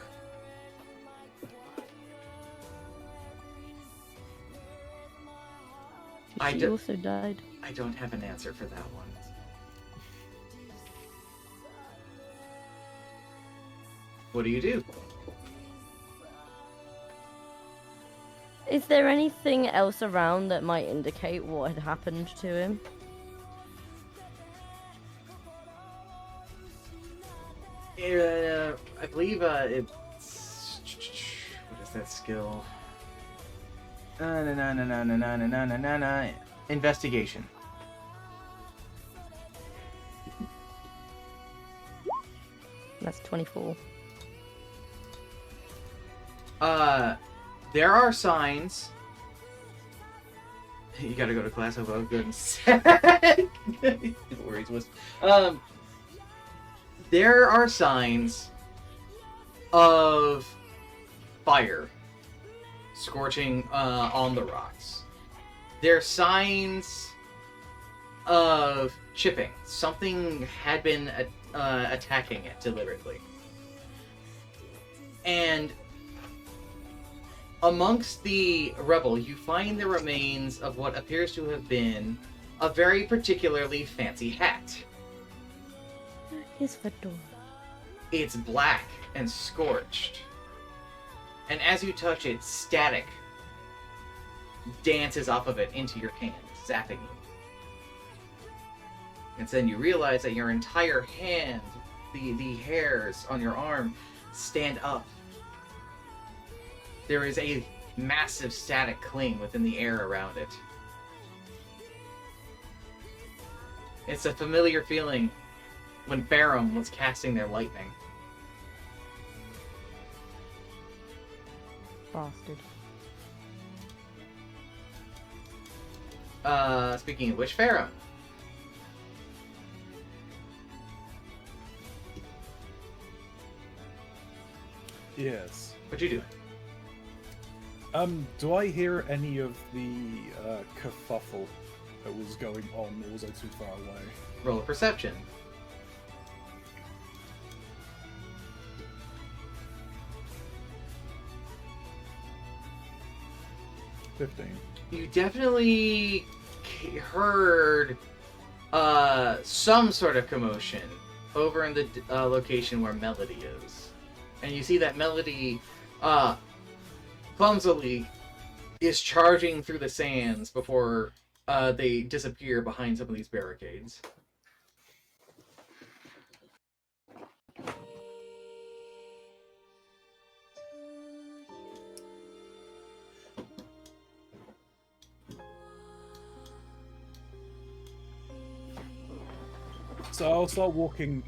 I She do- also died. I don't have an answer for that one. What do you do? Is there anything else around that might indicate what had happened to him? I believe it's what is that skill? Investigation. That's 24. There are signs. You gotta go to class. Oh, goodness. No worries, Wisp. There are signs of fire scorching on the rocks. There are signs of chipping. Something had been attacking it deliberately. And amongst the rubble, you find the remains of what appears to have been a very particularly fancy hat. His fedora. It's black and scorched. And as you touch it, static dances off of it into your hand, zapping you. And then you realize that your entire hand, the hairs on your arm, stand up. There is a massive static cling within the air around it. It's a familiar feeling when Farum was casting their lightning. Bastard. Speaking of which, Farum. Yes. What you doing? Do I hear any of the kerfuffle that was going on, or was I too far away? Roll a perception. You definitely heard some sort of commotion over in the location where Melody is. And you see that Melody clumsily is charging through the sands before they disappear behind some of these barricades. So I'll start walking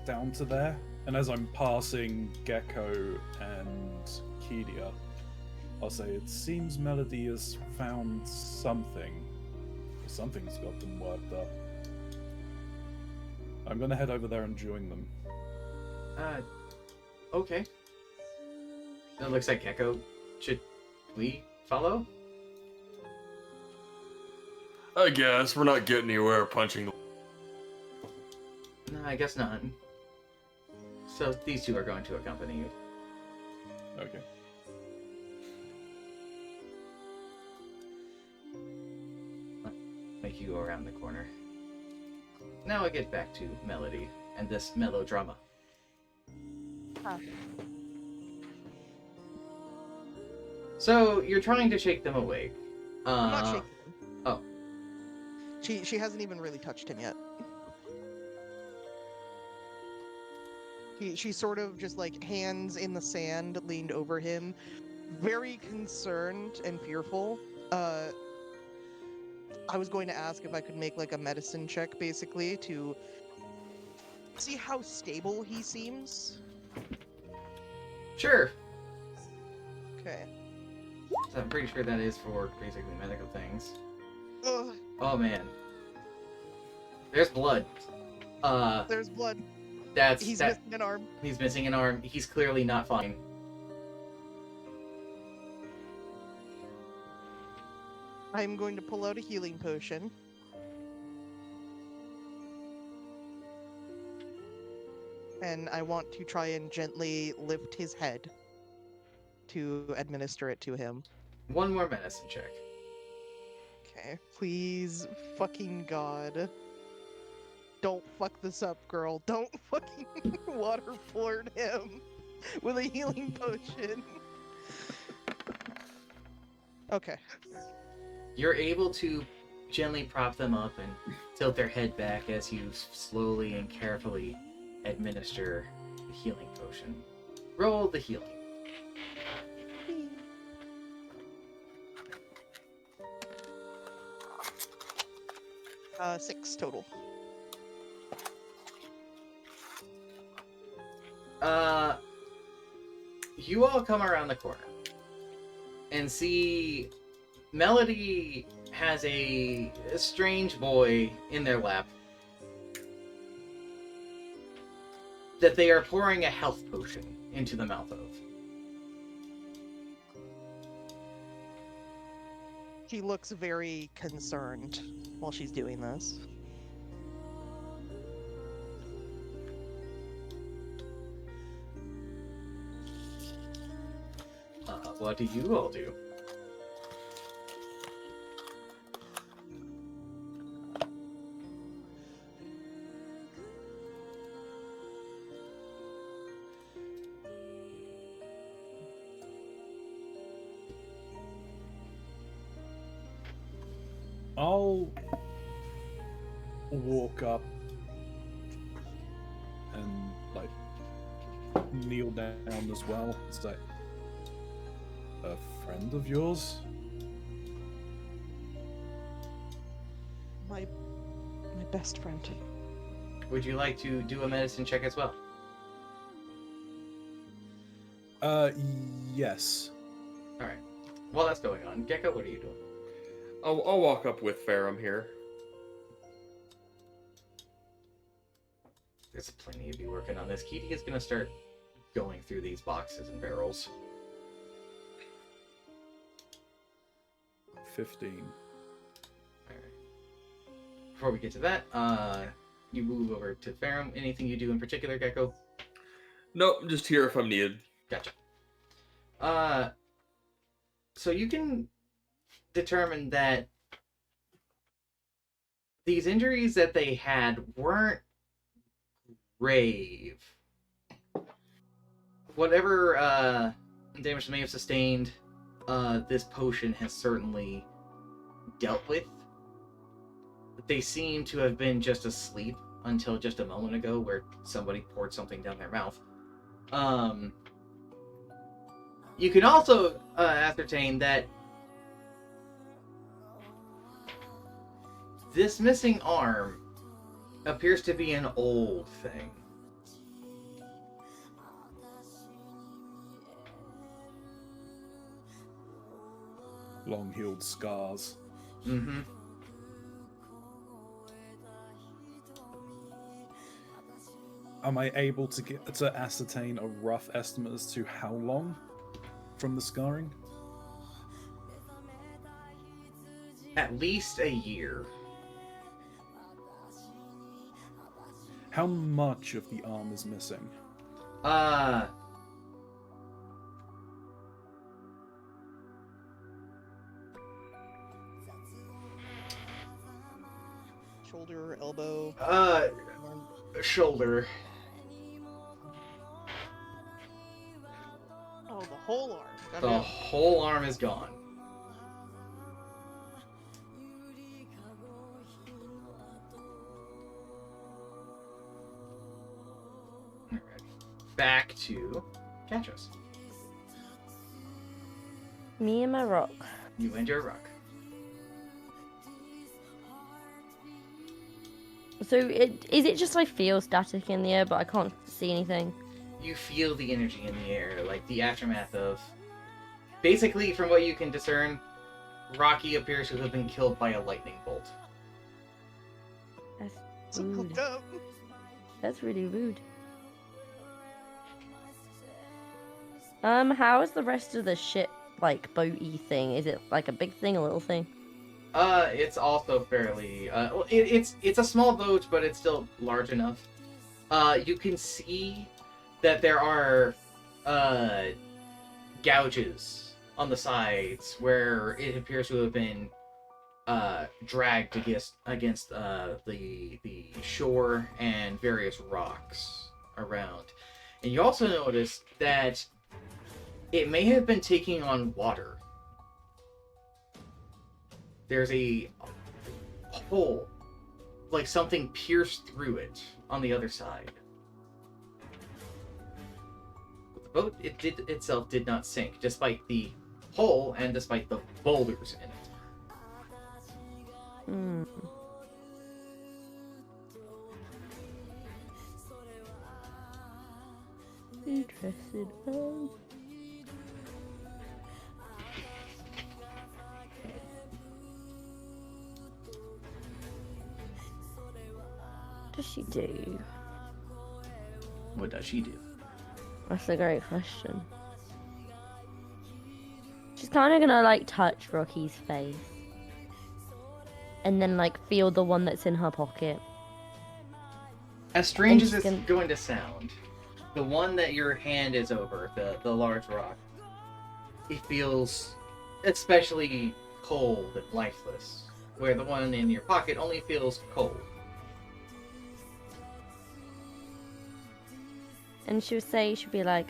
down to there, and as I'm passing Gecko and Kedia, I'll say, it seems Melody has found something. Something's got them worked up. I'm gonna head over there and join them. Okay. It looks like Gecko. Should we follow? I guess we're not getting anywhere punching the. No, I guess not. So these two are going to accompany you. Okay. you around the corner. Now I get back to Melody and this melodrama. So you're trying to shake them awake. I'm not shaking him. Oh. She hasn't even really touched him yet. She's sort of just like hands in the sand, leaned over him, very concerned and fearful. I was going to ask if I could make like a medicine check, basically, to see how stable he seems. Sure. Okay. So I'm pretty sure that is for basically medical things. Ugh, Oh man. There's blood. there's blood. He's That missing an arm. he's missing an arm. He's clearly not fine. I'm going to pull out a healing potion. And I want to try and gently lift his head to administer it to him. One more medicine check. Okay, please, fucking God. Don't fuck this up, girl. Don't fucking waterboard him with a healing potion. Okay. You're able to gently prop them up and tilt their head back as you slowly and carefully administer the healing potion. Roll the healing. 6 total. You all come around the corner and see Melody has a strange boy in their lap that they are pouring a health potion into the mouth of. She looks very concerned while she's doing this. What do you all do? I'll walk up and like kneel down as well. It's like a friend of yours. My best friend. Would you like to do a medicine check as well? Yes. Alright. While that's going on, Gecko, what are you doing? I'll walk up with Farum here. There's plenty of you working on this. Kitty is going to start going through these boxes and barrels. 15. Alright. Before we get to that, you move over to Farum. Anything you do in particular, Gecko? Nope, I'm just here if I'm needed. Gotcha. So you can determine that these injuries that they had weren't grave. Whatever damage they may have sustained, this potion has certainly dealt with. They seem to have been just asleep until just a moment ago, where somebody poured something down their mouth. You can also ascertain that this missing arm appears to be an old thing. Long-healed scars. Mm-hmm. Am I able to get to ascertain a rough estimate as to how long from the scarring? At least a year. How much of the arm is missing? shoulder, elbow, arm? Shoulder. Oh, the whole arm. The Goddamn. whole arm is gone. Alright. Back to Katros. Me and my rock. You and your rock. So is it just I feel static in the air, but I can't see anything? You feel the energy in the air, like the aftermath of... Basically, from what you can discern, Rocky appears to have been killed by a lightning bolt. That's So rude. fucked up. That's really rude. How is the rest of the ship like boaty thing? Is it like a big thing, a little thing? It's also fairly, well, it's a small boat, but it's still large enough. You can see that there are, gouges on the sides where it appears to have been, dragged against the shore and various rocks around. And you also notice that it may have been taking on water. There's a hole, like something pierced through it on the other side. But the boat itself did not sink, despite the hole and despite the boulders in it. Hmm. Interested. What does she do? What does she do? That's a great question. She's kind of gonna like touch Rocky's face. And then like feel the one that's in her pocket. As strange as she's it's gonna- going to sound, the one that your hand is over, the large rock, it feels especially cold and lifeless, where the one in your pocket only feels cold. And she'll be like,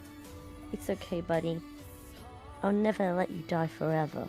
"It's okay, buddy. I'll never let you die forever."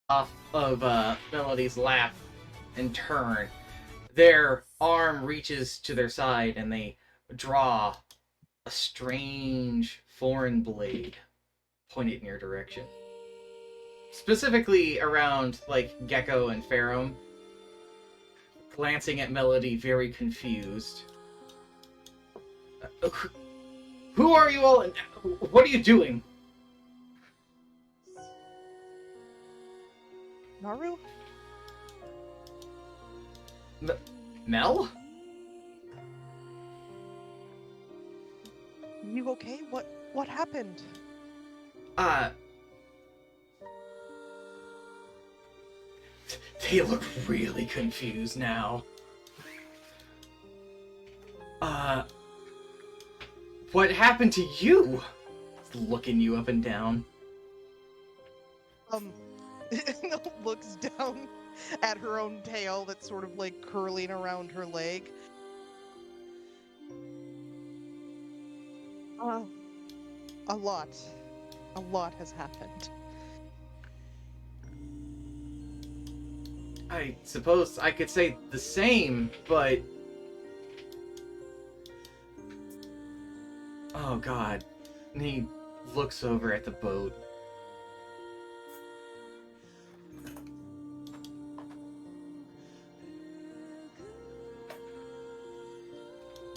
off of Melody's lap and turn. Their arm reaches to their side and they draw a strange foreign blade pointed in your direction. Specifically around like Gecko and Ferrum, glancing at Melody very confused. Who are you all and what are you doing? Naru? Mel? You okay? What happened? They look really confused now. What happened to you? Looking you up and down. Looks down at her own tail that's sort of like curling around her leg. A lot has happened. I suppose I could say the same, but... Oh god. And he looks over at the boat.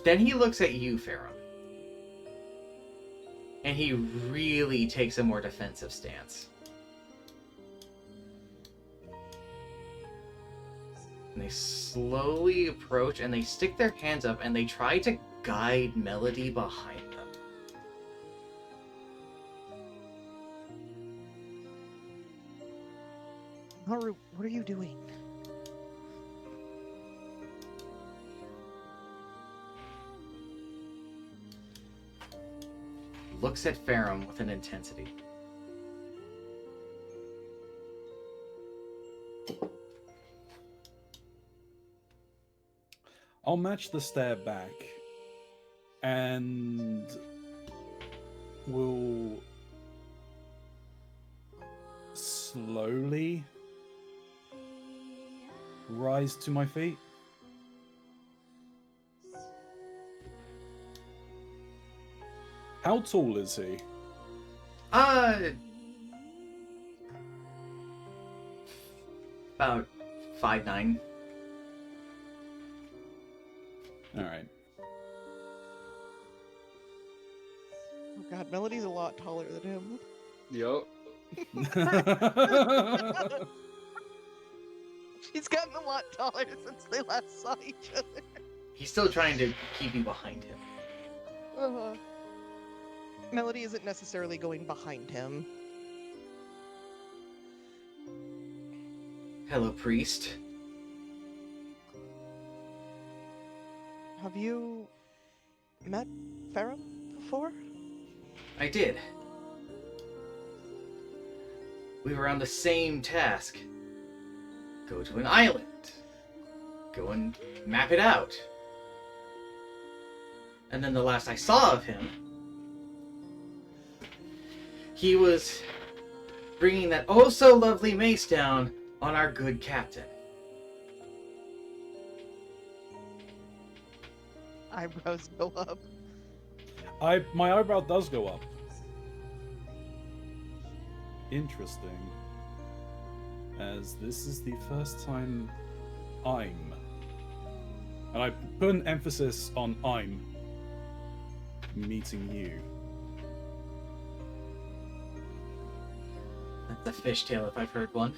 Then he looks at you, Ferrum. And he really takes a more defensive stance. And they slowly approach and they stick their hands up and they try to guide Melody behind them. Naru, what are you doing? Looks at Ferrum with an intensity. I'll match the stare back, and will slowly rise to my feet. How tall is he? About 5'9". All right. Oh god, Melody's a lot taller than him. Yup. She's gotten a lot taller since they last saw each other. He's still trying to keep you behind him. Uh-huh. Melody isn't necessarily going behind him. Hello, priest. Have you met Ferrum before? I did. We were on the same task. Go to an island. Go and map it out. And then the last I saw of him, he was bringing that oh so lovely mace down on our good captain. Eyebrows go up. My eyebrow does go up. Interesting. As this is the first time I'm, and I put an emphasis on I'm, meeting you. That's a fishtail if I've heard one.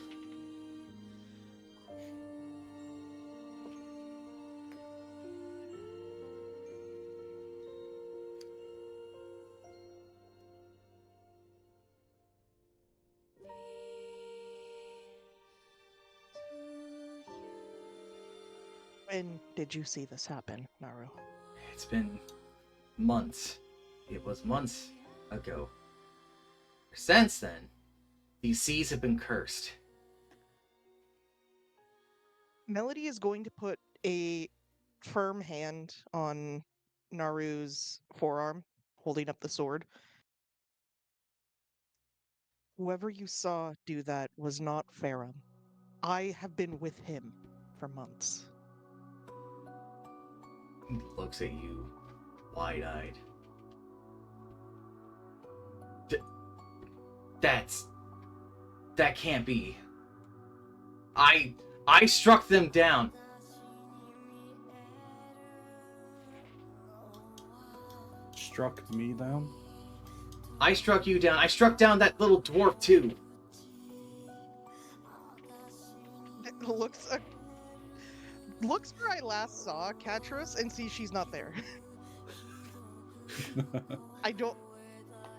When did you see this happen, Naru? It's been months. It was months ago. Since then, these seas have been cursed. Melody is going to put a firm hand on Naru's forearm, holding up the sword. Whoever you saw do that was not Farum. I have been with him for months. He looks at you, wide-eyed. That can't be. I struck them down. Struck me down? I struck you down. I struck down that little dwarf too. Looks where I last saw Catras and see she's not there. I don't.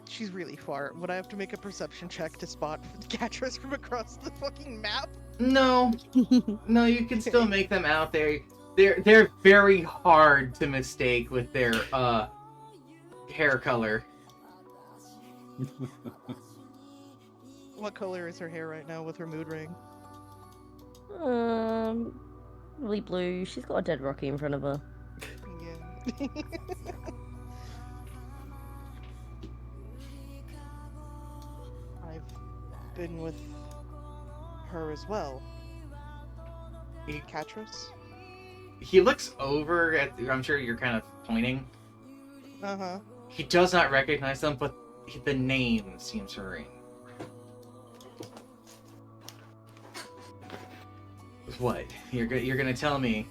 She's really far. Would I have to make a perception check to spot Catras from across the fucking map? No, no, you can still make them out there. They're very hard to mistake with their hair color. What color is her hair right now with her mood ring? Really blue. She's got a dead Rocky in front of her. Yeah. I've been with her as well. Catras? He looks over at. I'm sure you're kind of pointing. Uh-huh. He does not recognize them, but the name seems to ring. What? You're gonna tell me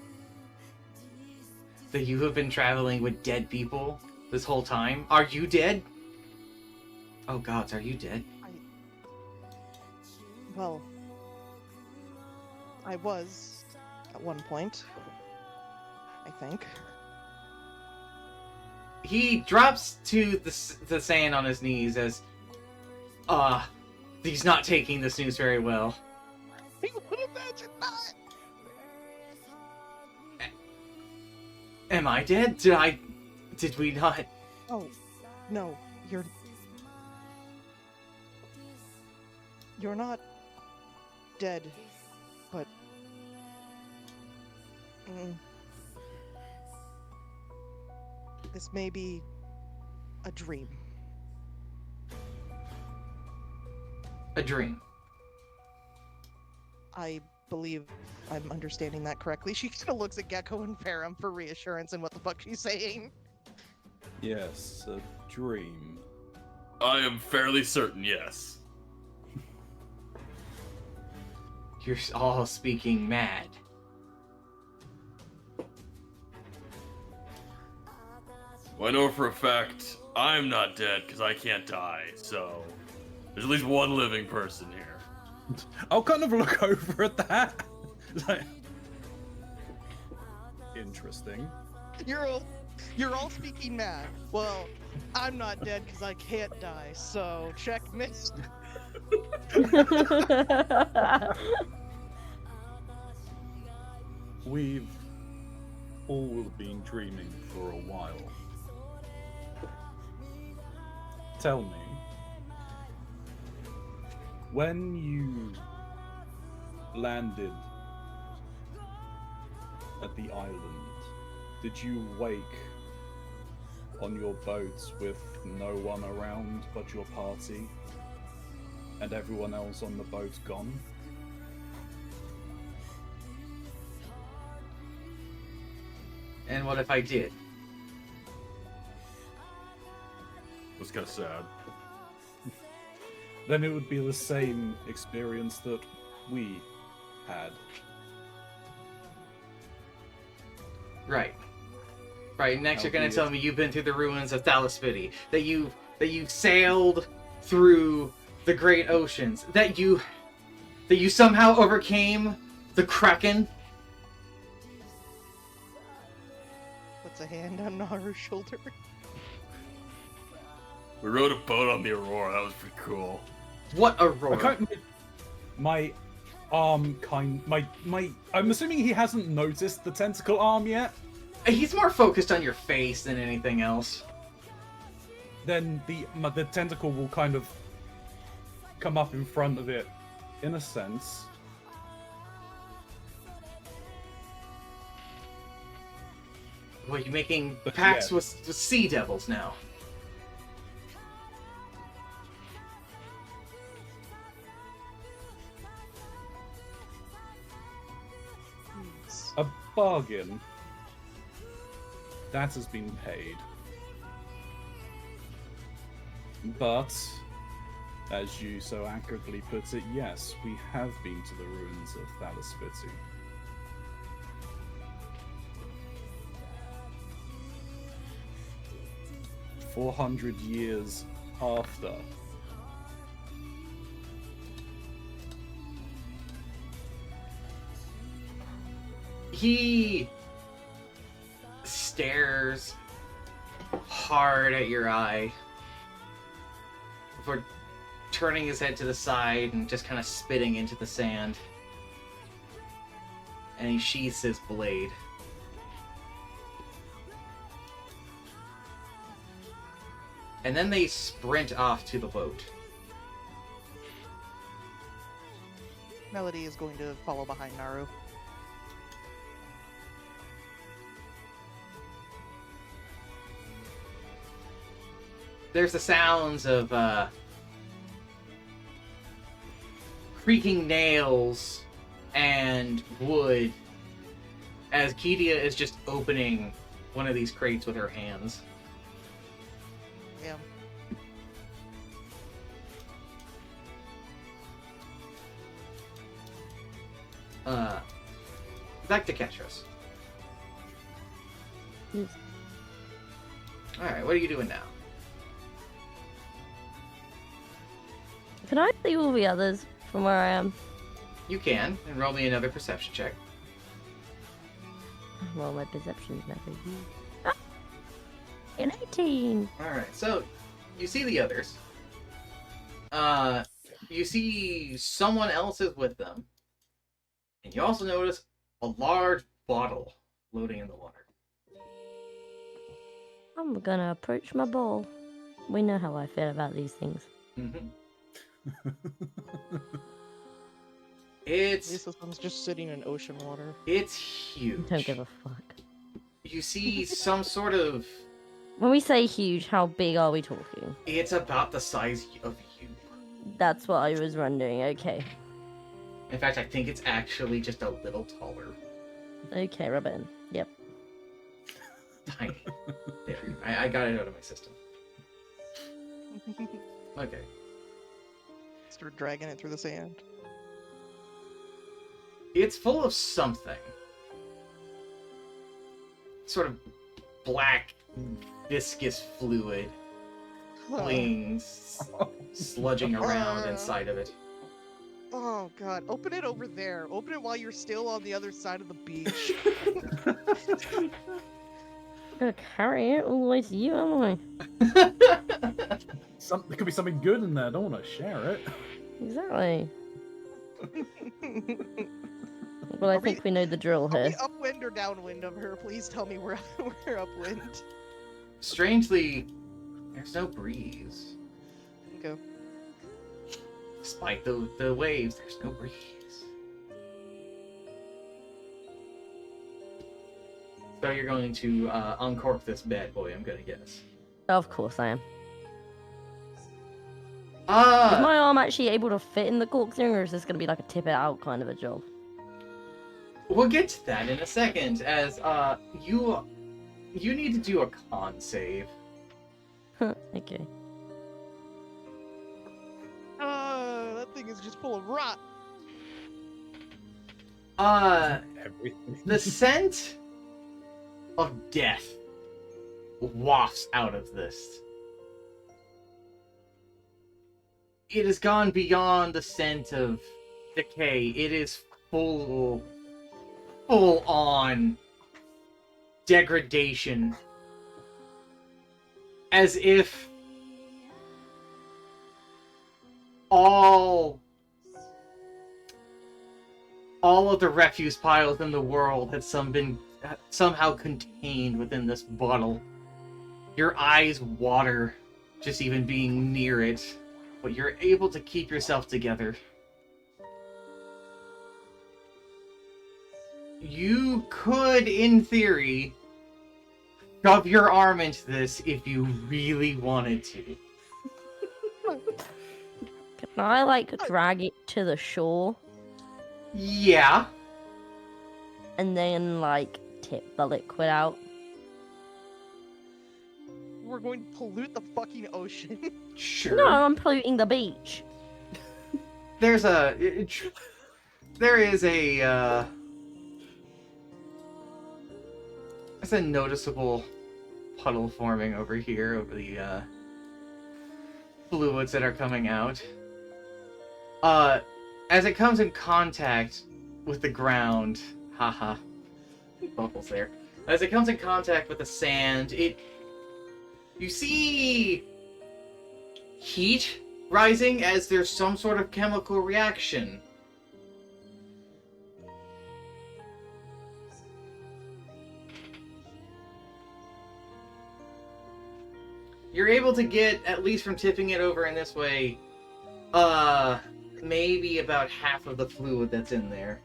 that you have been traveling with dead people this whole time? Are you dead? Oh gods, are you dead? Well, I was at one point, I think. He drops to the sand on his knees as, he's not taking this news very well. I would imagine not. Am I dead? Did we not? Oh, no, you're not dead, but this may be a dream. A dream. I believe I'm understanding that correctly. She kind of looks at Gecko and Farum for reassurance and what the fuck she's saying. Yes, a dream. I am fairly certain, yes. You're all speaking mad. Well, I know for a fact I'm not dead because I can't die, so there's at least one living person here. I'll kind of look over at that. Like, interesting. You're all speaking mad. Well, I'm not dead because I can't die, so check missed. We've all been dreaming for a while. Tell me, when you landed at the island, did you wake on your boat with no one around but your party and everyone else on the boat gone? And what if I did? That's kind of sad. Then it would be the same experience that we had. Right. Right, next you're gonna tell me you've been through the ruins of Thalaspity, that you sailed through the great oceans, that you somehow overcame the Kraken. Puts a hand on Naru's shoulder. We rode a boat on the Aurora. That was pretty cool. What Aurora? My arm I'm assuming he hasn't noticed the tentacle arm yet. He's more focused on your face than anything else. Then the tentacle will kind of come up in front of it, in a sense. Well, you're making But pacts yeah. with sea devils now. bargain. That has been paid. But, as you so accurately put it, yes, we have been to the ruins of Thalaspiti. "400 years after." He stares hard at your eye before turning his head to the side and just kind of spitting into the sand. And he sheaths his blade. And then they sprint off to the boat. Melody is going to follow behind Naru. There's the sounds of creaking nails and wood as Kedia is just opening one of these crates with her hands. Yeah. Back to Ketros. Yes. Alright, what are you doing now? Can I see all the others from where I am? You can, and roll me another perception check. Well, my perception's never used. Ah! An 18! Alright, so you see the others. You see someone else is with them. And you also notice a large bottle floating in the water. I'm gonna approach my ball. We know how I feel about these things. Mm-hmm. At least It's this one's just sitting in ocean water. huge. Don't give a fuck. You see some sort of... When we say huge, how big are we talking? It's about the size of you. That's what I was wondering. Okay. In fact, I think it's actually just a little taller. Okay, rub it in. Yep. Tiny. There. I got it out of my system. Okay. Start dragging it through the sand. It's full of something. Sort of black, viscous fluid. Wings sludging around inside of it. Oh god, open it over there. Open it while you're still on the other side of the beach. I'm gonna carry it all the way to you, am I? There could be something good in there. I don't want to share it. Exactly. Well, I think we know the drill Are here. we upwind or downwind of her? Please tell me we're upwind. Strangely, there's no breeze. Okay. Despite the waves, there's no breeze. So you're going to uncork this bad boy, I'm gonna guess. Of course I am. Is Ah! my arm actually able to fit in the corkscrew, or is this gonna be like a tip it out kind of a job? We'll get to that in a second, as you need to do a con save. Okay. That thing is just full of rot. Everything. The scent of death wafts out of this. It has gone beyond the scent of decay. It is full on degradation. As if all of the refuse piles in the world had been somehow contained within this bottle. Your eyes water just even being near it, but you're able to keep yourself together. You could, in theory, shove your arm into this if you really wanted to. Can I like drag it to the shore? Yeah. and then like tip the liquid out. We're going to pollute the fucking ocean. Sure. No, I'm polluting the beach. There's a there is a there's a noticeable puddle forming over here over the fluids that are coming out. As it comes in contact with the ground, haha, bubbles there. As it comes in contact with the sand, you see heat rising as there's some sort of chemical reaction. You're able to get, at least from tipping it over in this way, maybe about half of the fluid that's in there.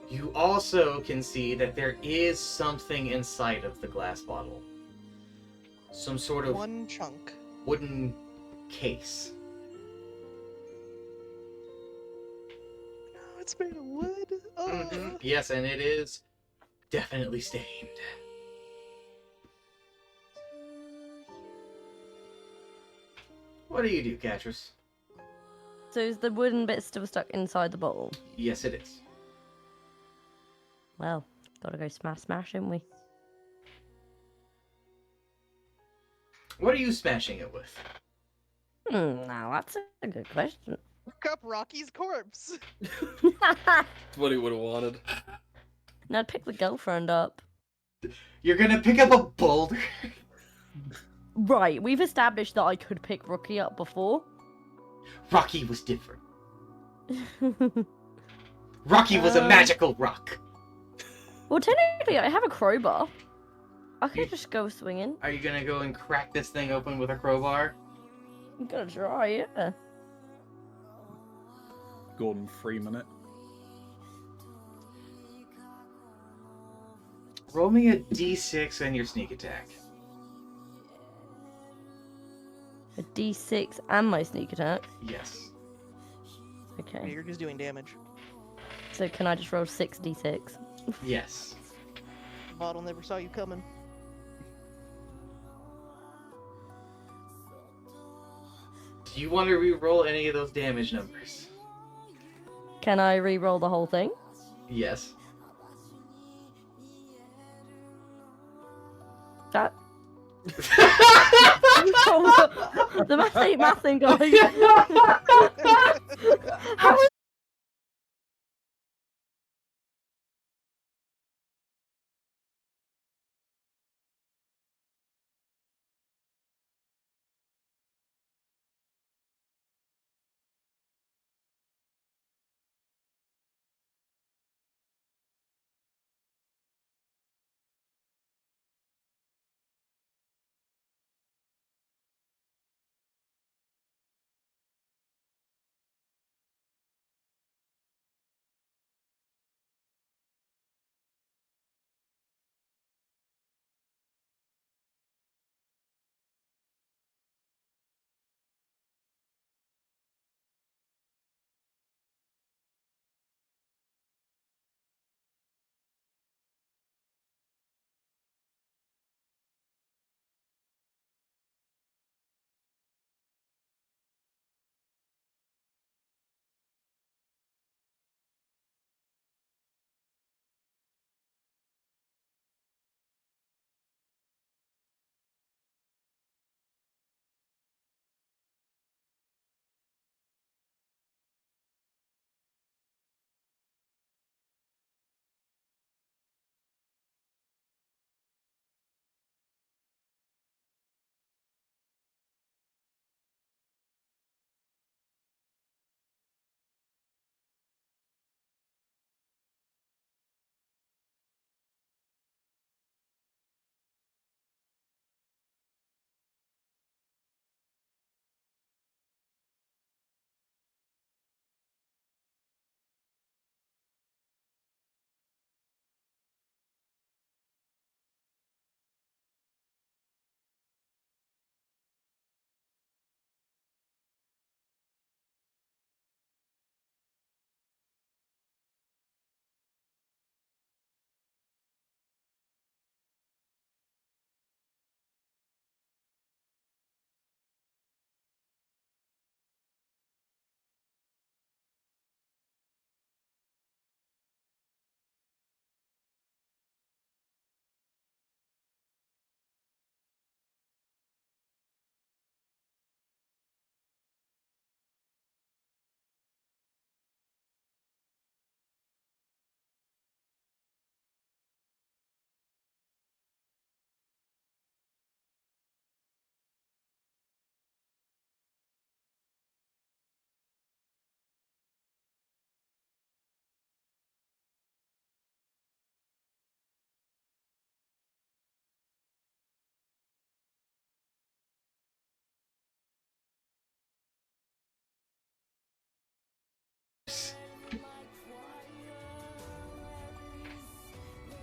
You also can see that there is something inside of the glass bottle. Some sort of One chunk. wooden case. Oh, it's made of wood. Oh. Mhm. Yes, and it is definitely stained. What do you do, Catrice? So is the wooden bit still stuck inside the bottle? Yes, it is. Well, gotta go smash, didn't we? What are you smashing it with? Now that's a good question. Look up Rocky's corpse. That's what he would have wanted. Now I'd pick the girlfriend up. You're gonna pick up a boulder? Right, we've established that I could pick Rocky up before. Rocky was different. Rocky was a magical rock. Well, technically, I have a crowbar. I could just go swinging. Are you gonna go and crack this thing open with a crowbar? I'm gonna try, yeah. Gordon Freeman it. Roll me a d6 and your sneak attack. A d6 and my sneak attack. Yes. Okay. You're just doing damage. So can I just roll 6d6? Yes. The bottle never saw you coming. Do you want to re-roll any of those damage numbers? Can I re-roll the whole thing? Yes. That. The math ain't mathing, guys. How is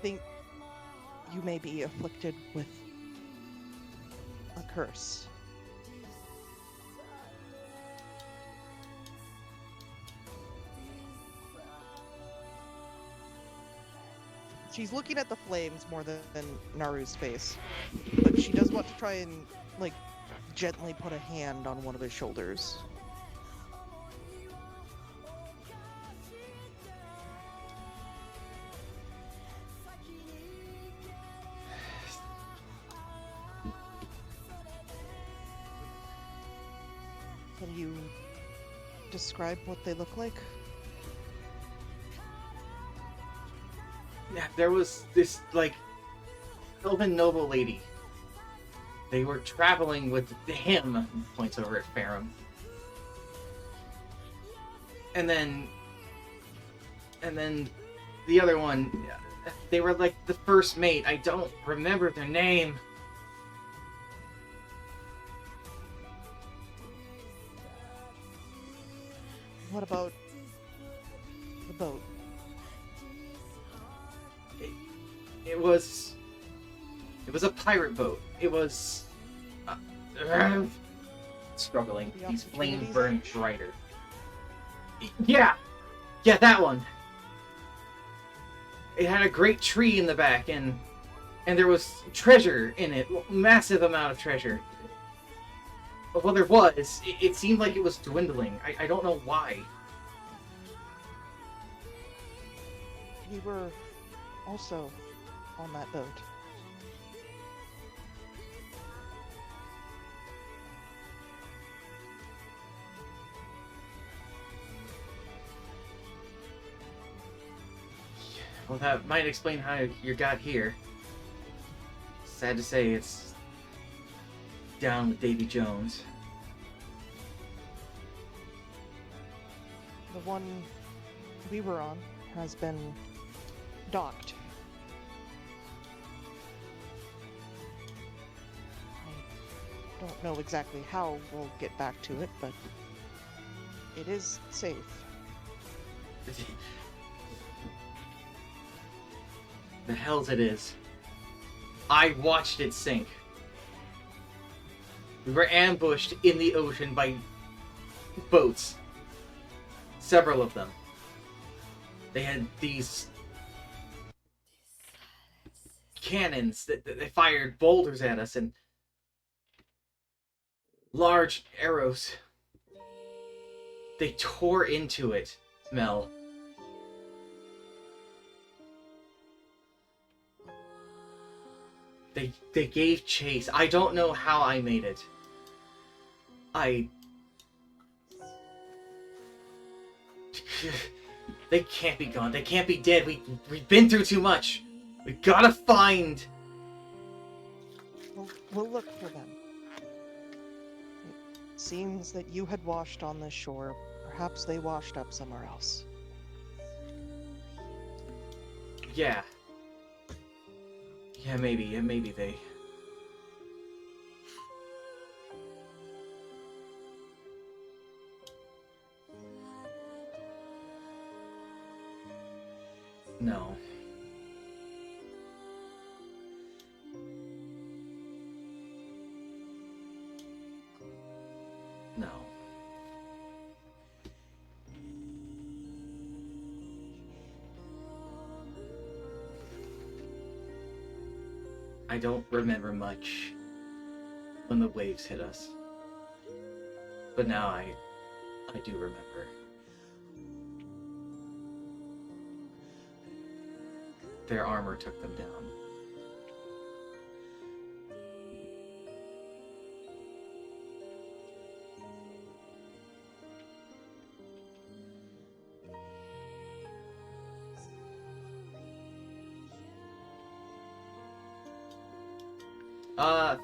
think you may be afflicted with a curse. She's looking at the flames more than Naru's face, but she does want to try and, like, gently put a hand on one of his shoulders. Can you describe what they look like? Yeah, there was this, like, Elven noble lady. They were traveling with him, points over at Farum. And then the other one, they were like the first mate. I don't remember their name. What about the boat? It was a pirate boat. It was struggling. The These flames Opportunities burn Edge? brighter. Yeah, that one. It had a great tree in the back, and there was treasure in it, massive amount of treasure. But well, there was. It seemed like it was dwindling. I don't know why. We were also on that boat. Well, that might explain how you got here. Sad to say, it's down with Davy Jones. The one we were on has been docked. I don't know exactly how we'll get back to it, but it is safe. The hells it is. I watched it sink. We were ambushed in the ocean by boats. Several of them. They had these cannons that they fired boulders at us and large arrows. They tore into it, Mel. They gave chase. I don't know how I made it. They can't be gone. They can't be dead. We've been through too much. We gotta find. We'll look for them. It seems that you had washed on this shore. Perhaps they washed up somewhere else. Yeah. Yeah, maybe. Yeah, maybe they. No. No. I don't remember much when the waves hit us. But now I do remember. Their armor took them down.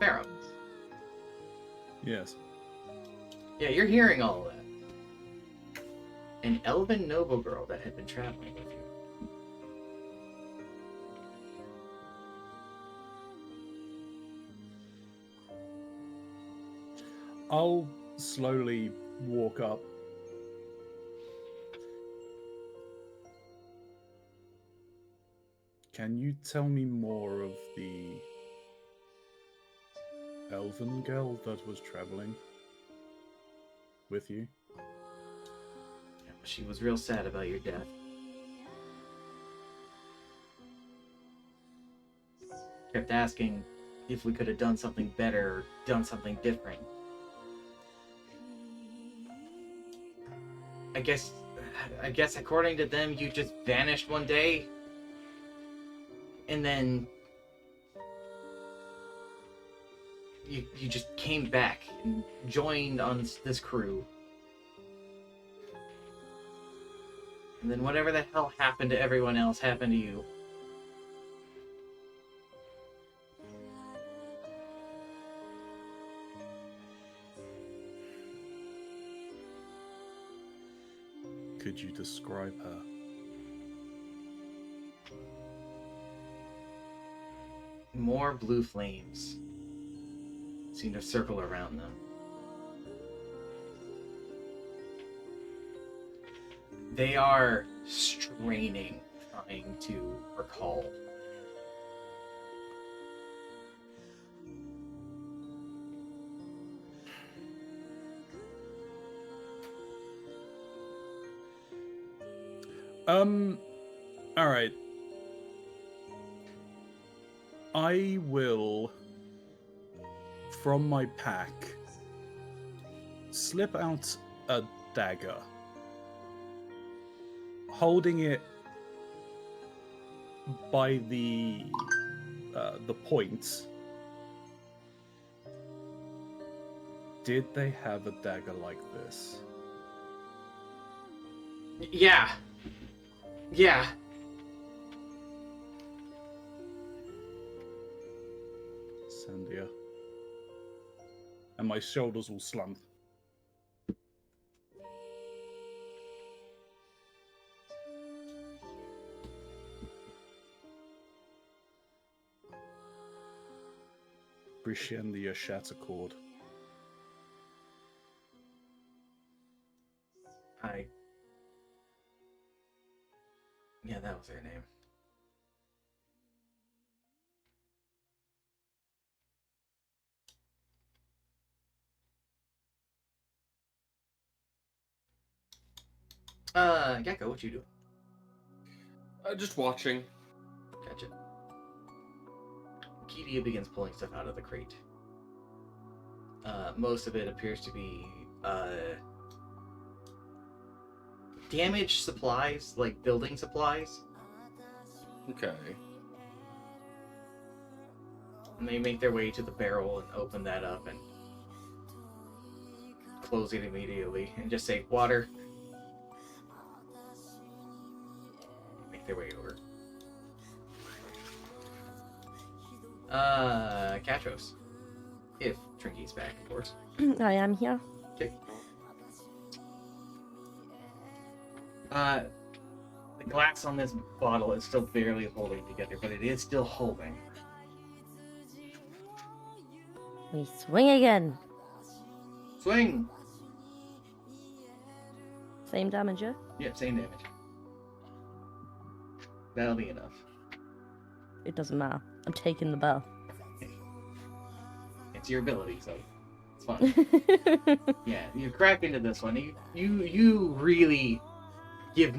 Pharaoh. Yes. Yeah, you're hearing all of that. An elven noble girl that had been traveling with you. I'll slowly walk up. Can you tell me more of the elven girl that was traveling with you? She was real sad about your death. Kept asking if we could have done something better or done something different. I guess according to them, you just vanished one day, and then you just came back and joined on this crew. And then whatever the hell happened to everyone else happened to you. Could you describe her? More blue flames seem to circle around them. They are straining, trying to recall. All right. I will, from my pack, slip out a dagger, holding it by the point. Did they have a dagger like this? Yeah. Yeah. Sandia. And my shoulders will slump. Brishendia Shattercord. Yeah, that was her name. Gecko, what you do? Just watching. Gotcha. Kedia begins pulling stuff out of the crate. Most of it appears to be damaged supplies, like building supplies. Okay. And they make their way to the barrel and open that up and close it immediately and just say water. Make their way over. Katros. If Trinky's back, of course. I am here. Okay. The glass on this bottle is still barely holding together, but it is still holding. We swing again. Swing! Same damager. Yep, same damage. That'll be enough. It doesn't matter. I'm taking the bell. It's your ability, so it's fine. Yeah, you crack into this one. You really give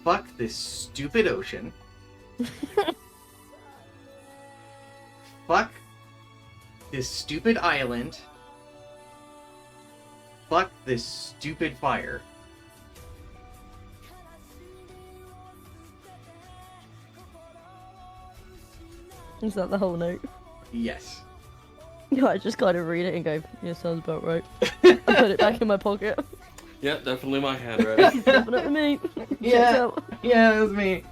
fuck this stupid ocean. Fuck this stupid island. Fuck this stupid fire. Is that the whole note? Yes. Yeah, I just gotta read it and go, yeah, sounds about right. I put it back in my pocket. Yeah, definitely my handwriting. He's laughing at me. Checks Yeah. out. Yeah, that was me.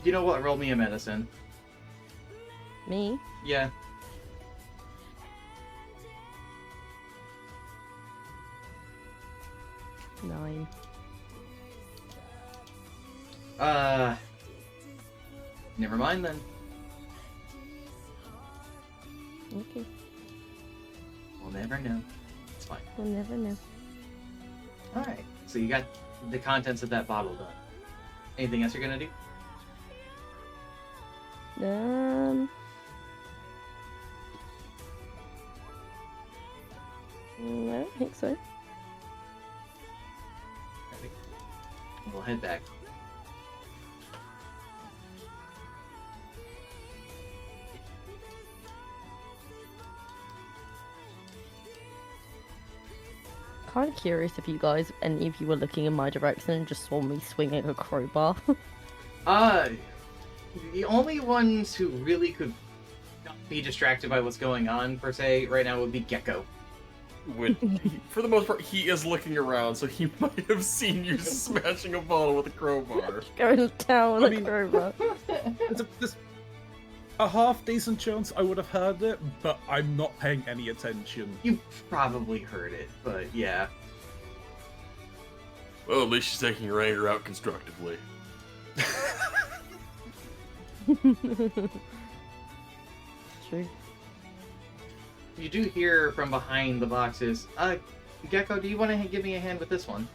You know what? Roll me a medicine. Me? Yeah. Nine. Never mind then. Okay. We'll never know. It's fine. We'll never know. Alright. So you got the contents of that bottle done. Anything else you're gonna do? I don't think so. We'll head back. Kind of curious if you guys, any of you were looking in my direction and just saw me swinging a crowbar. The only ones who really could not be distracted by what's going on, per se, right now would be Gecko. For the most part, he is looking around, so he might have seen you smashing a bottle with a crowbar. Going down I a mean- crowbar. There's a half decent chance I would have heard it, but I'm not paying any attention. You probably heard it, but yeah. Well, at least she's taking your anger out constructively. True. You do hear from behind the boxes, Gecko, do you want to give me a hand with this one?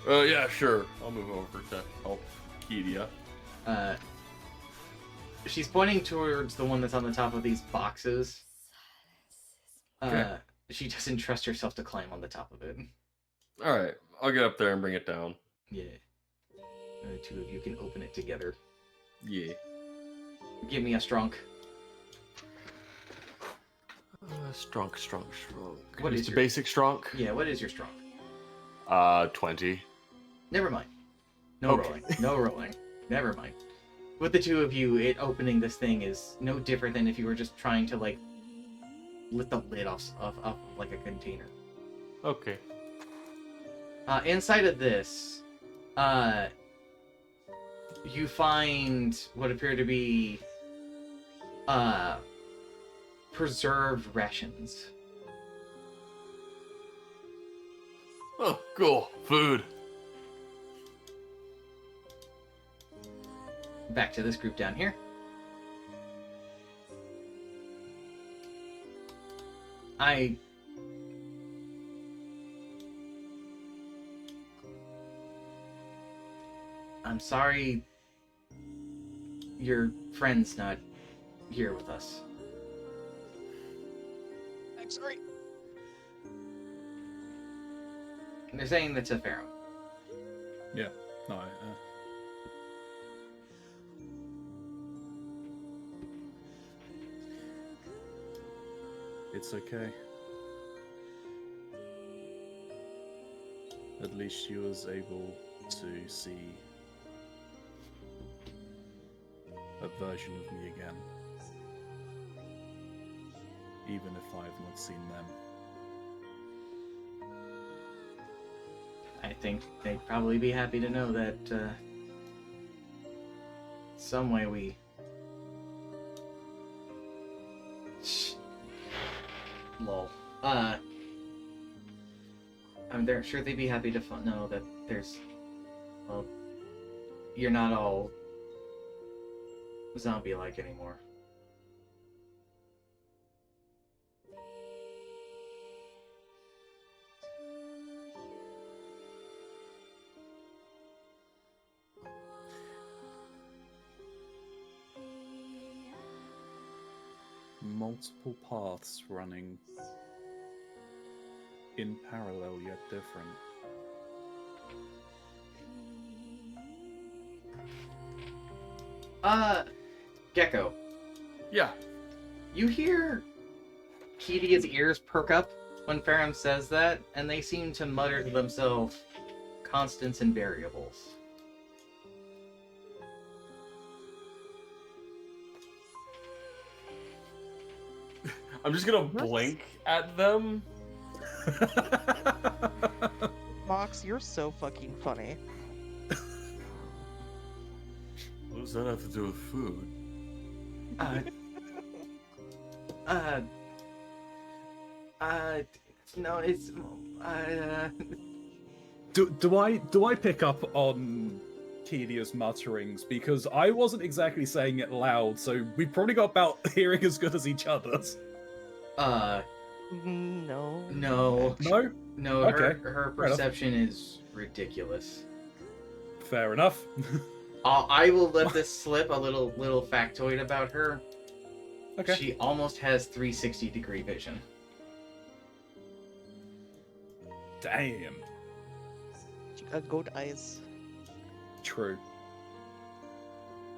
Yeah, sure. I'll move over to help Kedia. She's pointing towards the one that's on the top of these boxes. Okay. She doesn't trust herself to climb on the top of it. Alright, I'll get up there and bring it down. Yeah. The two of you can open it together. Yeah. Give me a strong. Strong. What is the your- basic strong? Yeah, what is your strong? 20. Never mind. No Okay. rolling. No rolling. Never mind. With the two of you, opening this thing is no different than if you were just trying to, like, lift the lid off like a container. Okay. Inside of this, you find what appear to be preserved rations. Oh, cool. Food. Back to this group down here. I'm sorry your friend's not here with us. I'm sorry. They're saying that's a pharaoh. No, it's okay. At least she was able to see a version of me again. Even if I've not seen them. I think they'd probably be happy to know that, some way we... Lol. I mean, they're sure they'd be happy to know that there's... Well, you're not all zombie-like anymore. multiple paths running in parallel yet different. Gecko, Yeah. you hear Kedia's ears perk up when Farum says that, and they seem to mutter to themselves constants and variables. I'm just gonna blink at them. Mox, you're so fucking funny. What does that have to do with food? Uh, no, it's, Do I pick up on Kedia's mutterings? Because I wasn't exactly saying it loud, so we probably got about hearing as good as each other's. No. no. No? No, Okay, her fair enough. perception is ridiculous. Fair enough. I will let this slip, a little factoid about her. Okay. She almost has 360-degree vision. Damn. She got goat eyes. True.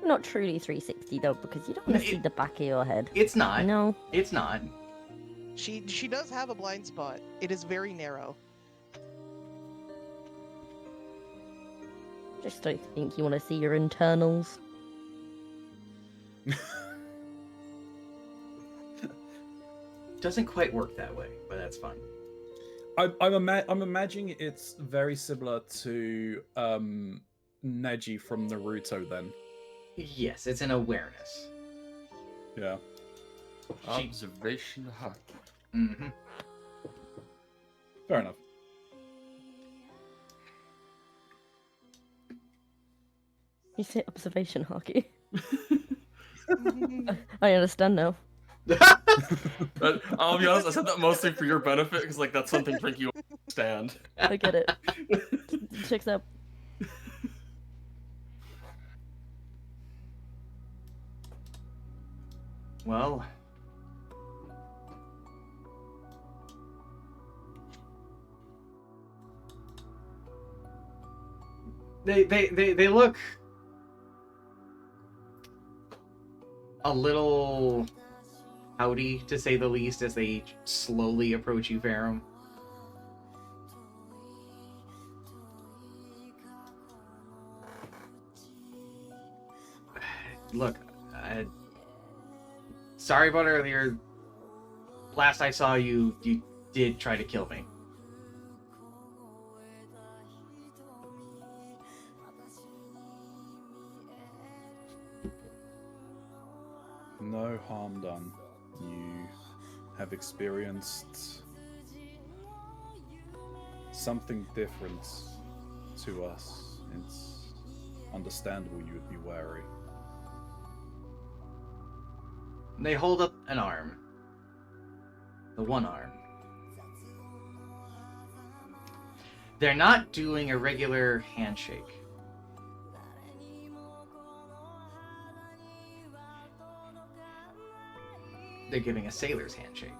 Not truly 360 though, because you don't want to see the back of your head. It's not. No. It's not. She does have a blind spot. It is very narrow. Just don't think you want to see your internals. Doesn't quite work that way, but that's fine. I'm imagining it's very similar to Neji from Naruto then. Yes, it's an awareness. Yeah. Observation hut. Mm-hmm. Fair enough. You say observation hockey. I understand now. I'll be honest, I said that mostly for your benefit, because like that's something Frankie will understand. I get it. Checks out. Well, they look a little howdy, to say the least, as they slowly approach you, Farum. Look, sorry about earlier. Last I saw you, you did try to kill me. No harm done. You have experienced something different to us. It's understandable you would be wary. They hold up an arm. The one arm. They're not doing a regular handshake. They're giving a sailor's handshake.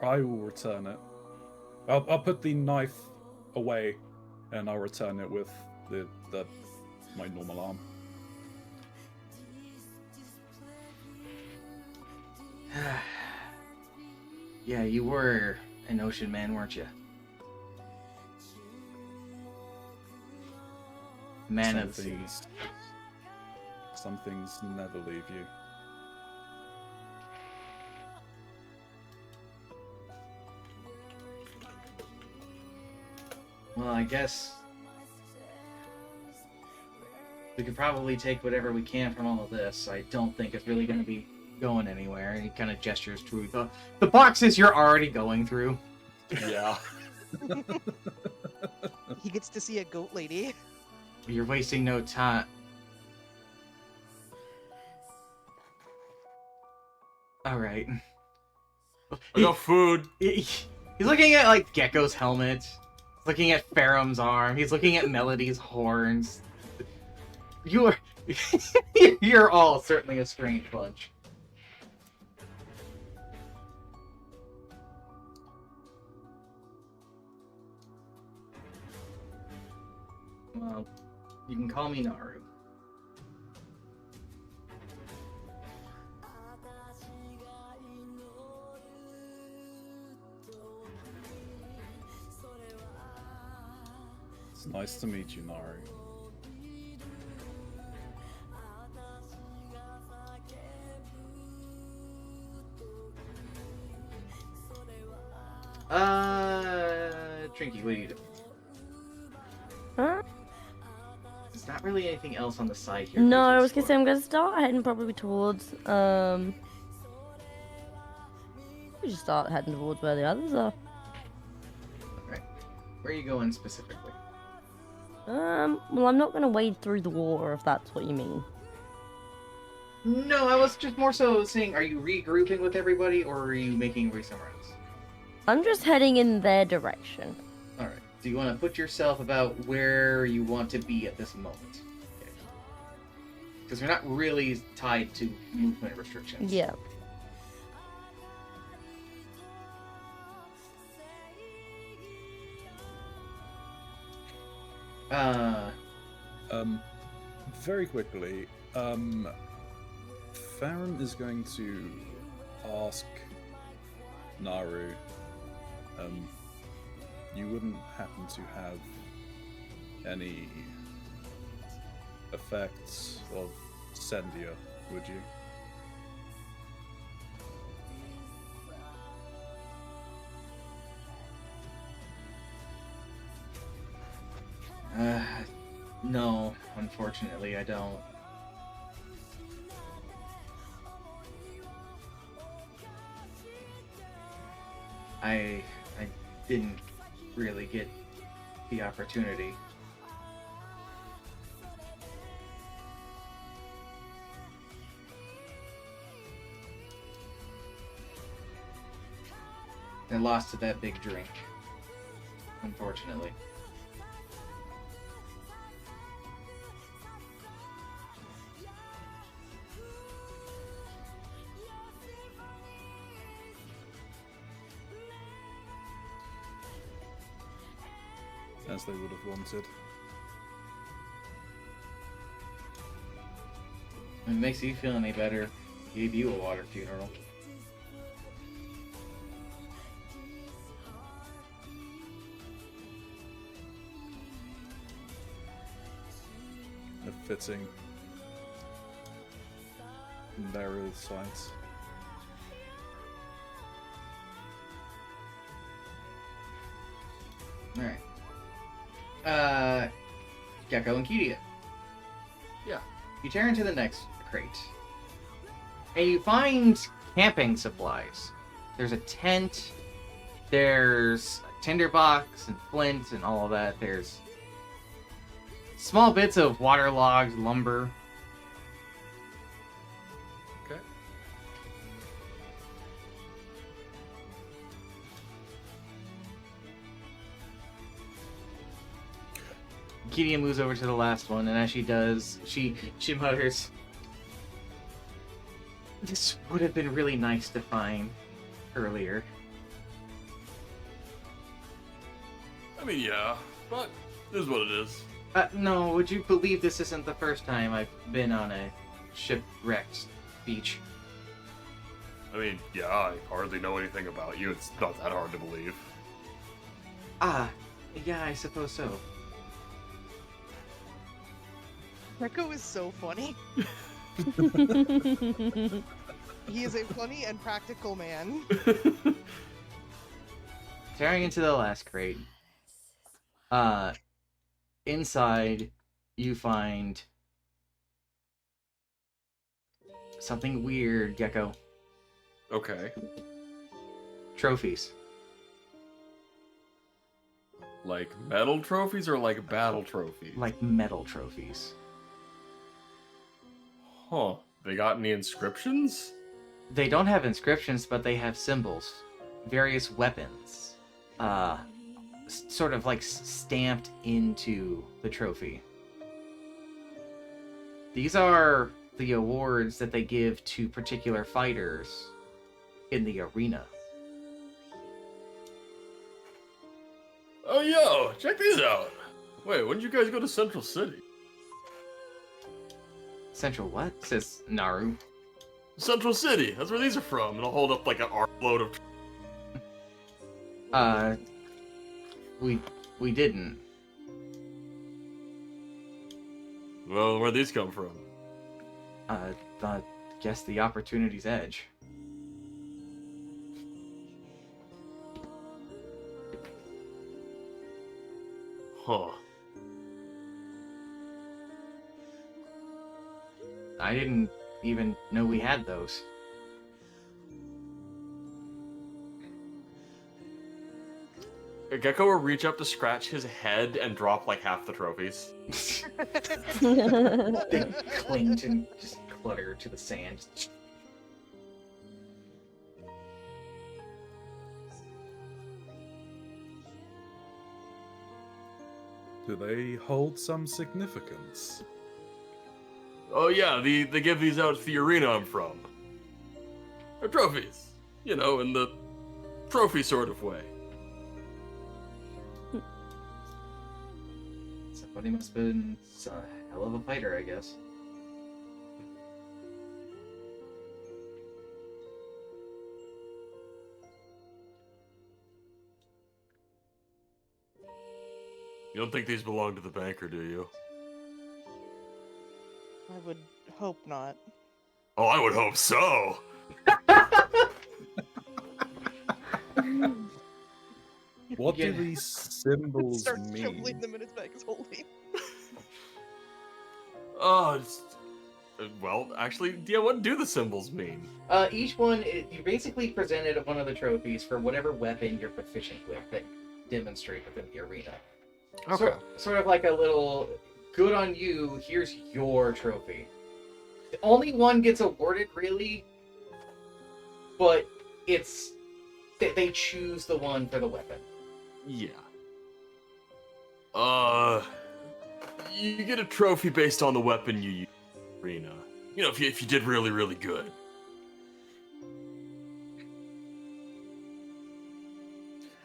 I will return it. I'll put the knife away, and I'll return it with my normal arm. Yeah, you were an ocean man, weren't you? Man of the sea. Some things never leave you. Well, I guess we could probably take whatever we can from all of this. I don't think it's really going to be going anywhere. He kind of gestures through the boxes you're already going through. Yeah. He gets to see a goat lady. You're wasting no time. All right. I got food. He's looking at like Gecko's helmet, looking at Farum's arm. He's looking at Melody's horns. You're all certainly a strange bunch. Well, you can call me Naru. It's nice to meet you, Naru. Trinky, what do you do? Huh? There's not really anything else on the side here. No, for you I to was gonna say explore. I'm gonna start heading probably towards we just start heading towards where the others are. Right. Where are you going specifically? Well, I'm not gonna wade through the water if that's what you mean. No, I was just more so saying, are you regrouping with everybody, or are you making your way somewhere else? I'm just heading in their direction. All right. Do you want to put yourself about where you want to be at this moment? Because we're not really tied to movement restrictions. Yeah. Very quickly, Farum is going to ask Naru, you wouldn't happen to have any effects of Sendia, would you? No, unfortunately, I don't. I didn't really get the opportunity. I lost to that big drink, unfortunately. As they would have wanted. If it makes you feel any better, gave you a water funeral. A fitting burial site. Alright. Gecko and Kidia. Yeah. You tear into the next crate. And you find camping supplies. There's a tent, there's a tinderbox and flint and all of that. There's small bits of waterlogged lumber. Okay. Kidia moves over to the last one, and as she does, she mutters, "This would have been really nice to find earlier." I mean, yeah, but it is what it is. No, would you believe this isn't the first time I've been on a shipwrecked beach? I mean, yeah, I hardly know anything about you. It's not that hard to believe. Ah, yeah, I suppose so. Rekko is so funny. He is a funny and practical man. Tearing into the last crate. Inside, you find something weird, Gecko. Okay. Trophies. Like medal trophies or like battle trophies? Like metal trophies. Huh. They got any inscriptions? They don't have inscriptions, but they have symbols. Various weapons. Sort of like stamped into the trophy. These are the awards that they give to particular fighters in the arena. Oh, yo, check these out. Wait, when did you guys go to Central City? Central what? Says Naru. Central City. That's where these are from. And I'll hold up like an armload of. We didn't. Well, where'd these come from? I guess the opportunity's edge. Huh. I didn't even know we had those. Gecko will reach up to scratch his head and drop like half the trophies. They clinged and just cluttered to the sand. Do they hold some significance? Oh yeah, they give these out at the arena I'm from. They're trophies. You know, in the trophy sort of way. Somebody must have been a hell of a fighter, I guess. You don't think these belong to the banker, do you? I would hope not. Oh, I would hope so. What Yeah. do these symbols Starts shuffling mean? them in his bag, is holding. Oh, well, actually, yeah, what do the symbols mean? Each one, you basically presented one of the trophies for whatever weapon you're proficient with that demonstrate within the arena. Sort of like a little, good on you, here's your trophy. Only one gets awarded, really, but it's, they choose the one for the weapon. Yeah. You get a trophy based on the weapon you use in the arena. You know, if you did really, really good.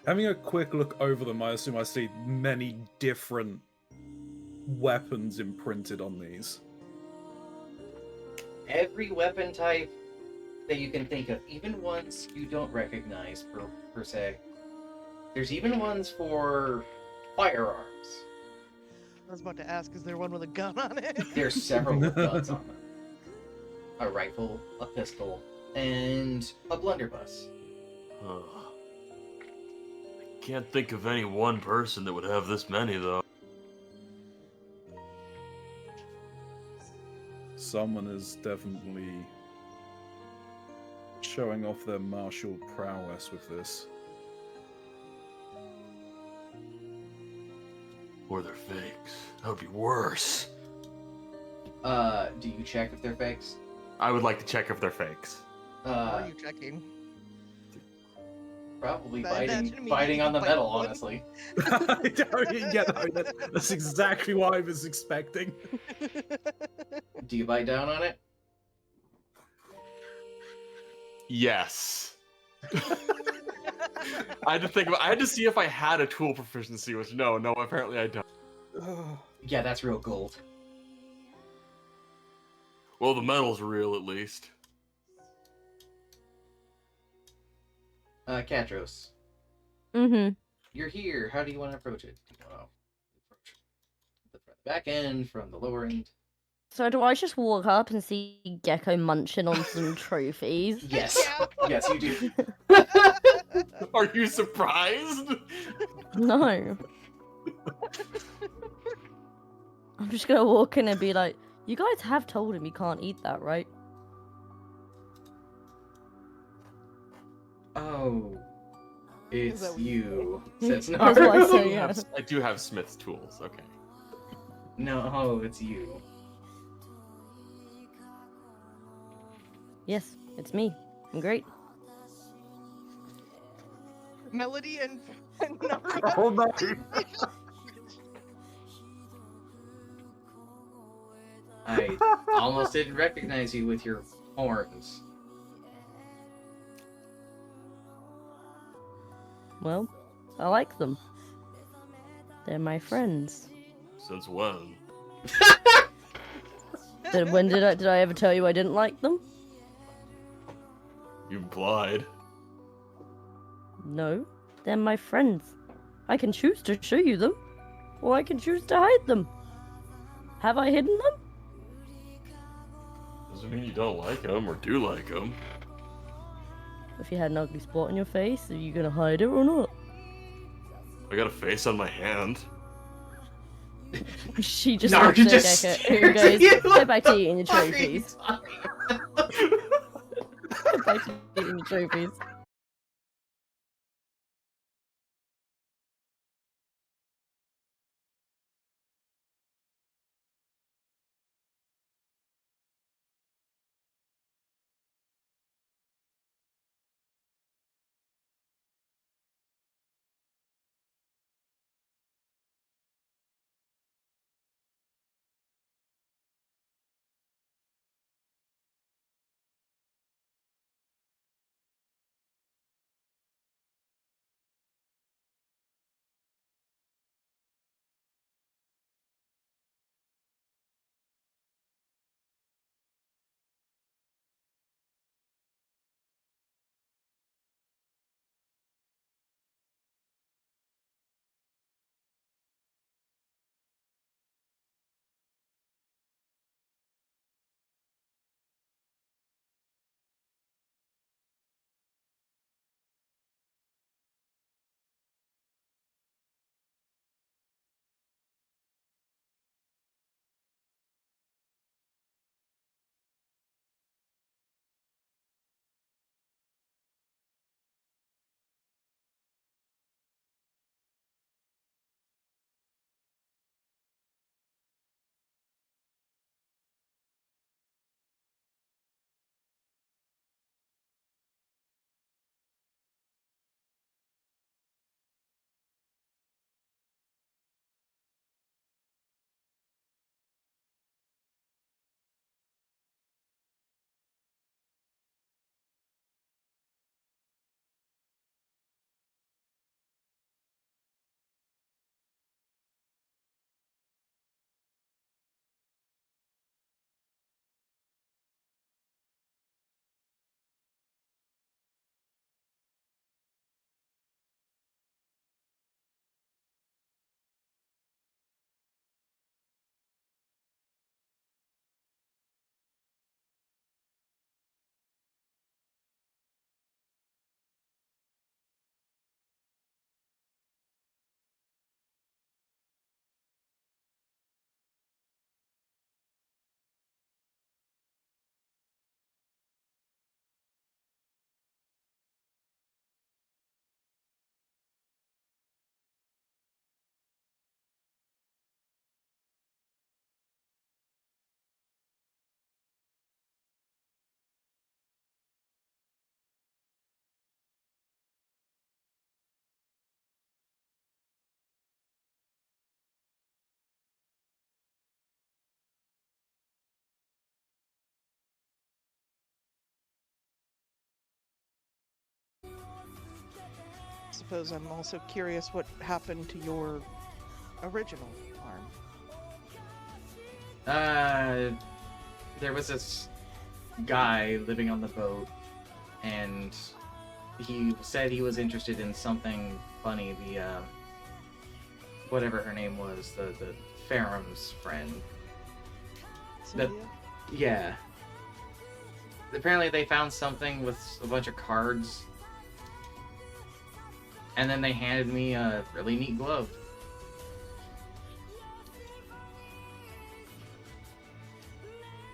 Having a quick look over them, I assume I see many different weapons imprinted on these. Every weapon type that you can think of, even ones you don't recognize per se. There's even ones for firearms. I was about to ask, is there one with a gun on it? There's several with guns on them. A rifle, a pistol, and a blunderbuss. I can't think of any one person that would have this many, though. Someone is definitely showing off their martial prowess with this. Or they're fakes. That would be worse. Do you check if they're fakes? I would like to check if they're fakes. How are you checking? Probably I imagine immediately biting on the bite metal, one. honestly. That's exactly what I was expecting. Do you bite down on it? Yes. I had to see if I had a tool proficiency, which no, apparently I don't. Yeah, that's real gold. Well, the metal's real, at least. Katros, Mm-hmm. you're here. How do you want to approach it? Do you want to approach the back end, from the lower end? So do I just walk up and see Gecko munching on some trophies? Yes. Yes, you do. Are you surprised? No. I'm just gonna walk in and be like, you guys have told him you can't eat that, right? Oh, it's that what you. Says That's what I Naru. say, yeah. I do have Smith's tools. Okay. No, it's you. Yes, it's me. I'm great. Melody and Naru. Oh no! Almost didn't recognize you with your horns. Well, I like them. They're my friends. Since when? When did I ever tell you I didn't like them? You implied. No, they're my friends. I can choose to show you them, or I can choose to hide them. Have I hidden them? Doesn't mean you don't like him or do like him. If you had an ugly spot on your face, are you gonna hide it or not? I got a face on my hand. She just Narga looks at just Gecko stares and at goes, you. "Go back to eating your What are you trophies. talking about? Go back to eating your trophies." Suppose I'm also curious what happened to your original arm. There was this guy living on the boat, and he said he was interested in something funny. The whatever her name was, the Faram's friend. Sylvia? Yeah. Apparently they found something with a bunch of cards, and then they handed me a really neat glove.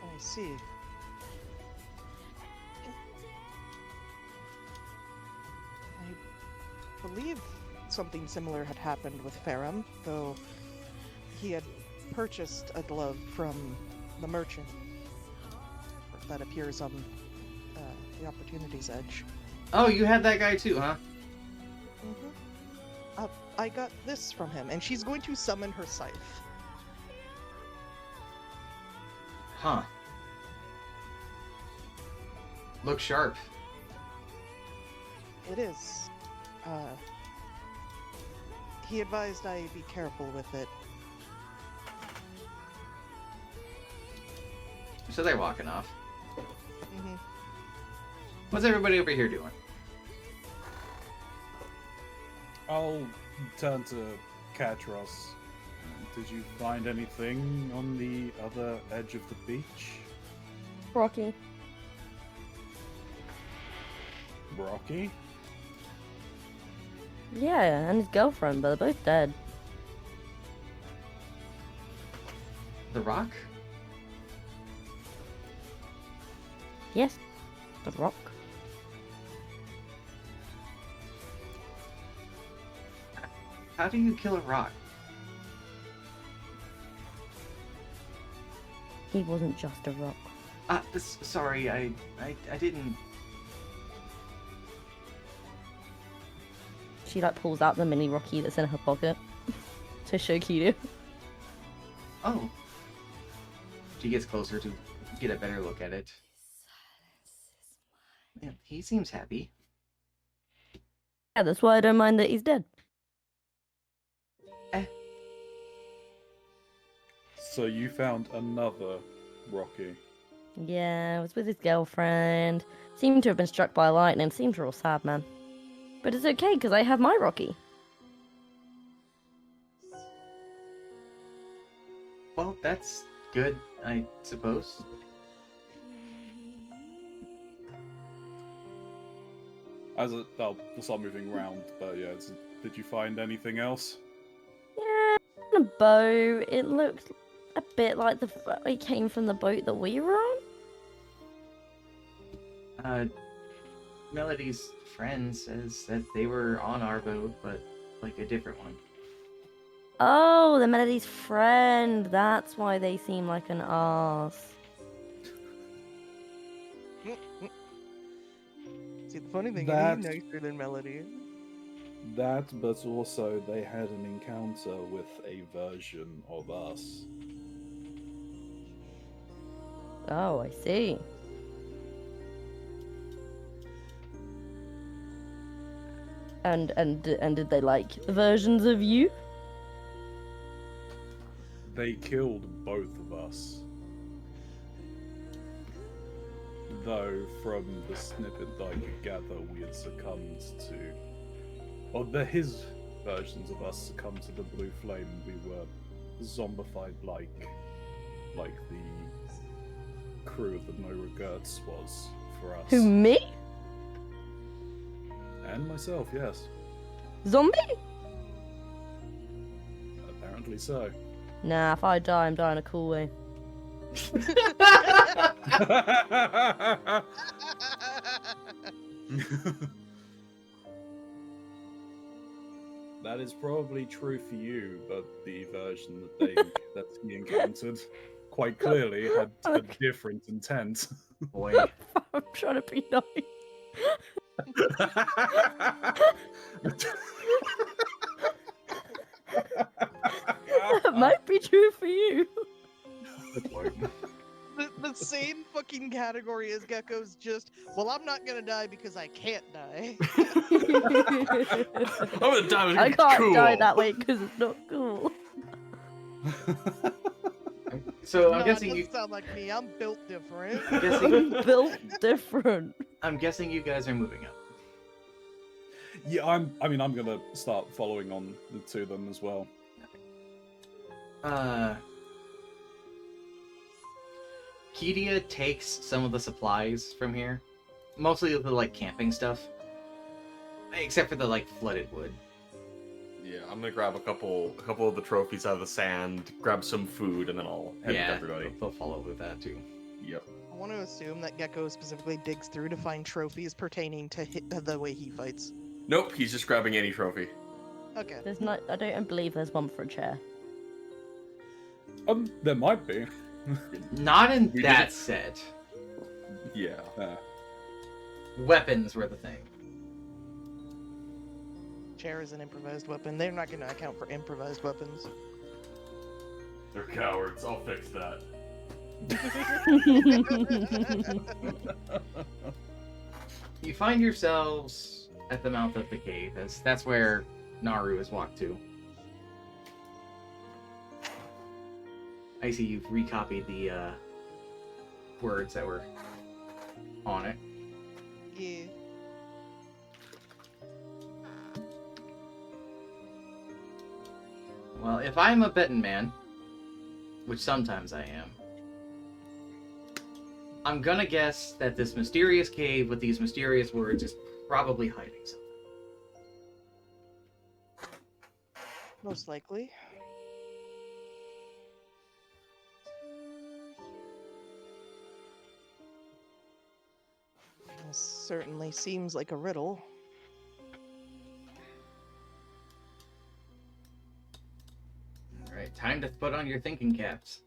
I see. I believe something similar had happened with Faram, though he had purchased a glove from the merchant that appears on the Opportunity's Edge. Oh, you had that guy too, huh? I got this from him, and she's going to summon her scythe. Huh. Look sharp. It is. He advised I be careful with it. So they're walking off. Hmm. What's everybody over here doing? I'll turn to Katros. Did you find anything on the other edge of the beach? Rocky. Rocky? Yeah, and his girlfriend, but they're both dead. The Rock? Yes, the Rock. How do you kill a rock? He wasn't just a rock. Sorry, I didn't. She like pulls out the mini Rocky that's in her pocket to show Kidu. Oh. She gets closer to get a better look at it. Man, he seems happy. Yeah, that's why I don't mind that he's dead. So you found another Rocky. Yeah, I was with his girlfriend. Seemed to have been struck by lightning. Seems real sad, man. But it's okay, because I have my Rocky. Well, that's good, I suppose. I'll start moving around, but yeah, did you find anything else? Yeah, a bow. It looked a bit like it came from the boat that we were on. Melody's friend says that they were on our boat, but like a different one. Oh, the Melody's friend. That's why they seem like an arse. See, the funny thing is That- he's nicer than Melody. That, but also they had an encounter with a version of us. Oh, I see. And did they like versions of you? They killed both of us. Though, from the snippet that I could gather, we had succumbed to... Or his versions of us succumbed to the blue flame. We were zombified like the crew of the No Regrets was for us. Who, me? And myself, yes. Zombie? Apparently so. Nah, if I die, I'm dying a cool way. That is probably true for you, but the version that he encountered quite clearly had a different intent. Boy. I'm trying to be nice. That might be true for you. The same fucking category as Gecko's just, well, I'm not gonna die because I can't die. I'm gonna die with I can't cool. die that way because it's not cool. So No, I'm it guessing doesn't you. sound like me. I'm built different. I'm guessing, Built different. I'm guessing you guys are moving up. Yeah, I'm gonna start following on to them as well. Kedia takes some of the supplies from here, mostly the like camping stuff, except for the like flooded wood. Yeah, I'm gonna grab a couple of the trophies out of the sand, grab some food, and then I'll head with everybody. they'll follow with that too. Yep. I want to assume that Gecko specifically digs through to find trophies pertaining to the way he fights. Nope, he's just grabbing any trophy. Okay. There's not. I don't believe there's one for a chair. There might be. Not in We that did it. set. Yeah. Weapons were the thing. Chair is an improvised weapon. They're not going to account for improvised weapons. They're cowards. I'll fix that. You find yourselves at the mouth of the cave, as that's where Naru has walked to. I see you've recopied the words that were on it. Yeah. Well, if I'm a betting man, which sometimes I am, I'm gonna guess that this mysterious cave with these mysterious words is probably hiding something. Most likely. This certainly seems like a riddle. Alright, time to put on your thinking caps.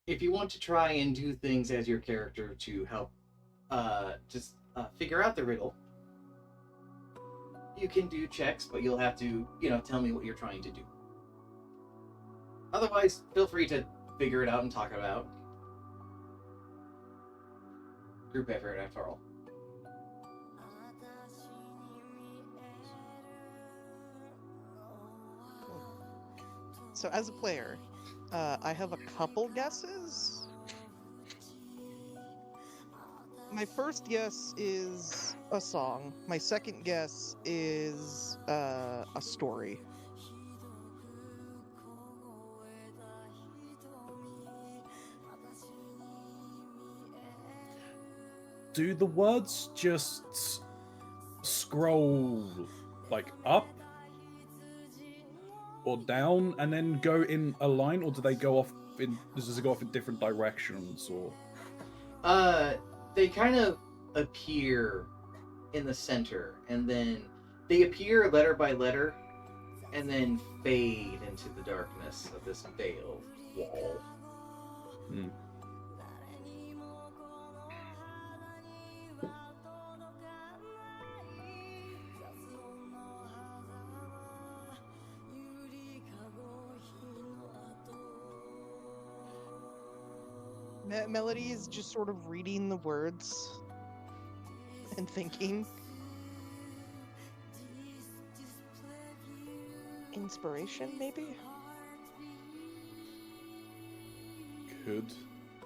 If you want to try and do things as your character to help figure out the riddle, you can do checks, but you'll have to, tell me what you're trying to do. Otherwise, feel free to figure it out and talk about. Group effort, after all. So as a player, I have a couple guesses. My first guess is a song. My second guess is a story. Do the words just scroll like up or down and then go in a line, or do they go off in? Does it go off in different directions, or? They kind of appear in the center, and then they appear letter by letter, and then fade into the darkness of this veiled wall. Hmm. Melody is just sort of reading the words and thinking. Inspiration, maybe? Could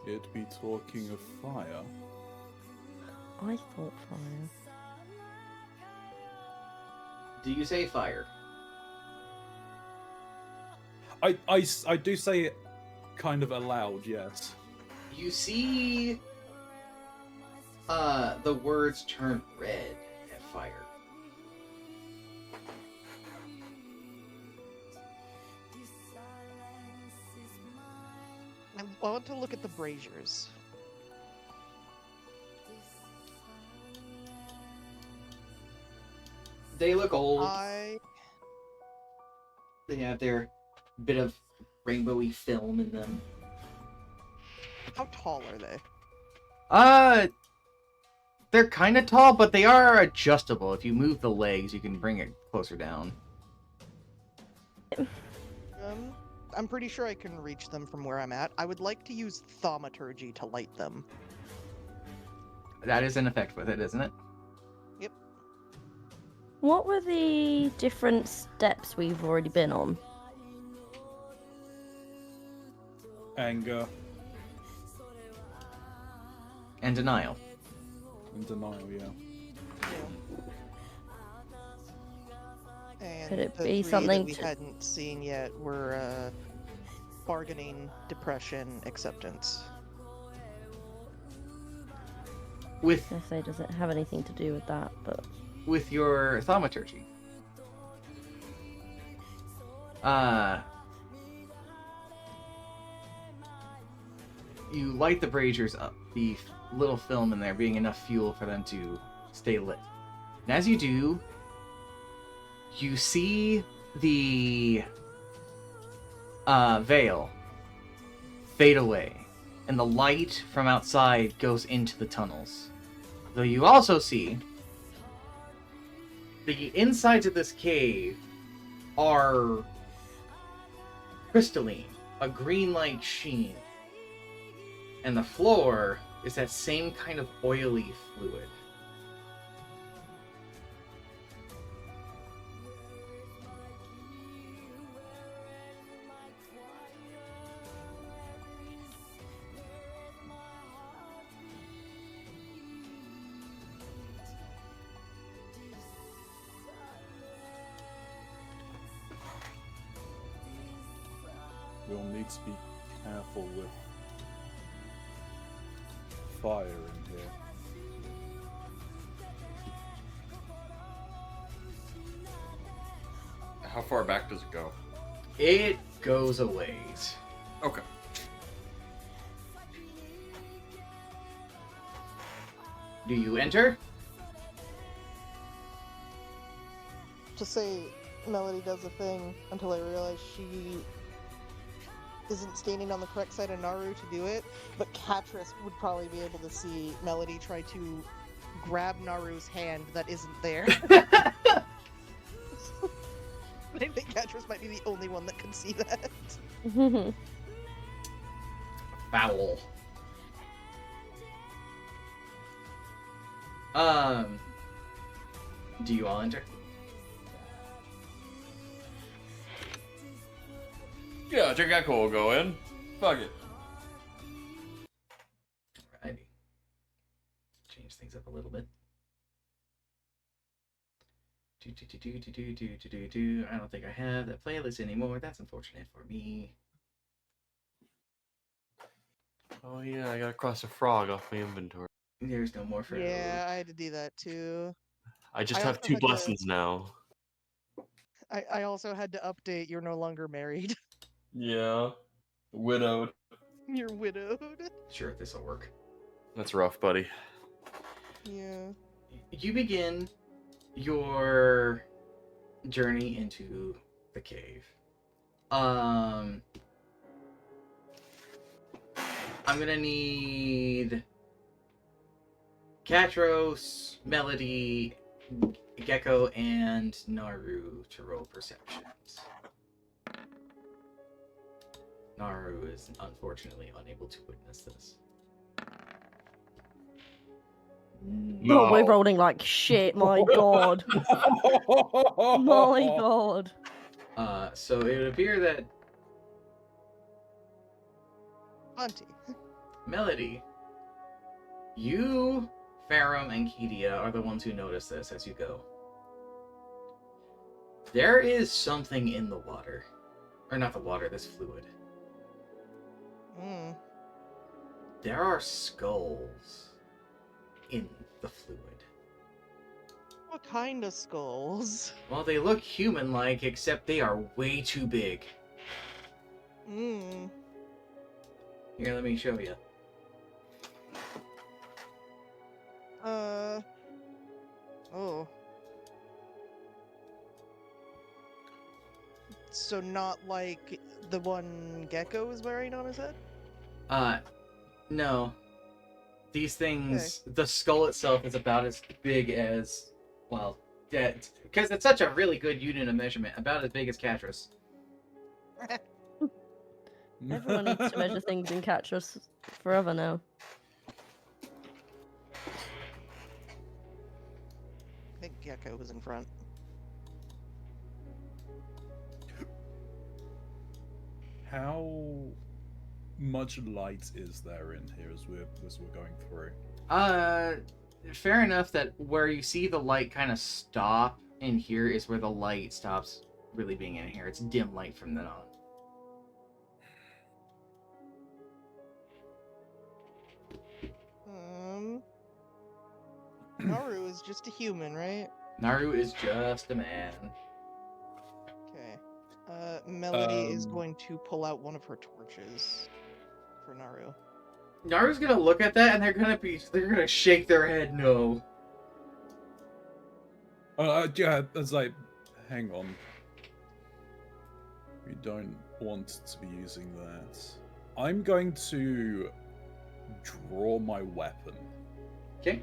it be talking of fire? I thought fire. Do you say fire? I do say it kind of aloud, yes. You see the words turn red at fire. I want to look at the braziers. They look old. I They have their bit of rainbowy film in them. How tall are they? They're kind of tall, but they are adjustable. If you move the legs, you can bring it closer down. I'm pretty sure I can reach them from where I'm at. I would like to use thaumaturgy to light them. That is in effect with it, isn't it? Yep. What were the different steps we've already been on? Anger And denial. and denial, yeah. And Could it the be three something that we to- hadn't seen yet were bargaining, depression, acceptance. With I say, does it have anything to do with that? But your thaumaturgy. You light the braziers up, the little film in there being enough fuel for them to stay lit. And as you do, you see the veil fade away, and the light from outside goes into the tunnels. Though you also see the insides of this cave are crystalline, a green-like sheen. And the floor is that same kind of oily fluid. We'll need to be careful with fire in here. How far back does it go? It goes a ways. Okay. Do you enter? To say Melody does a thing until I realize she isn't standing on the correct side of Naru to do it, but Katris would probably be able to see Melody try to grab Naru's hand that isn't there. I think Katris might be the only one that can see that. Foul. Do you all enter? Yeah, Jigako will go in. Fuck it. Alrighty. Change things up a little bit. I don't think I have that playlist anymore. That's unfortunate for me. Oh yeah, I gotta cross a frog off my inventory. There's no more for Yeah, I had to do that too. I just I have also 2 had to- blessings now. I also had to update You're No Longer Married. Yeah. Widowed. You're widowed. Sure, this'll work. That's rough, buddy. Yeah. You begin your journey into the cave. I'm gonna need Katros, Melody, Gecko, and Naru to roll perceptions. Naru is unfortunately unable to witness this. Oh, we're rolling like shit, my god. My god. So it would appear that Auntie. Melody, you, Farum, and Kedia are the ones who notice this as you go. There is something in the water. Or not the water, this fluid. Mm. There are skulls in the fluid. What kind of skulls? Well, they look human-like, except they are way too big. Mm. Here, let me show you. Oh. So not like the one Gecko is wearing on his head? No. These things, the skull itself is about as big as, well, because it's such a really good unit of measurement, about as big as Katris. Everyone needs to measure things and catch us forever now. I think Gecko was in front. How much light is there in here as we're going through? Fair enough that where you see the light kind of stop in here is where the light stops really being in here. It's dim light from then on. Naru is just a human, right? Naru is just a man. Okay. Melody is going to pull out one of her torches for Naru. Naru's gonna look at that and they're gonna shake their head no. Yeah, it's like, hang on. We don't want to be using that. I'm going to draw my weapon. Okay.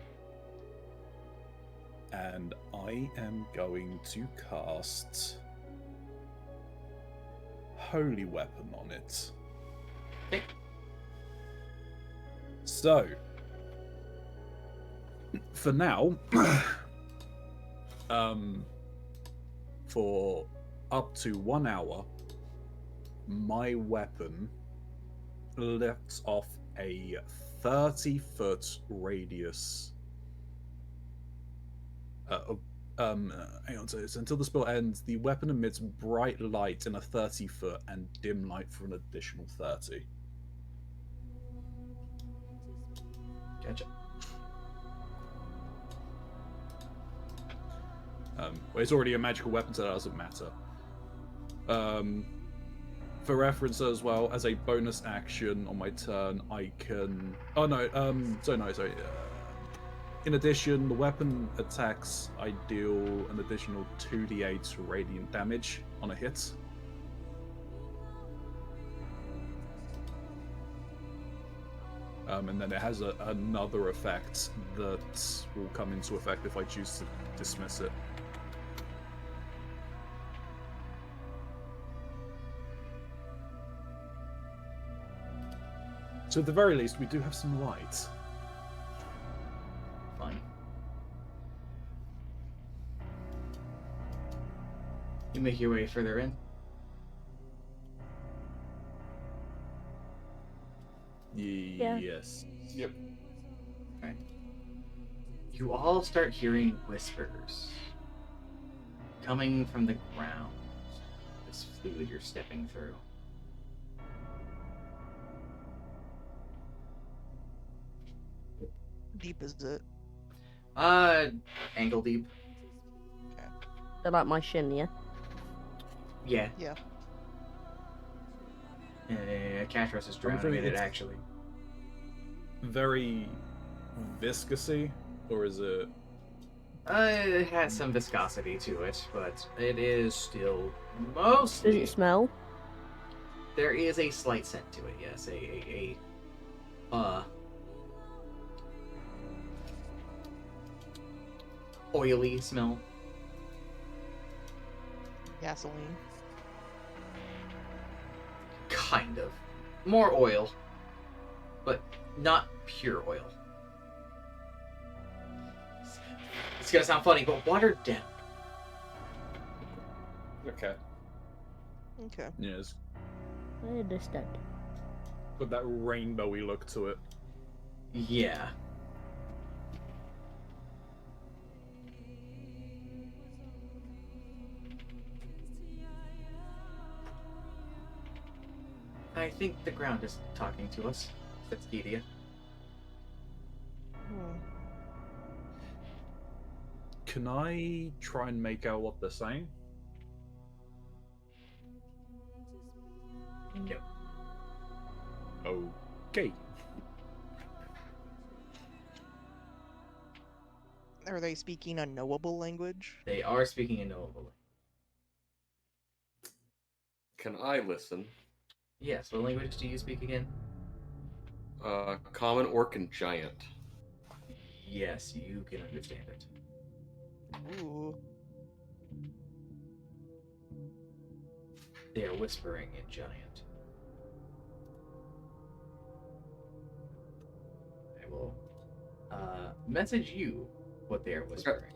And I am going to cast holy weapon on it. Okay. So, for now, for up to 1 hour, my weapon lets off a 30-foot radius. Hang on, so it's until the spell ends, the weapon emits bright light in a 30-foot and dim light for an additional 30. Gotcha. Well, it's already a magical weapon, so that doesn't matter. For reference as well, as a bonus action on my turn, I can... Oh, no, sorry. In addition, the weapon attacks, I deal an additional 2d8 radiant damage on a hit. And then it has another effect that will come into effect if I choose to dismiss it. So at the very least, we do have some light. Fine. You make your way further in. Yeah. Yes. Yep. Okay. You all start hearing whispers coming from the ground. This fluid you're stepping through. Deep is it? Ankle deep. They're like my shin, yeah? Yeah. Yeah. Catros is drowning Something in it, it's- actually. Very viscousy, or is it? It has some viscosity to it, but it is still Does mostly... it smell? There is a slight scent to it, yes. Oily smell. Gasoline. Kind of. More oil, but not pure oil. It's gonna sound funny, but watered down. Okay. Okay. Yes. I understand. With that rainbowy look to it. Yeah. I think the ground is talking to us. That's Gideon. Hmm. Can I try and make out what they're saying? No. Okay. Are they speaking unknowable language? They are speaking in knowable. Can I listen? Yes, what language do you speak again? Common, Orc, and Giant. Yes, you can understand it. Ooh. They are whispering in Giant. I will message you what they are whispering.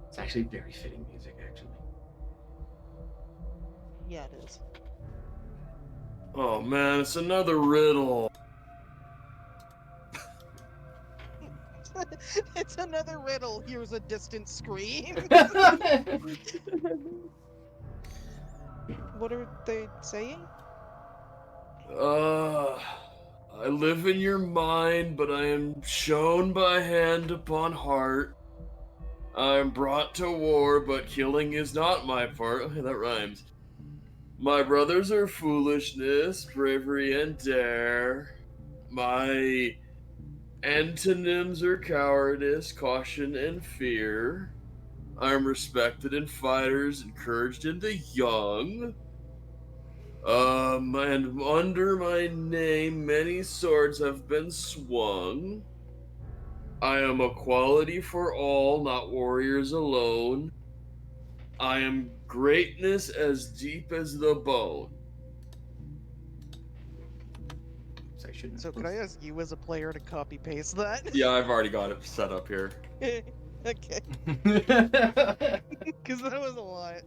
It's actually very fitting music, actually. Yeah, it is. Oh man, it's another riddle. It's another riddle. Here's a distant scream. What are they saying? I live in your mind, but I am shown by hand upon heart. I am brought to war, but killing is not my part. Okay, that rhymes. My brothers are foolishness, bravery, and dare. My Antonyms are cowardice, caution, and fear. I'm respected in fighters, encouraged in the young. And under my name, many swords have been swung. I am a quality for all, not warriors alone. I am greatness as deep as the bone. So I shouldn't. So could I ask you as a player to copy paste that? Yeah, I've already got it set up here. Okay. I? Because that was a lot.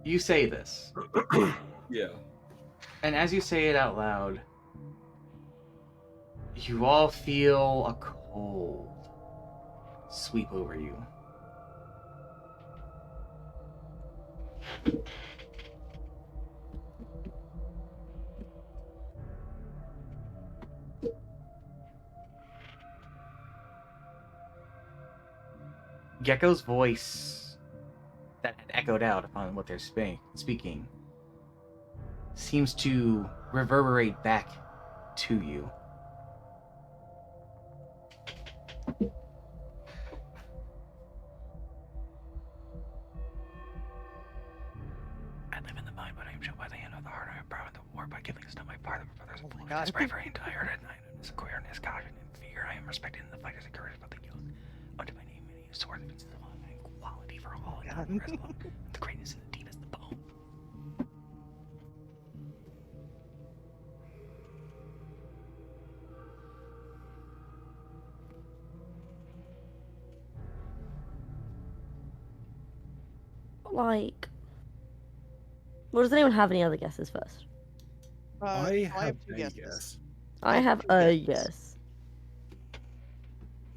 You say this, Yeah. and as you say it out loud, you all feel a cold sweep over you. Gecko's voice that had echoed out upon what they're speaking seems to reverberate back to you. I live in the mind, but I am shown by the hand of the heart. I am proud of the war by killing stone my father, my brothers, Oh my and God. his bravery and tired at night, and his awareness, caution, and fear. I am respected in the fighters and courage of the young. Under my name, many swords have been swung, and quality for all, and God. not rest alone. The greatness and the deep as the bone. Like, well, does anyone have any other guesses first? I have two a guesses. guess. I have two a guesses. yes.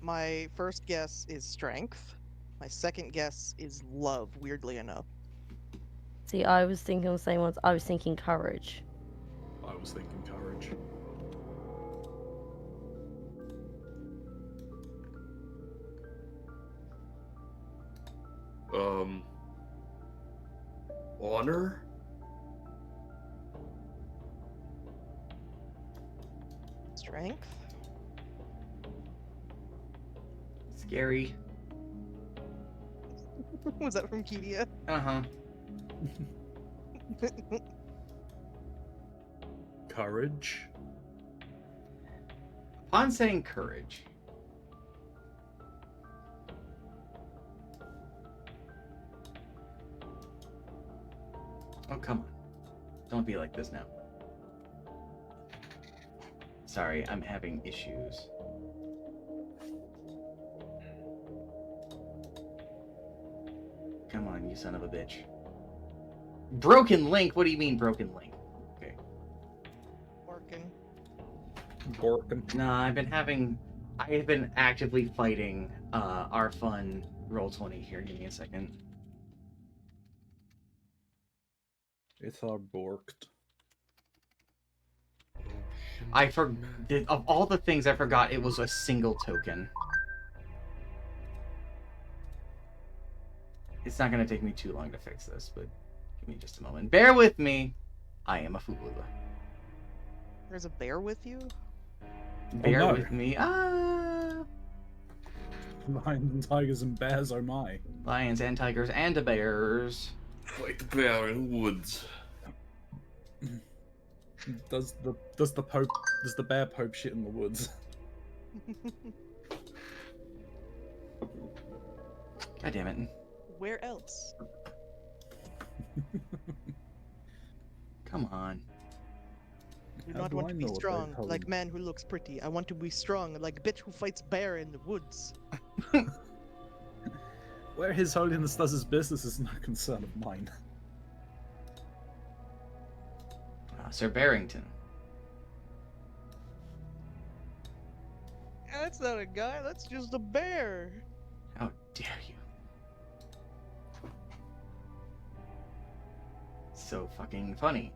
My first guess is strength. My second guess is love, weirdly enough. See, I was thinking the same ones. I was thinking courage. I was thinking courage. Honor? Strength? Scary. Was that from Kedia? Uh-huh. Courage. Upon saying courage, oh, come on. Don't be like this now. Sorry, I'm having issues. Come on, you son of a bitch. Broken Link? What do you mean, Broken Link? Okay. Working. Borkin. Nah, I have been actively fighting our fun Roll20 here. Give me a second. It's our borked. Of all the things I forgot, it was a single token. It's not going to take me too long to fix this, but give me just a moment. Bear with me. I am a Fulula. There's a bear with you? Bear no. with me. Lions and tigers and bears, oh my. Lions and tigers and the bears. Like the bear in the woods. Does the bear pope shit in the woods? God damn it. Where else? Come on. Do How not do want I to be know what strong they're like called? man who looks pretty. I want to be strong like bitch who fights bear in the woods. Where His Holiness does his business is no concern of mine. Sir Barrington. That's not a guy, that's just a bear. How dare you? So fucking funny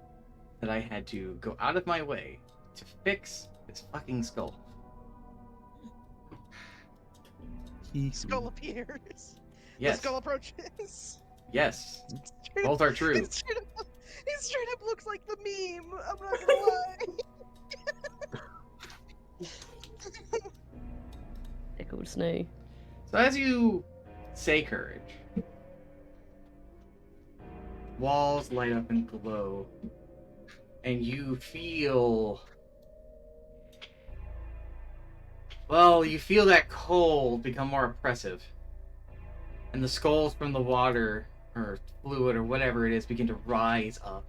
that I had to go out of my way to fix this fucking skull. Skull appears. Yes. skull approaches. Yes. Straight Both up- are true. It straight up looks like the meme. I'm not gonna lie. Tickled Snoo. So as you say courage, walls light up and glow, and you feel, well, you feel that cold become more oppressive. And the skulls from the water, or fluid, or whatever it is, begin to rise up,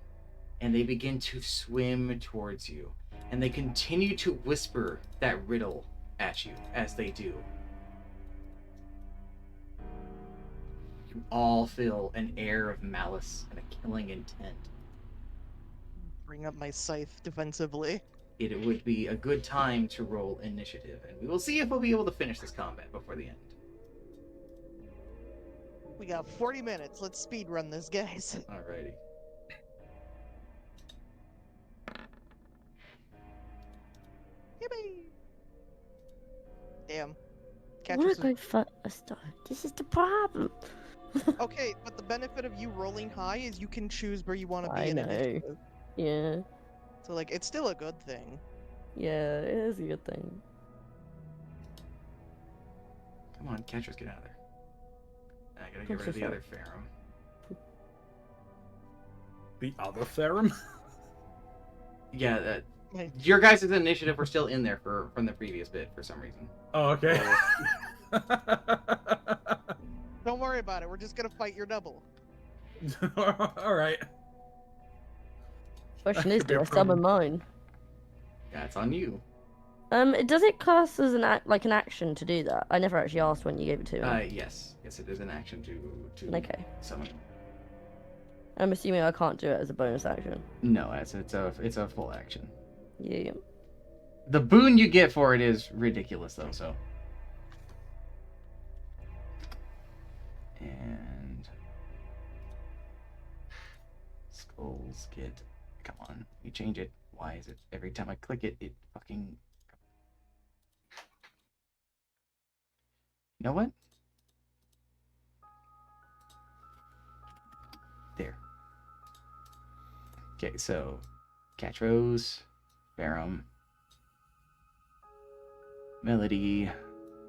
and they begin to swim towards you. And they continue to whisper that riddle at you as they do. You all feel an air of malice and a killing intent. Bring up my scythe defensively. It would be a good time to roll initiative, and we will see if we'll be able to finish this combat before the end. We got 40 minutes. Let's speed run this, guys. Alrighty. Yippee! Damn. I Catch wanna us. go first though. This is the problem. Okay, but the benefit of you rolling high is you can choose where you want to be I in know. initiative. Yeah. So like, it's still a good thing. Yeah, it is a good thing. Come on, catchers, get out of there. I gotta get That's rid of the so other Pharaoh. The other Therum? Yeah, Like, your guys' initiative were still in there from the previous bit for some reason. Oh, okay. don't worry about it. We're just gonna fight your double. All right. Question is, Could be do a I summon mine? That's on you. Does it class as an action to do that? I never actually asked when you gave it to me. Yes, it is an action to Okay. summon. I'm assuming I can't do it as a bonus action. No, it's a full action. Yeah. The boon you get for it is ridiculous, though. So, and skulls get. Come on, you change it. Why is it every time I click it, it fucking? You know what? There. Okay, so Catrose, Barum, Melody,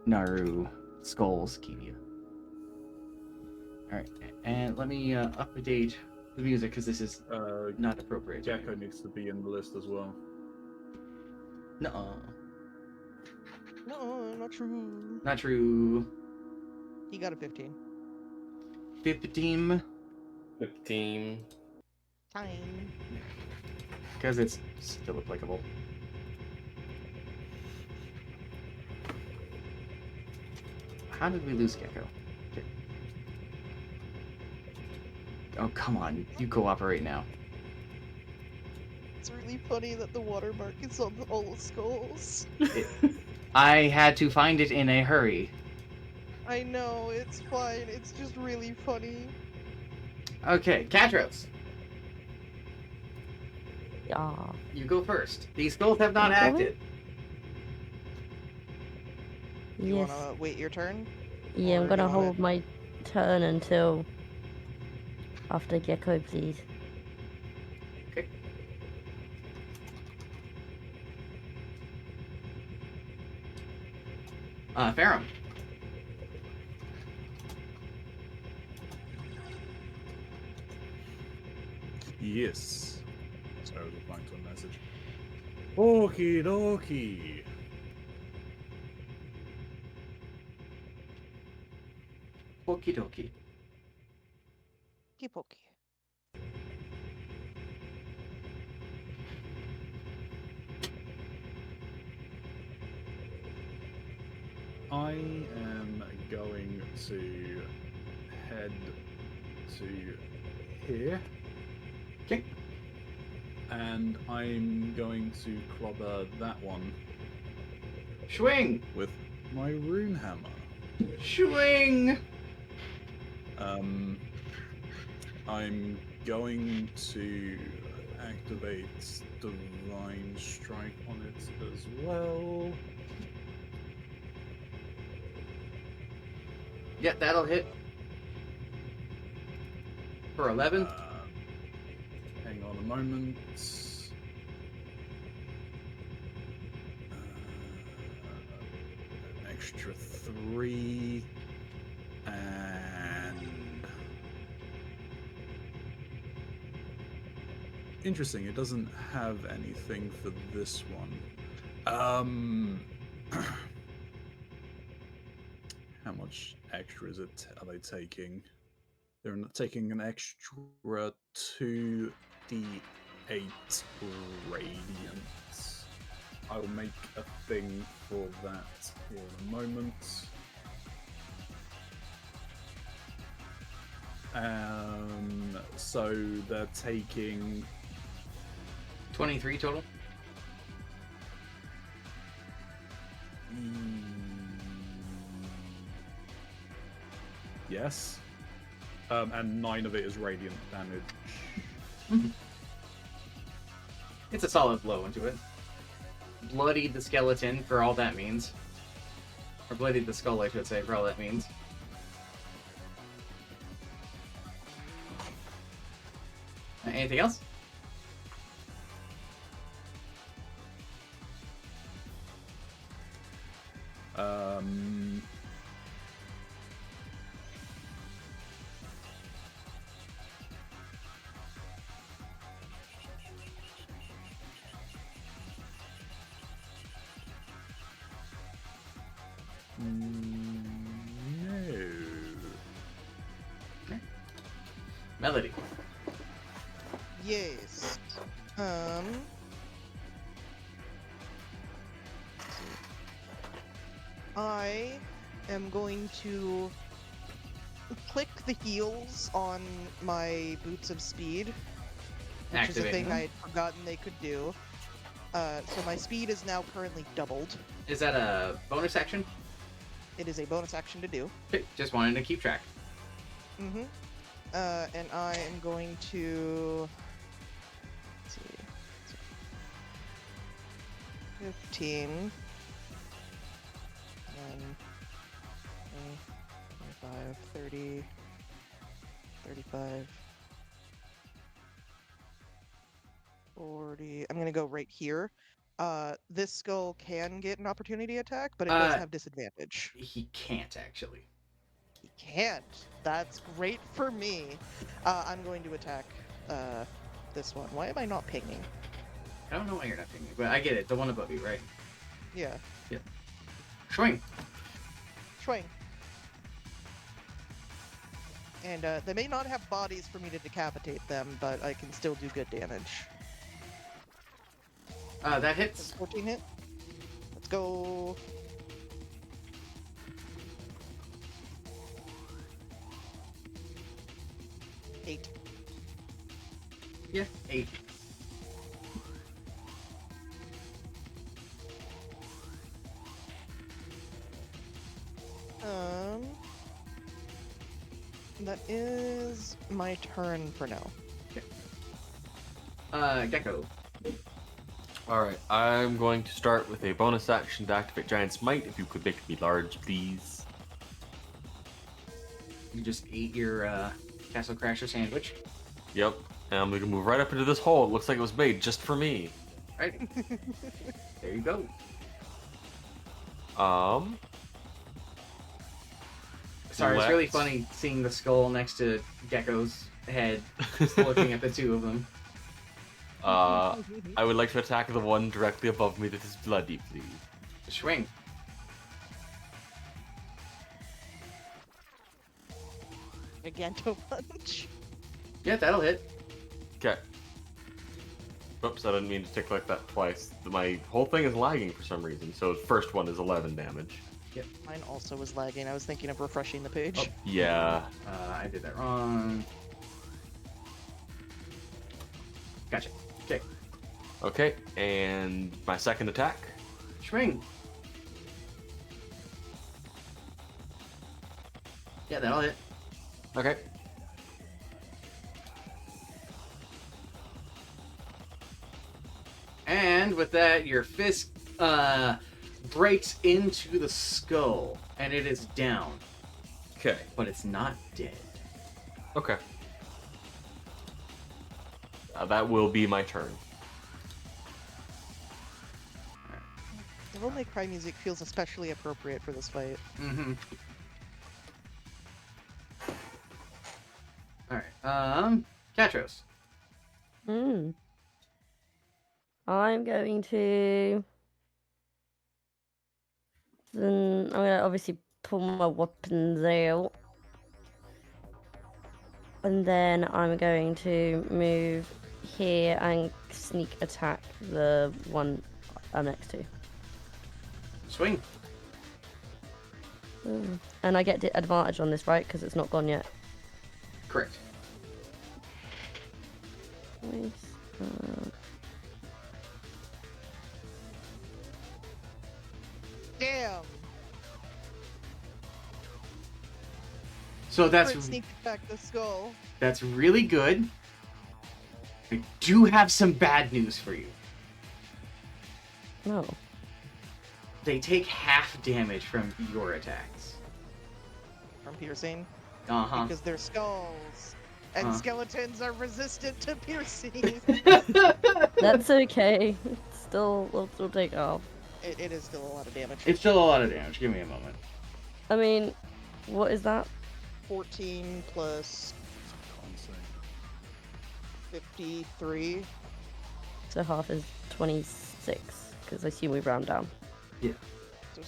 Naru, Skulls, Kidia. Alright, and let me update the music because this is not appropriate. Gecko needs to be in the list as well. Nuh-uh. No, not true. Not true. He got a 15. 15, 15. Time. because it's still applicable. How did we lose Gecko? Okay. Oh, come on. You cooperate now. It's really funny that the watermark is on all the skulls. I had to find it in a hurry. I know, it's fine. It's just really funny. Okay, Catros, Yeah. you go first. These skulls have not Okay. acted. You Yes. wanna wait your turn? Yeah, or I'm gonna you wanna- hold my turn until after Gecko, please. Okay. Farum. Yes. Sorry, I was replying to a message. Okie dokie. Okie dokie. Pokey. I am going to head to here. Okay. And I'm going to clobber that one Swing! with my rune hammer. Swing! I'm going to activate Divine Strike on it as well. Yeah, that'll hit. For 11? Hang on a moment. An extra 3. And... Interesting, it doesn't have anything for this one. How much extra is it? Are they taking? They're taking an extra 2d8 radiant. I will make a thing for that here in a moment. So they're taking 23 total? Yes. And 9 of it is radiant damage. It's a solid blow into it. Bloodied the skeleton for all that means. Or bloodied the skull, I should say, for all that means. Anything else? No. Melody. Yes. I am going to click the heels on my Boots of Speed, which is a Activating thing them. I had forgotten they could do. So my speed is now currently doubled. Is that a bonus action? It is a bonus action to do. Okay, just wanted to keep track. Mm-hmm. And I am going to... Let's see. 15. And 25, 30, 35, 40. I'm gonna go right here. This skull can get an opportunity attack, but it does have disadvantage. He can't, actually. He can't. That's great for me. I'm going to attack this one. Why am I not pinging? I don't know why you're not pinging, but I get it. The one above you, right? Yeah. Swing. Swing. And they may not have bodies for me to decapitate them, but I can still do good damage. That Does hits. 14 hit? Let's go. Eight. Yeah, 8. That is my turn for now. Gecko. Alright, I'm going to start with a bonus action to activate Giant Smite. If you could make me large, please. You just ate your Castle Crasher sandwich. Yep. And I'm going to move right up into this hole. It looks like it was made just for me. Right. There you go. Sorry, it's really Let's- funny seeing the skull next to Gecko's head, just looking at the two of them. I would like to attack the one directly above me that is bloody, please. Swing. Giganto punch. Yeah, that'll hit. Okay. Oops, I didn't mean to tick like that twice. My whole thing is lagging for some reason, so the first one is 11 damage. Mine also was lagging. I was thinking of refreshing the page. Oh. Yeah. I did that wrong. Gotcha. Okay. Okay, and my second attack. Swing. Yeah, that'll hit. Okay. And with that, your fist breaks into the skull, and it is down, Okay. but it's not dead. Okay. That will be my turn. Devil May Cry music feels especially appropriate for this fight. Mm-hmm. Alright, Katros. I'm going to. Then I'm gonna obviously pull my weapons out. And then I'm going to move here and sneak attack the one I'm next to. Swing. And I get the advantage on this, right? Because it's not gone yet. Correct. Nice. Damn! So Crit sneak attack the skull. that's really good. I do have some bad news for you. No. They take half damage from your attacks. From piercing. Uh-huh. Because they're skulls. And skeletons are resistant to piercing. That's okay. We'll still take it off. It is still a lot of damage. It's still a lot of damage. Give me a moment. I mean, what is that? 14 plus 53. So half is 26, because I assume we round down. Yeah. So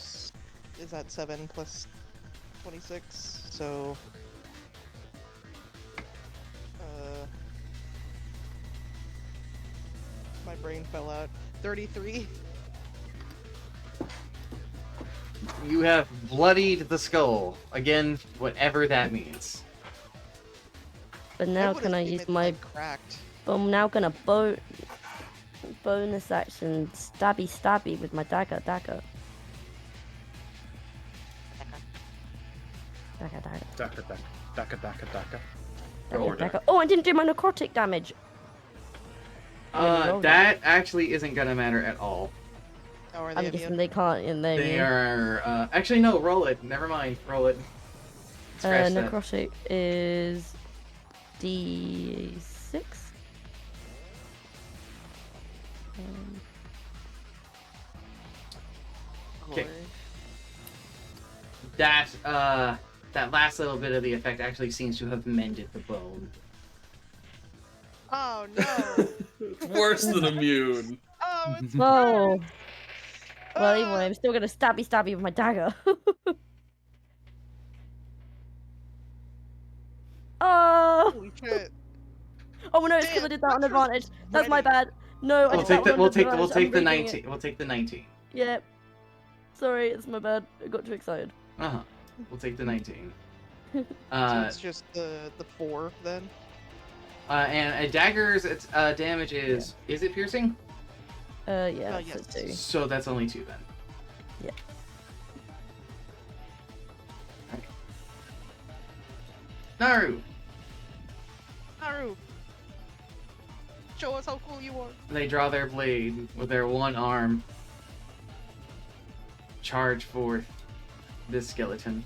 is that 7 plus 26? So my brain fell out. 33. You have bloodied the skull. Again, whatever that means. But now would can I assume use it's, my... like, cracked? I'm now gonna bonus action stabby with my dagger. Dagger. Daka. Oh, I didn't do my necrotic damage. That actually isn't gonna matter at all. Oh, are they I'm immune? guessing they can't in there. They are, actually no, roll it. Never mind, roll it. Scratch that. Necrotic is D6. Okay. Glory. That last little bit of the effect actually seems to have mended the bone. Oh no! It's worse than immune. Oh, it's Whoa. burned! Well, even Ah! I'm still gonna stabby with my dagger. Oh! Holy shit! Oh no, it's because I Damn, did that on Petra's advantage. That's my ready. bad. No, I We'll did take that the one we'll on take the advantage. we'll I'm take the redoing it. 19. We'll take the 19. Yep. Sorry, it's my bad. I got too excited. Uh-huh. We'll take the 19. So it's just the 4 then? And a dagger's damage is it piercing? Yeah, yes. so 2. So that's only 2 then. Yeah. Okay. Naru, Naru! Show us how cool you are! they draw their blade with their one arm. Charge forth this skeleton.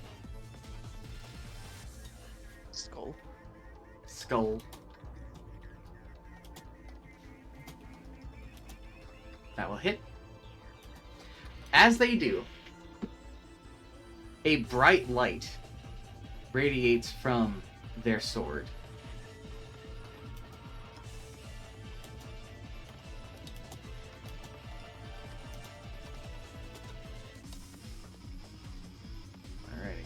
Skull. That will hit. As they do, a bright light radiates from their sword. Alrighty.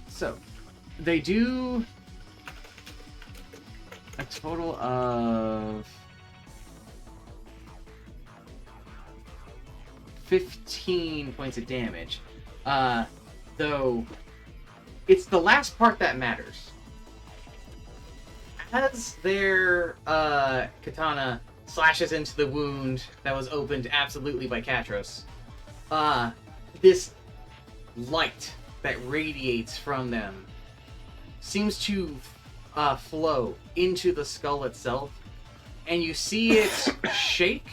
So, they do a total of 15 points of damage. Though it's the last part that matters. As their katana slashes into the wound that was opened absolutely by Katros, this light that radiates from them seems to flow into the skull itself, and you see it shake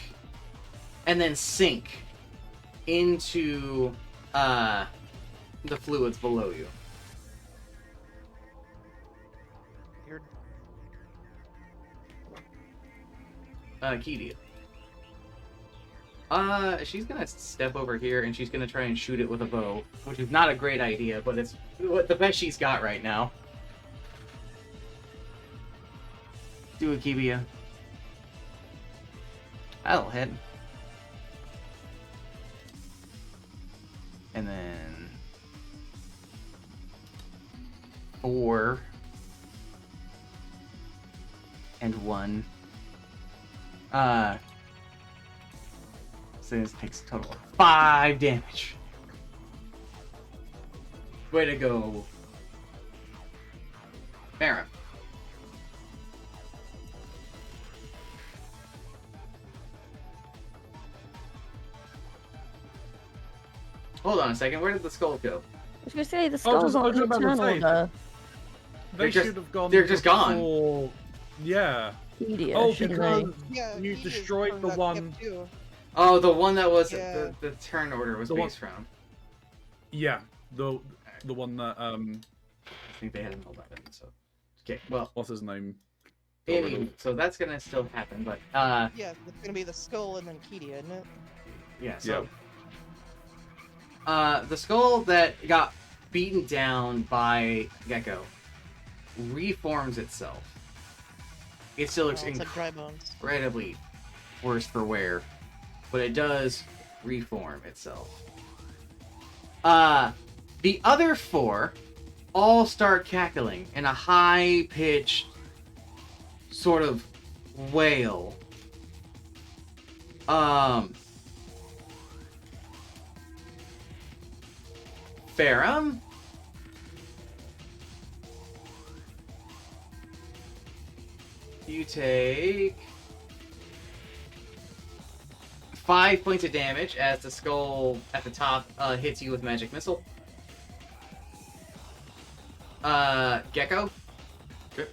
and then sink into the fluids below you. You're Kedia. She's gonna step over here and she's gonna try and shoot it with a bow, which is not a great idea, but it's the best she's got right now. Do it, Kibia. That'll hit. And then 4 and 1. So this takes a total of 5 damage. Way to go, Baron. Hold on a second. Where did the skull go? I was gonna say the I was skull's just- I not was in about to turn say, order. They They're just- should have gone. they're just gone. before- Yeah. Kedia, Oh, shouldn't because yeah. you he is destroyed turned the up one. hip too. Oh, the one that was Yeah. the turn order was The one- based from. Yeah, the one that I think they had a null weapon. So, okay. Well, what's his name? so that's gonna still happen, but Yeah, it's gonna be the skull and then Kedia, isn't it? yeah. So, the skull that got beaten down by Gecko reforms itself. It still looks Oh, it's like dry bones. incredibly worse for wear, but it does reform itself. The other 4 all start cackling in a high-pitched sort of wail. Farum? You take 5 points of damage as the skull at the top hits you with magic missile. Gecko. Okay.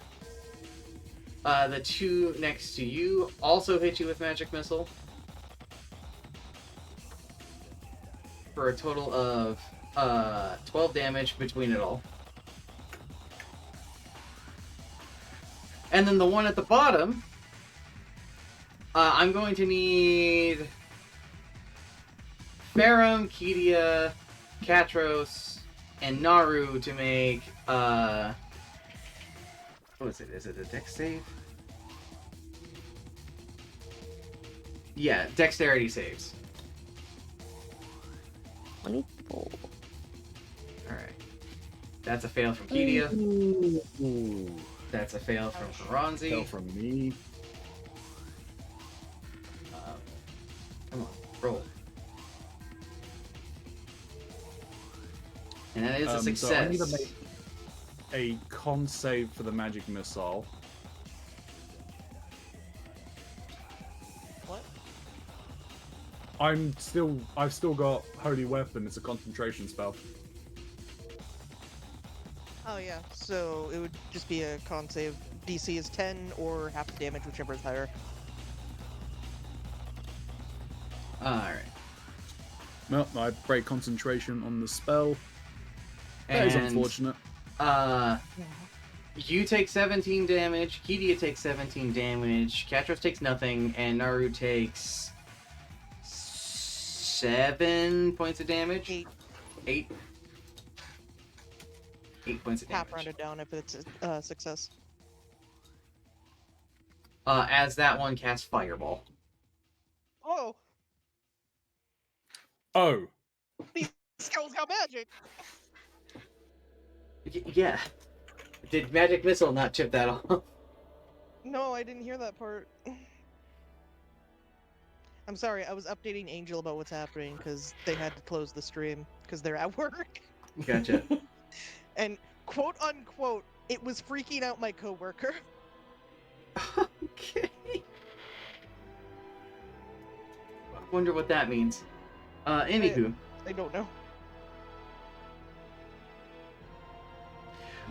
The 2 next to you also hit you with magic missile. For a total of 12 damage between it all. And then the one at the bottom, I'm going to need Farum, Kedia, Katros, and Naru to make, what is it? Is it a dex save? Yeah, dexterity saves. 24. Alright. That's a fail from Kedia. Ooh. That's a fail from Fell Karanzi. from me. Come on, roll. And that is a So I success. need to make a con save for the magic missile. What? I've still got holy weapon. It's a concentration spell. Oh yeah, so it would just be a con save. DC is 10 or half the damage, whichever is higher. Alright. Well, I break concentration on the spell. That is And unfortunate. you take 17 damage, Kedia takes 17 damage, Katros takes nothing, and Naru takes 7 points of damage. 8. 8. 8 points of Half damage. rounded down if it's a success. As that one casts Fireball. Oh, Oh, these skills got magic. Yeah. Did Magic Missile not chip that off? No, I didn't hear that part. I'm sorry, I was updating Angel about what's happening because they had to close the stream because they're at work. Gotcha. And quote unquote, it was freaking out my coworker. Okay. Wonder what that means. Anywho. I don't know.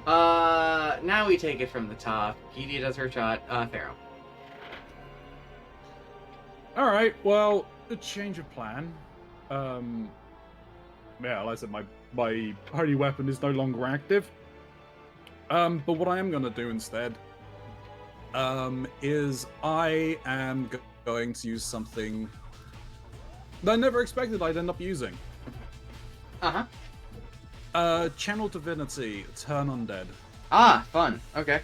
Now we take it from the top. Kedia does her shot. Pharaoh. all right. Well, a change of plan. Yeah, like I said, my holy weapon is no longer active. But what I am going to do instead is I am going to use something that I never expected I'd end up using. Channel Divinity, Turn Undead. Ah, fun. Okay.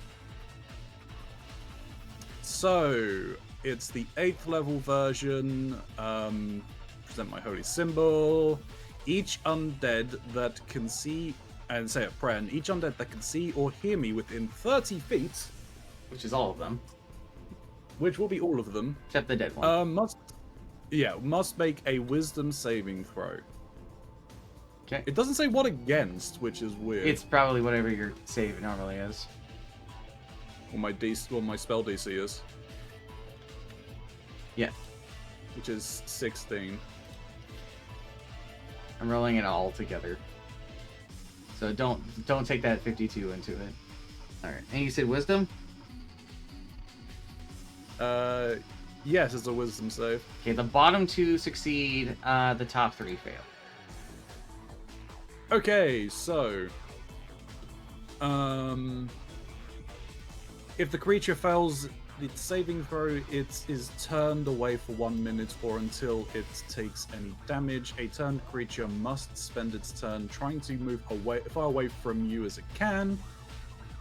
So, it's the 8th level version. Present my holy symbol. Each undead that can see, and say a prayer, and each undead that can see or hear me within 30 feet, Which is all of them, which will be all of them, except the dead one. must make a wisdom saving throw. Okay. It doesn't say what against, which is weird. It's probably whatever your save normally is. Or my spell DC is. Yeah. Which is 16. I'm rolling it all together. So don't take that 52 into it. All right. And you said wisdom? Yes, it's a wisdom save. Okay. The bottom 2 succeed. The top 3 fail. Okay, so if the creature fails its saving throw, it is turned away for 1 minute or until it takes any damage. A turned creature must spend its turn trying to move away, far away from you as it can.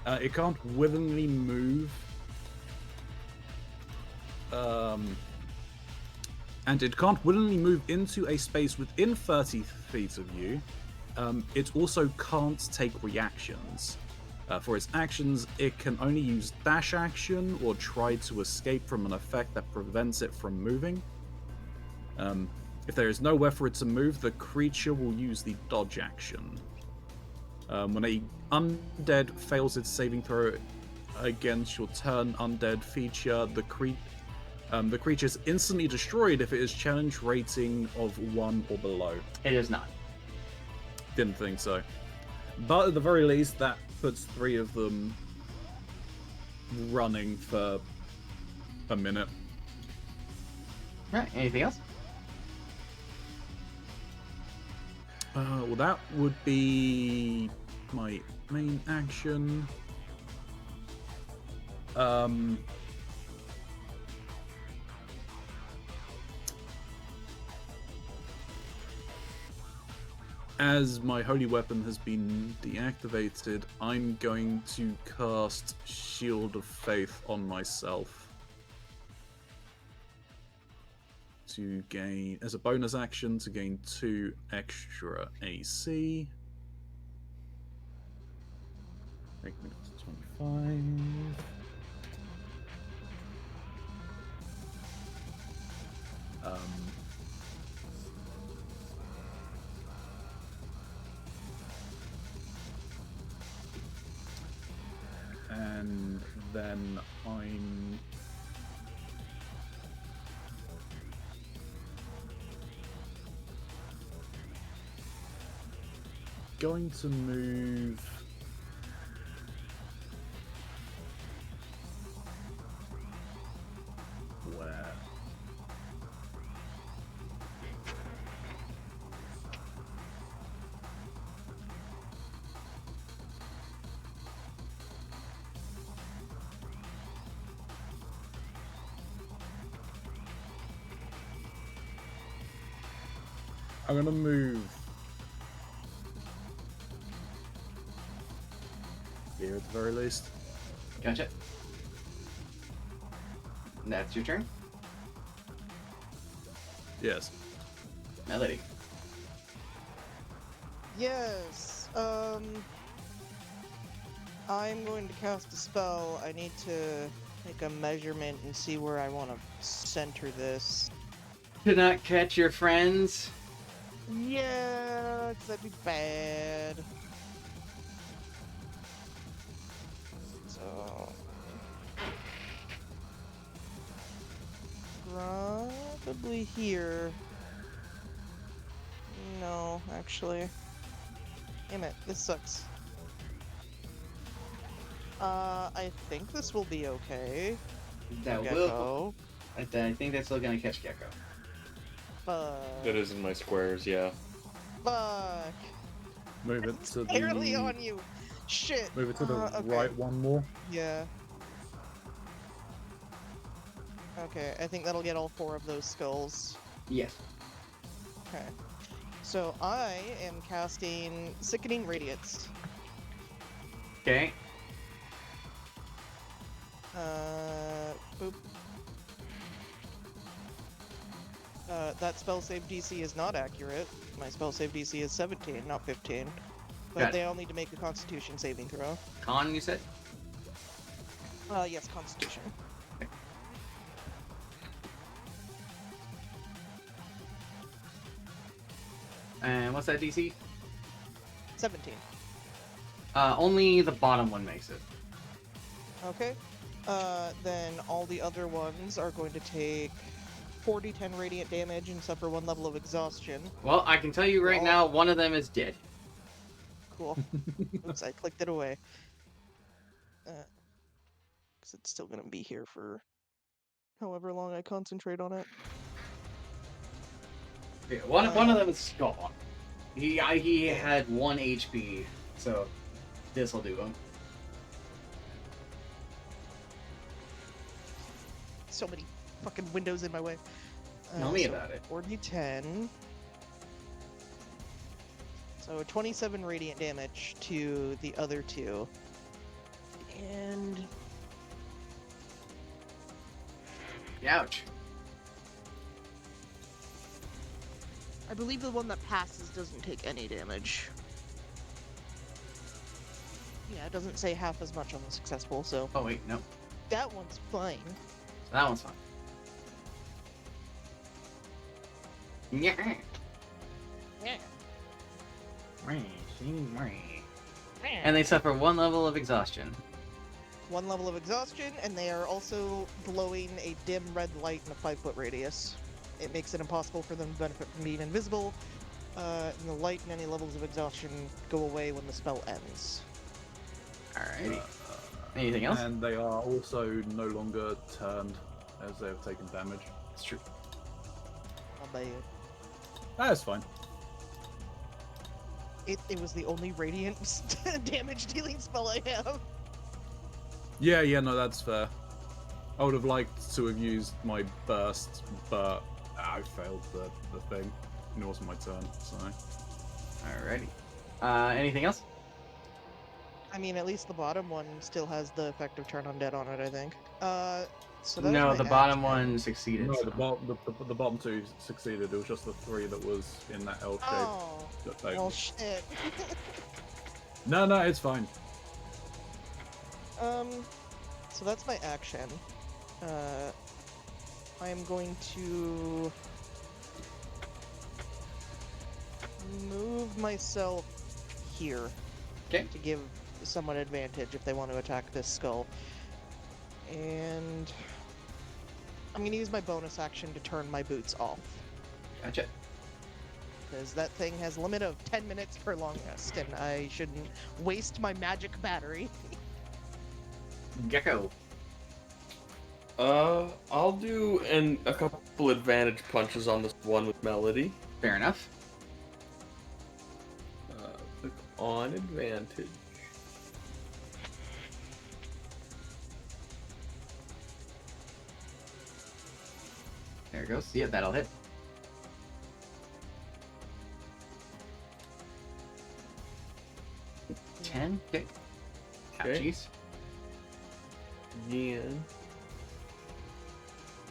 It can't willingly move. And it can't willingly move into a space within 30 feet of you. It also can't take reactions. For its actions, it can only use dash action or try to escape from an effect that prevents it from moving. If there is nowhere for it to move, the creature will use the dodge action. When a undead fails its saving throw against your turn undead feature, the creature is instantly destroyed if it is challenge rating of 1 or below. It is not. Didn't think so. But at the very least, that puts 3 of them running for a minute. Right. Anything else? Well, that would be my main action. As my holy weapon has been deactivated, I'm going to cast Shield of Faith on myself to gain, as a bonus action, to gain 2 extra AC. Make me to 25. And then I'm going to move where? I'm gonna move here at the very least. Gotcha. That's your turn. Yes. Melody. Yes. I'm going to cast a spell. I need to make a measurement and see where I want to center this. To not catch your friends. Yeah, 'cause that'd be bad. So probably here. No, actually. Damn it, this sucks. I think this will be okay. That Gecko. will. I think that's still gonna catch Gecko. Fuck. It is in my squares, yeah. Fuck. Move it to Barely the on you. Shit. Move it to the okay. right one more. Yeah. Okay, I think that'll get all 4 of those skulls. Yes. Okay. So I am casting Sickening Radiance. Okay. Boop. That spell save DC is not accurate. My spell save DC is 17, not 15. But Got it. they all need to make a Constitution saving throw. Con, you said? Yes, Constitution. And what's that DC? 17. Only the bottom one makes it. Okay. Then all the other ones are going to take 4d10 radiant damage and suffer 1 level of exhaustion. Well, I can tell you right All- now, one of them is dead. Cool. Oops, I clicked it away. Because it's still going to be here for however long I concentrate on it. Yeah, one of them is gone. He had 1 HP, so this will do him. So many fucking windows in my way. Tell me about it. 4d10. So 27 radiant damage to the other 2. And Ouch. I believe the one that passes doesn't take any damage. Yeah, it doesn't say half as much on the successful, so Oh wait, no. that one's fine. So that one's fine. Yeah. Yeah. And they suffer 1 level of exhaustion. 1 level of exhaustion, and they are also glowing a dim red light in a 5-foot radius. It makes it impossible for them to benefit from being invisible, and the light and any levels of exhaustion go away when the spell ends. Alrighty. Anything else? And they are also no longer turned as they have taken damage. It's true. I'll bet you. That's fine. It was the only radiant damage dealing spell I have. Yeah, no, that's fair. I would have liked to have used my burst, but I failed the thing. And it wasn't my turn, so. Alrighty. Anything else? I mean, at least the bottom one still has the effect of turn undead on it, I think. So that was No, my the bottom action. one succeeded. No, so- the bottom 2 succeeded. It was just the 3 that was in that L shape Oh, that failed. well, shit. No, it's fine. So that's my action. I'm going to move myself here. Okay. To give someone advantage if they want to attack this skull. And I'm going to use my bonus action to turn my boots off. Gotcha. Because that thing has a limit of 10 minutes per long rest, and I shouldn't waste my magic battery. Gecko. I'll do a couple advantage punches on this one with Melody. Fair enough. Click on advantage. There it goes. Yeah, that'll hit. Ten. Okay. Okay. Ouchies. Again.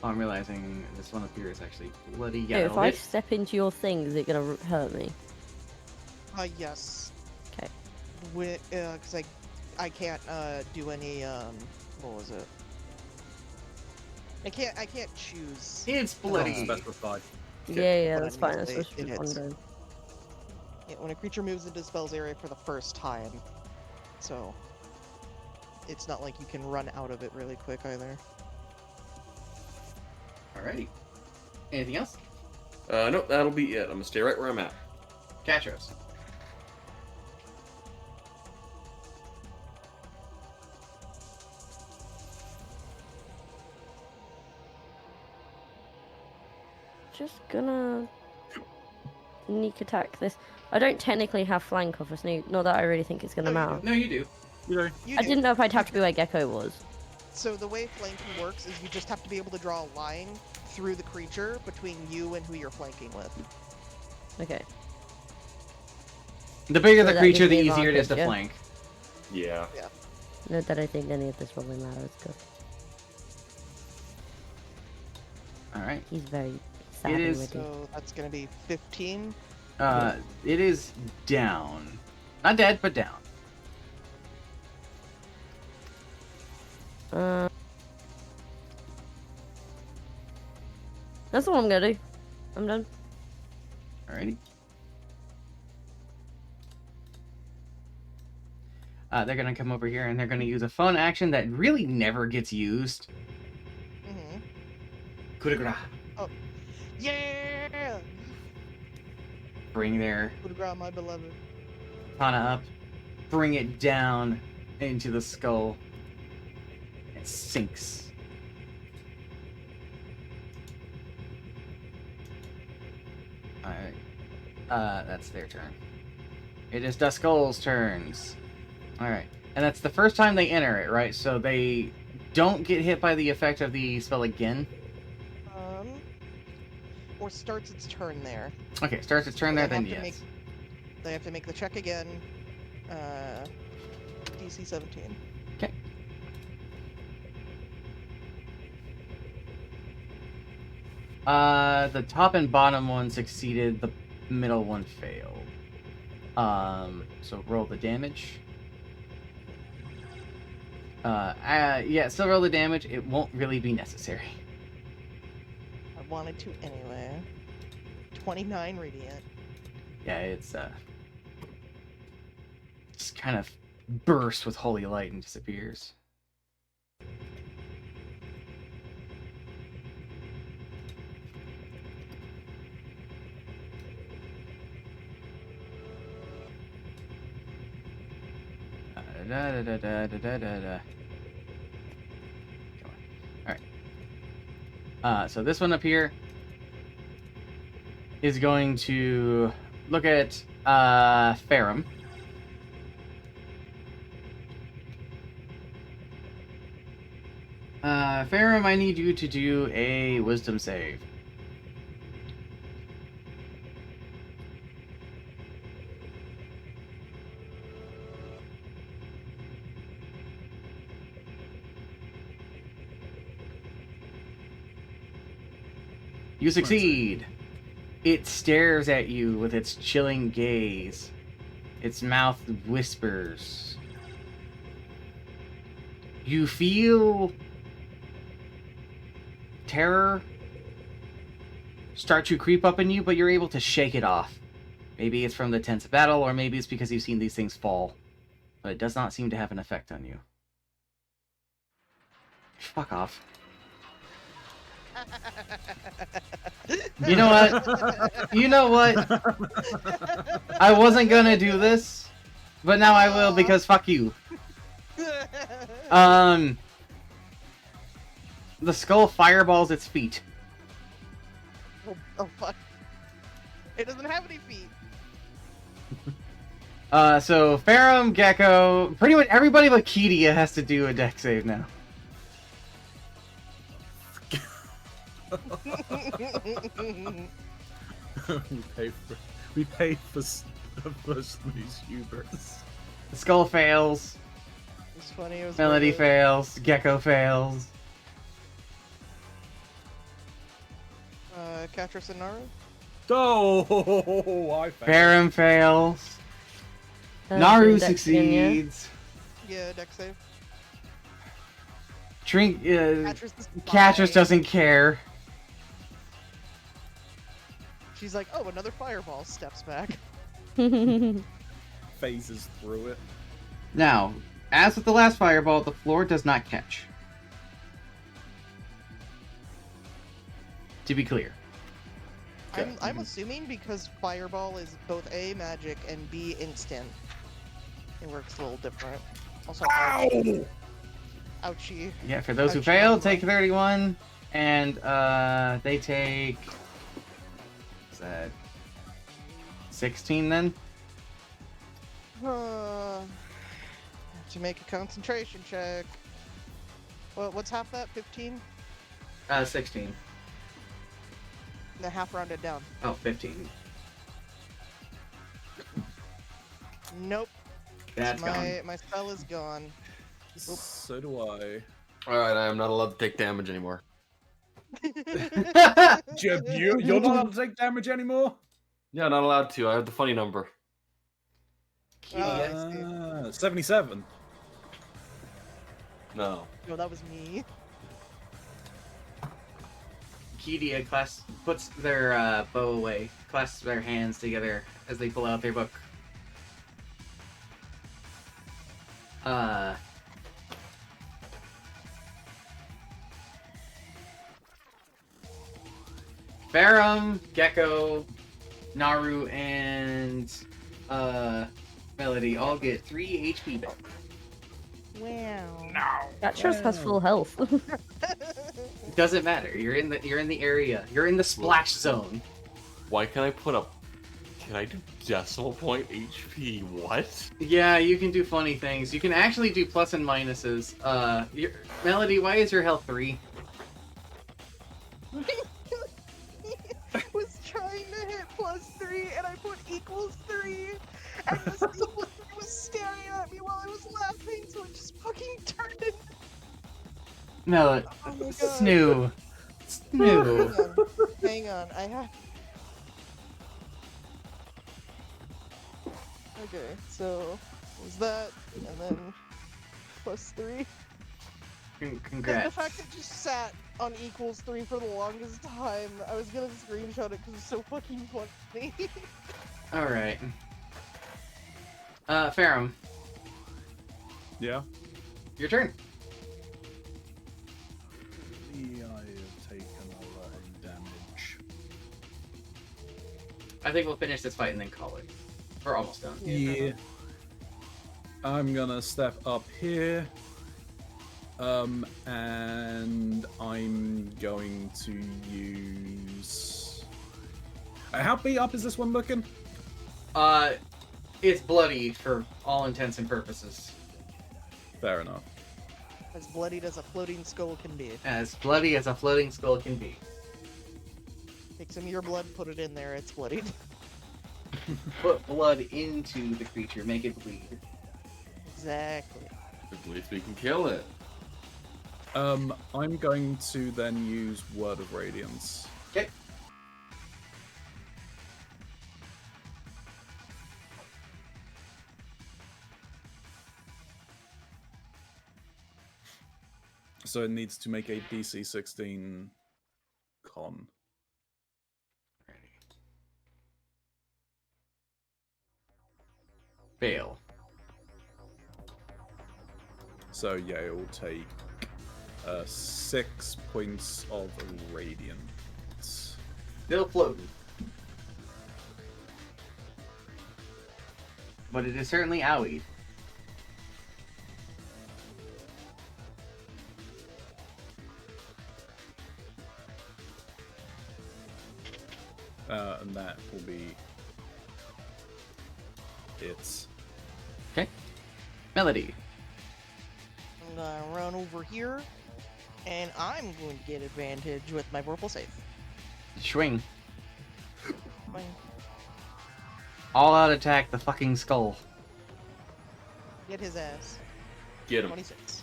Oh, I'm realizing this one up here is actually bloody. Yeah, Hey, if that'll I hit. step into your thing, is it gonna hurt me? Yes. 'Kay. Because I can't do any what was it? I can't choose. It's bloody. Specified. Yeah, but that's fine. That's obviously what it I was is. wondering. Yeah, when a creature moves into the spell's area for the first time, so it's not like you can run out of it really quick either. Alrighty. Anything else? Nope, that'll be it. I'm gonna stay right where I'm at. Catros. Just gonna sneak attack this. I don't technically have flank off a snoop, not that I really think it's going to No, you matter. No, you do. You know, You I do. didn't know if I'd have to be where Gecko was. So the way flanking works is you just have to be able to draw a line through the creature between you and who you're flanking with. Okay. The bigger So the that creature, gives the me easier it is to advantage, flank. yeah? Yeah. Not that I think any of this really matters, because Alright. he's very savvy is- with it. So that's gonna be 15. It is down. Not dead, but down. That's all I'm gonna do. I'm done. Alrighty. They're gonna come over here and they're gonna use a fun action that really never gets used. Mm-hmm. Coup de grace. Yeah! Bring their Coup de grace, my beloved. katana up, bring it down into the skull. It sinks. Alright. That's their turn. It is Duskull's turns. Alright. And that's the first time they enter it, right? So they don't get hit by the effect of the spell again. Or starts its turn there. Okay, starts its turn They there, then have to yes. They have to make the check again. DC 17. Okay. The top and bottom one succeeded, the middle one failed. So roll the damage. Yeah, still roll the damage. It won't really be necessary. I wanted to anyway. 29 radiant. Yeah, it's just kind of bursts with holy light and disappears. Da, da, da, da, da, da, da, da. Come on. Alright. So this one up here is going to look at Farum. Farum, I need you to do a wisdom save. You succeed. It stares at you with its chilling gaze. Its mouth whispers. You feel terror start to creep up in you, but you're able to shake it off. Maybe it's from the tense battle, or maybe it's because you've seen these things fall. But it does not seem to have an effect on you. Fuck off. You know what? You know what? I wasn't gonna do this, but now I will because fuck you. The skull fireballs its feet. Oh fuck. It doesn't have any feet. So Farum, Gecko, pretty much everybody but Kedia has to do a deck save now. we pay for these hubris. The skull fails. It's funny. It was Melody worth it. fails. Gecko fails. Katris and Naru. Oh, I failed. Farum fails. Naru succeeds. Yeah, deck save. Katris is Catrus fine. doesn't care. She's like, oh, another fireball. Steps back. Phases through it. Now, as with the last fireball, the floor does not catch. To be clear. I'm assuming because fireball is both A, magic, and B, instant. It works a little different. Also, ouchie. Yeah, for those who Ouchie, failed, mama. take 31, and they take... What's that? 16 then? To make a concentration check. Well, what's half that? 15? 16. The half rounded down. Oh, 15. Nope. That's gone. My spell is gone. So do I. All right, I am not allowed to take damage anymore. Jeb, you're not allowed to take damage anymore? Yeah, not allowed to. I have the funny number. I see. 77. No. No, that was me. Kedia puts their bow away, clasps their hands together as they pull out their book. Farum, Gecko, Naru, and Melody all get 3 HP back. Wow. Gatros has full health. Doesn't matter. You're in the area. You're in the splash zone. Why can I put up? Can I do decimal point HP? What? Yeah, you can do funny things. You can actually do plus and minuses. Melody, why is your health 3? I was trying to hit +3 and I put =3 and this =3 was staring at me while I was laughing, so it just fucking turned it. Melody, Oh my god. Snoo. Hang on, I have. Okay, so was that, and then +3. And Congrats. the fact it just sat on =3 for the longest time, I was gonna screenshot it because it's so fucking funny. Alright. Farum, Yeah. your turn. I have taken a lot of damage. I think we'll finish this fight and then call it. We're almost done. Yeah. I'm gonna step up here. And I'm going to use. How beat up is this one looking? It's bloody for all intents and purposes. Fair enough. As bloodied as a floating skull can be. As bloody as a floating skull can be. Take some of your blood, put it in there, it's bloodied. Put blood into the creature, make it bleed. Exactly. At least we can kill it. I'm going to then use Word of Radiance. Okay. So it needs to make a DC 16 con. Fail. So yeah, it will take 6 points of radiant. Still floating. But it is certainly owie. And that will be it. Okay. Melody. I'm gonna run over here, and I'm going to get advantage with my purple save. Swing. Fine. All out attack the fucking skull. Get his ass. Get him. 26.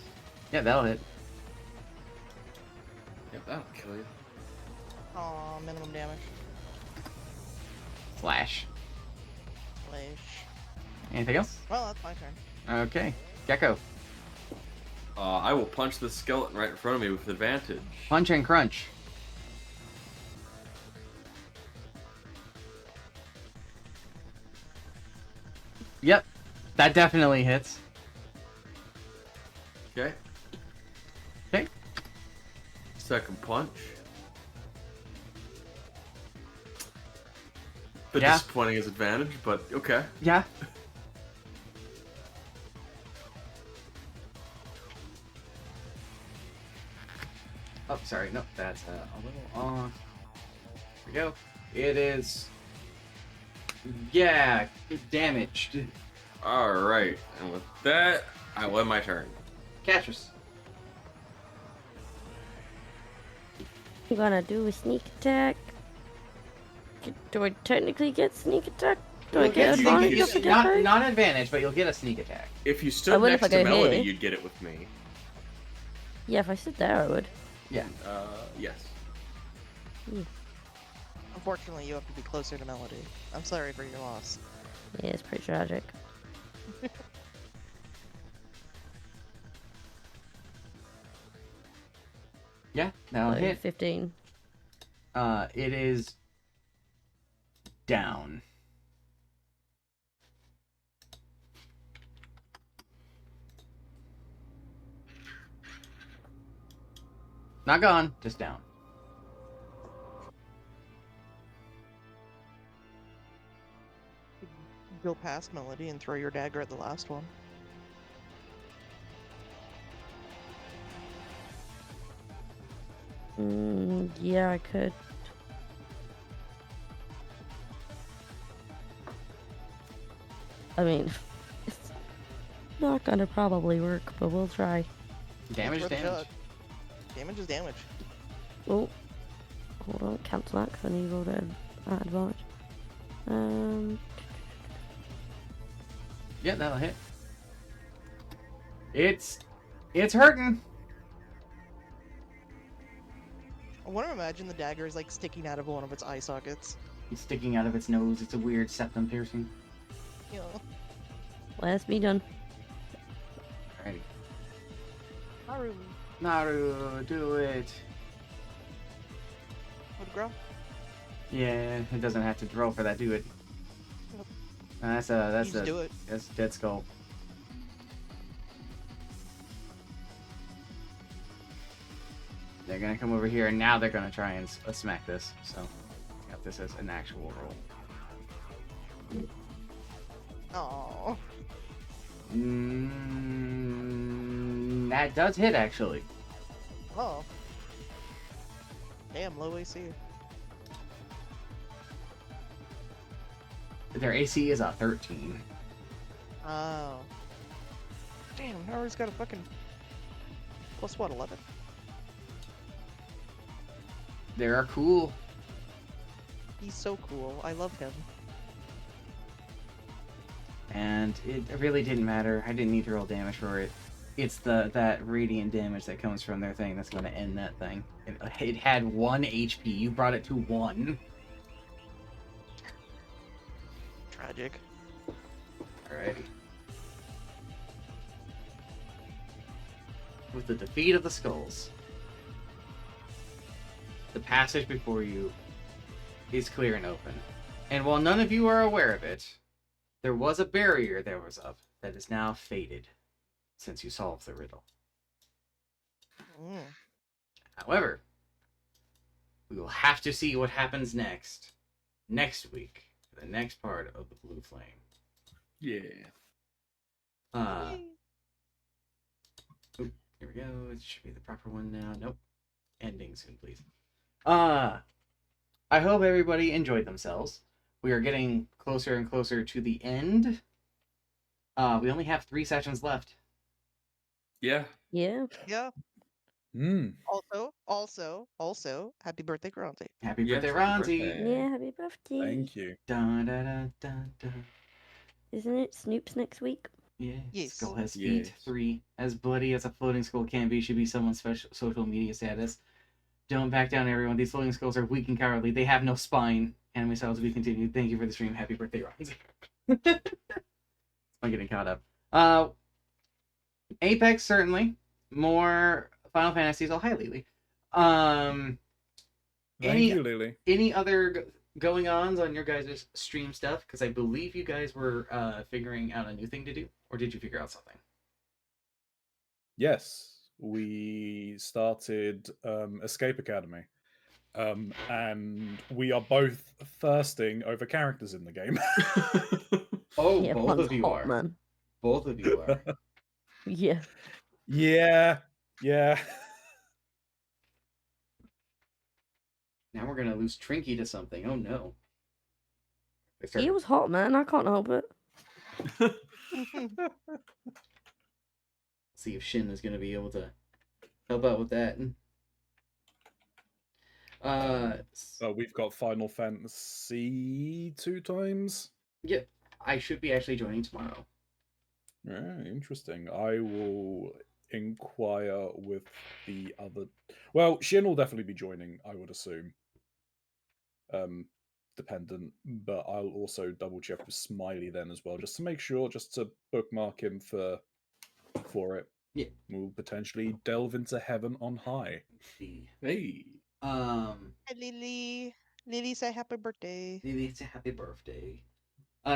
Yeah, that'll hit. Yeah, that'll kill you. Aw, minimum damage. Slash. Slash. Anything else? Well, that's my turn. Okay. Gecko. I will punch the skeleton right in front of me with advantage. Punch and crunch. Yep. That definitely hits. Okay. Okay. Second punch. Bit Yeah. disappointing as advantage, but okay. Yeah. Oh, sorry. No, that's a little off. Here we go. It is Yeah, damaged. Alright, and with that, I win my turn. Catrus. I'm gonna do a sneak attack. Do I technically get sneak attack? Do I You'll get sneak- advantage you'll- off the not, attack? not advantage, but you'll get a sneak attack. If you I stood would if next I to go Melody, here. you'd get it with me. Yeah, if I sit there, I would. Yeah. Yes. Unfortunately, you have to be closer to Melody. I'm sorry for your loss. Yeah, it's pretty tragic. Yeah, that'll So, hit. 15. It is down. Not gone, just down. Go past Melody and throw your dagger at the last one. Yeah, I could. I mean, it's not gonna probably work, but we'll try. Damage, Worth a damage. shot. Damage is damage. Oh, hold on, cancel that because I need to roll at advantage. Yeah, that'll hit. It's hurting. I want to imagine the dagger is like sticking out of one of its eye sockets. It's sticking out of its nose. It's a weird septum piercing. You know. Let's be done. Alrighty. Haru. Naru, do it. Would grow? Yeah, it doesn't have to roll for that, do it. Nope. That's You just do it. that's Dead Skull. They're gonna come over here, and now they're gonna try and smack this. So, got this as an actual roll. Oh. That does hit, actually. Oh. Damn, low AC. Their AC is a 13. Oh. Damn, Haru's got a fucking plus what, 11? They're cool. He's so cool. I love him. And it really didn't matter. I didn't need to roll damage for it. It's that radiant damage that comes from their thing that's going to end that thing. It had 1 HP. You brought it to 1. Tragic. Alrighty. With the defeat of the skulls, the passage before you is clear and open. And while none of you are aware of it, there was a barrier that was up that is now faded since you solved the riddle. Mm. However, we will have to see what happens next week, for the next part of the Blue Flame. Yeah. Yay. Here we go. It should be the proper one now. Nope. Ending soon, please. I hope everybody enjoyed themselves. We are getting closer and closer to the end. We only have 3 sessions left. Yeah. Yeah. Yeah. Also, happy birthday, Granty. Happy Yes, birthday, happy Ronzi! birthday. Yeah, happy birthday. Thank you. Dun, dun, dun, dun, dun. Isn't it Snoop's next week? Yeah. Yes. Skull has feet. Yes. 3. As bloody as a floating skull can be, should be someone's special social media status. Don't back down, everyone. These floating skulls are weak and cowardly. They have no spine. Anime styles to be continued. Thank you for the stream. Happy birthday, Ronzi. I'm getting caught up. Apex, certainly. More Final Fantasies. Oh, hi, Lily. Thank Any- you, Lily. Any other going-ons on your guys' stream stuff? Because I believe you guys were figuring out a new thing to do. Or did you figure out something? Yes, we started Escape Academy. And we are both thirsting over characters in the game. Oh, Yeah, both one's of you hot, are. man. Both of you are. Yeah. Yeah. Now we're gonna lose Trinky to something. Oh no. He was hot, man. I can't help it. See if Shin is gonna be able to help out with that. We've got Final Fantasy 2 times. Yep. I should be actually joining tomorrow. Interesting. I will inquire with the other. Well, Shin will definitely be joining, I would assume. Dependent, but I'll also double check with Smiley then as well, just to make sure, just to bookmark him for it. Yeah. We'll potentially delve into heaven on high. Hey. Hey, Lily. Lily, say happy birthday. Maybe it's a happy birthday.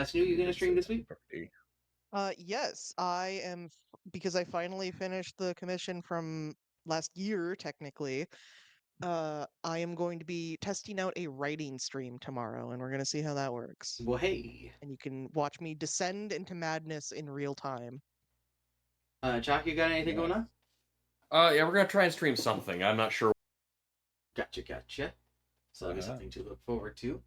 Snoop, you gonna stream this week? Yes, I am because I finally finished the commission from last year, technically. I am going to be testing out a writing stream tomorrow, and we're gonna see how that works. Well, hey. And you can watch me descend into madness in real time. Chalk, you got anything going on? Yeah, we're gonna try and stream something. I'm not sure. Gotcha. So that'll be something to look forward to.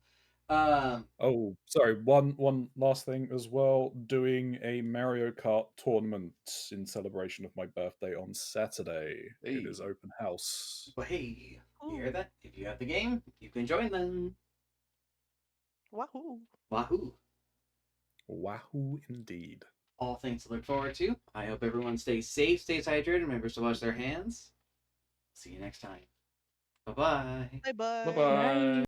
Oh, sorry. One last thing as well. Doing a Mario Kart tournament in celebration of my birthday on Saturday. Hey. It is open house. Well, hey, you hear that? If you have the game, you can join them. Wahoo! Wahoo! Wahoo indeed. All things to look forward to. I hope everyone stays safe, stays hydrated, remembers to wash their hands. See you next time. Bye-bye. Bye-bye. Bye bye.